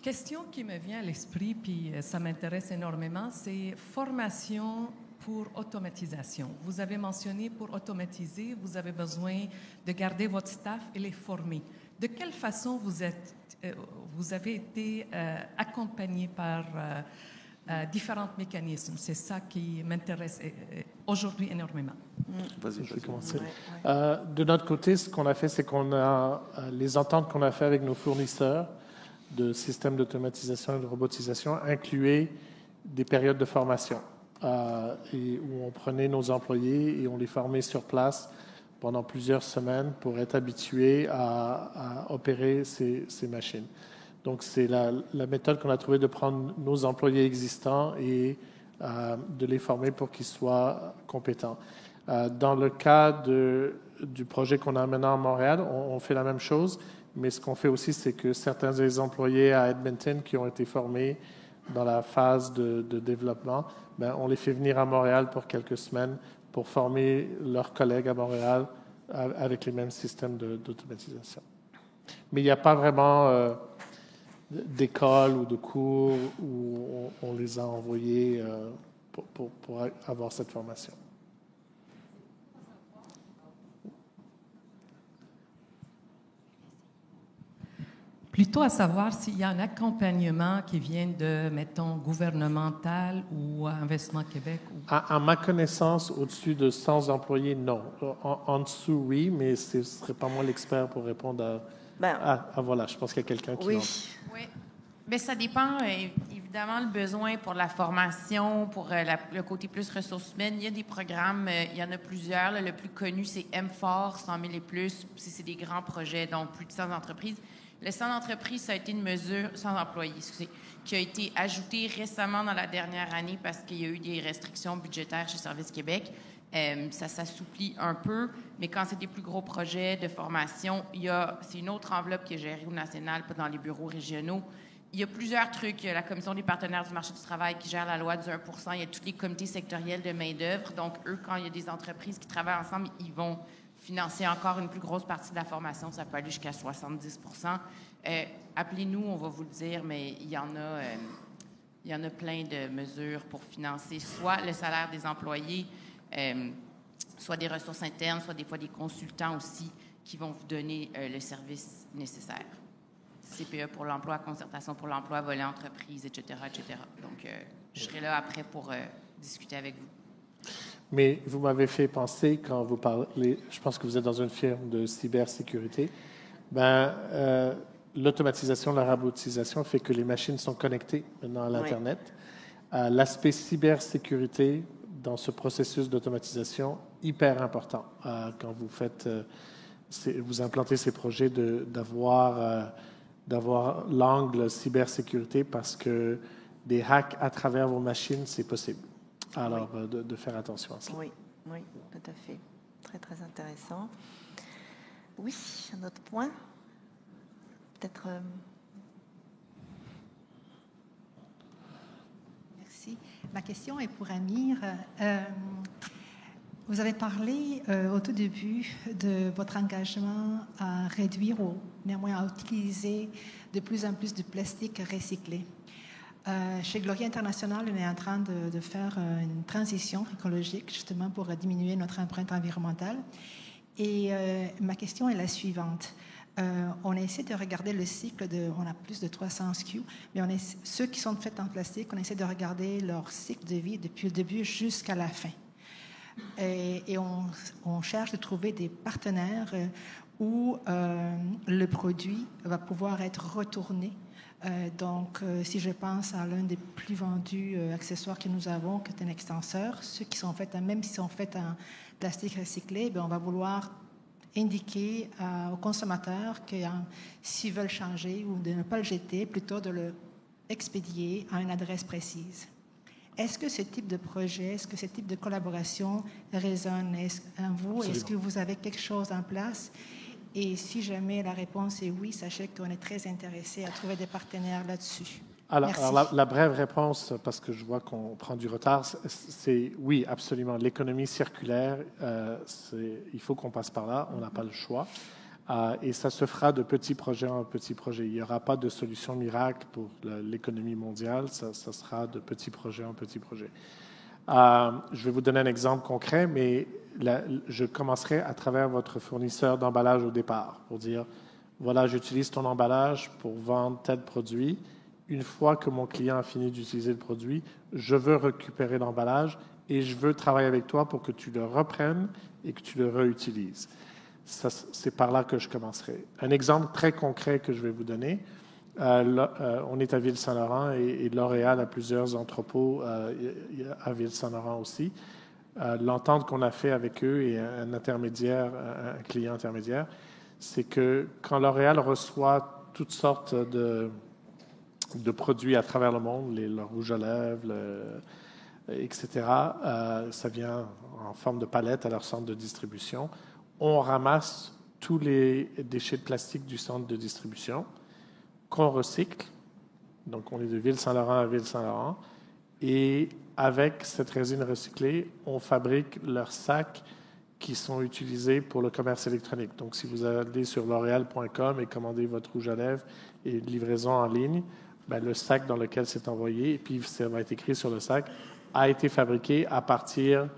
Question qui me vient à l'esprit, puis ça m'intéresse énormément, c'est formation pour automatisation. Vous avez mentionné pour automatiser, vous avez besoin de garder votre staff et les former. De quelle façon vous avez été accompagné par différents mécanismes? C'est ça qui m'intéresse aujourd'hui énormément. Vas-y, je vais commencer. De notre côté, ce qu'on a fait, c'est qu'on a les ententes qu'on a fait avec nos fournisseurs de systèmes d'automatisation et de robotisation incluaient des périodes de formation et où on prenait nos employés et on les formait sur place pendant plusieurs semaines pour être habitués à opérer ces machines. Donc, c'est la méthode qu'on a trouvée de prendre nos employés existants et de les former pour qu'ils soient compétents. Dans le cas du projet qu'on a maintenant à Montréal, on fait la même chose, mais ce qu'on fait aussi, c'est que certains des employés à Edmonton qui ont été formés dans la phase de développement, on les fait venir à Montréal pour quelques semaines pour former leurs collègues à Montréal avec les mêmes systèmes d'automatisation. Mais il n'y a pas vraiment d'école ou de cours où on les a envoyés pour avoir cette formation. Plutôt à savoir s'il y a un accompagnement qui vient de, mettons, gouvernemental ou Investissement Québec. À ma connaissance, au-dessus de 100 employés, non. En dessous, oui, mais ce ne serait pas moi l'expert pour répondre voilà, je pense qu'il y a quelqu'un qui... Oui. Bien, ça dépend, évidemment, le besoin pour la formation, pour le côté plus ressources humaines. Il y a des programmes, il y en a plusieurs. Là, le plus connu, c'est M4, 100 000 et plus. C'est des grands projets, donc plus de 100 entreprises. Le 100 entreprises, ça a été une mesure, 100 employés, excusez, qui a été ajoutée récemment dans la dernière année parce qu'il y a eu des restrictions budgétaires chez Service Québec. Ça s'assouplit un peu, mais quand c'est des plus gros projets de formation, c'est une autre enveloppe qui est gérée au national, pas dans les bureaux régionaux. Il y a plusieurs trucs. Il y a la Commission des partenaires du marché du travail qui gère la loi du 1 %. Il y a tous les comités sectoriels de main-d'œuvre. Donc, eux, quand il y a des entreprises qui travaillent ensemble, ils vont financer encore une plus grosse partie de la formation. Ça peut aller jusqu'à 70 %. Appelez-nous, on va vous le dire, mais il y en a plein de mesures pour financer soit le salaire des employés, soit des ressources internes, soit des fois des consultants aussi qui vont vous donner le service nécessaire. CPE pour l'emploi, concertation pour l'emploi, volet entreprise, etc., etc. Donc, je serai là après pour discuter avec vous. Mais vous m'avez fait penser, quand vous parlez, je pense que vous êtes dans une firme de cybersécurité, l'automatisation, la robotisation fait que les machines sont connectées maintenant à l'Internet. Oui. L'aspect cybersécurité dans ce processus d'automatisation, hyper important quand vous faites, vous implantez ces projets d'avoir l'angle cybersécurité parce que des hacks à travers vos machines, c'est possible. Alors, de faire attention à ça. Oui, oui, tout à fait. Très, très intéressant. Oui, un autre point. Peut-être... Merci. Ma question est pour Amir. Vous avez parlé au tout début de votre engagement à réduire ou néanmoins à utiliser de plus en plus de plastique recyclé. Chez Gloria International, on est en train de faire une transition écologique justement pour diminuer notre empreinte environnementale. Et ma question est la suivante. On essaie de regarder le cycle on a plus de 300 SKU, mais ceux qui sont faits en plastique, on essaie de regarder leur cycle de vie depuis le début jusqu'à la fin. Et on cherche de trouver des partenaires où le produit va pouvoir être retourné. Donc, si je pense à l'un des plus vendus accessoires que nous avons, qui est un extenseur, ceux qui sont faits, même s'ils sont faits en plastique recyclé, on va vouloir indiquer aux consommateurs que s'ils veulent changer ou de ne pas le jeter, plutôt de le expédier à une adresse précise. Est-ce que ce type de projet, est-ce que ce type de collaboration résonne en vous? Est-ce que vous avez quelque chose en place? Et si jamais la réponse est oui, sachez qu'on est très intéressé à trouver des partenaires là-dessus. Alors la brève réponse, parce que je vois qu'on prend du retard, c'est oui, absolument. L'économie circulaire, il faut qu'on passe par là, on n'a pas le choix. Et ça se fera de petit projet en petit projet. Il n'y aura pas de solution miracle pour l'économie mondiale, ça sera de petit projet en petit projet. Je vais vous donner un exemple concret, mais je commencerai à travers votre fournisseur d'emballage au départ, pour dire, voilà, j'utilise ton emballage pour vendre tel produit. Une fois que mon client a fini d'utiliser le produit, je veux récupérer l'emballage et je veux travailler avec toi pour que tu le reprennes et que tu le réutilises. C'est par là que je commencerai. Un exemple très concret que je vais vous donner, on est à Ville-Saint-Laurent et L'Oréal a plusieurs entrepôts à Ville-Saint-Laurent aussi. L'entente qu'on a fait avec eux et un client intermédiaire, c'est que quand L'Oréal reçoit toutes sortes de produits à travers le monde, le rouge à lèvres, etc., ça vient en forme de palette à leur centre de distribution. On ramasse tous les déchets de plastique du centre de distribution qu'on recycle. Donc, on est de Ville-Saint-Laurent à Ville-Saint-Laurent. Et avec cette résine recyclée, on fabrique leurs sacs qui sont utilisés pour le commerce électronique. Donc, si vous allez sur l'oréal.com et commandez votre rouge à lèvres et livraison en ligne, le sac dans lequel c'est envoyé, et puis ça va être écrit sur le sac, a été fabriqué à partir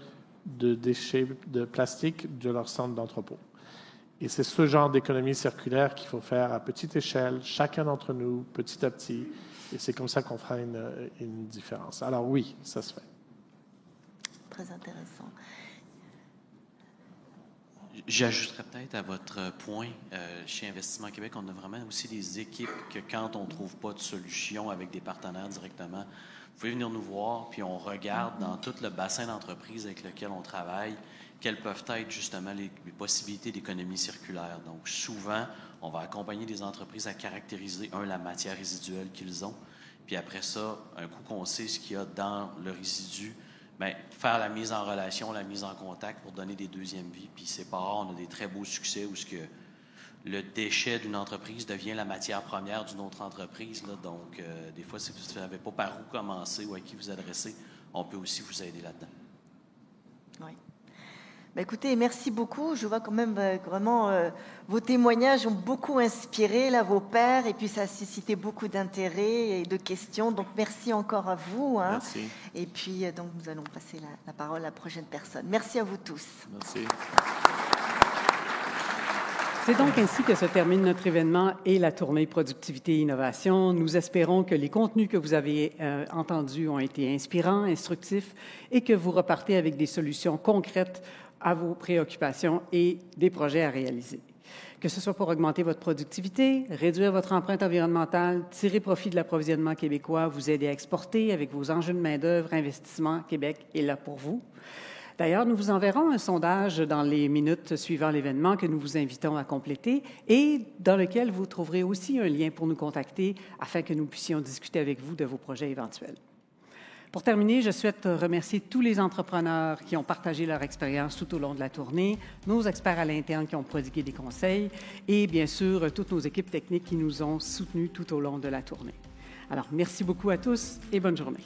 de déchets de plastique de leur centre d'entrepôt. Et c'est ce genre d'économie circulaire qu'il faut faire à petite échelle, chacun d'entre nous, petit à petit, et c'est comme ça qu'on fera une différence. Alors oui, ça se fait. Très intéressant. J'ajouterais peut-être à votre point, chez Investissement Québec, on a vraiment aussi des équipes que quand on ne trouve pas de solution avec des partenaires directement, vous pouvez venir nous voir, puis on regarde dans tout le bassin d'entreprises avec lequel on travaille, quelles peuvent être justement les possibilités d'économie circulaire. Donc, souvent, on va accompagner des entreprises à caractériser, la matière résiduelle qu'ils ont, puis après ça, un coup qu'on sait ce qu'il y a dans le résidu, faire la mise en relation, la mise en contact pour donner des deuxièmes vies. Puis c'est pas rare, on a des très beaux succès où le déchet d'une entreprise devient la matière première d'une autre entreprise. Là. Donc, des fois, si vous ne savez pas par où commencer ou à qui vous adresser, on peut aussi vous aider là-dedans. Oui. Écoutez, merci beaucoup. Je vois quand même vraiment vos témoignages ont beaucoup inspiré là, vos pairs, et puis ça a suscité beaucoup d'intérêt et de questions. Donc merci encore à vous. Hein. Merci. Et puis donc nous allons passer la parole à la prochaine personne. Merci à vous tous. Merci. C'est donc ainsi que se termine notre événement et la tournée Productivité et Innovation. Nous espérons que les contenus que vous avez entendus ont été inspirants, instructifs et que vous repartez avec des solutions concrètes à vos préoccupations et des projets à réaliser. Que ce soit pour augmenter votre productivité, réduire votre empreinte environnementale, tirer profit de l'approvisionnement québécois, vous aider à exporter avec vos enjeux de main-d'œuvre, Investissement Québec est là pour vous. D'ailleurs, nous vous enverrons un sondage dans les minutes suivant l'événement que nous vous invitons à compléter et dans lequel vous trouverez aussi un lien pour nous contacter afin que nous puissions discuter avec vous de vos projets éventuels. Pour terminer, je souhaite remercier tous les entrepreneurs qui ont partagé leur expérience tout au long de la tournée, nos experts à l'interne qui ont prodigué des conseils et bien sûr toutes nos équipes techniques qui nous ont soutenus tout au long de la tournée. Alors, merci beaucoup à tous et bonne journée.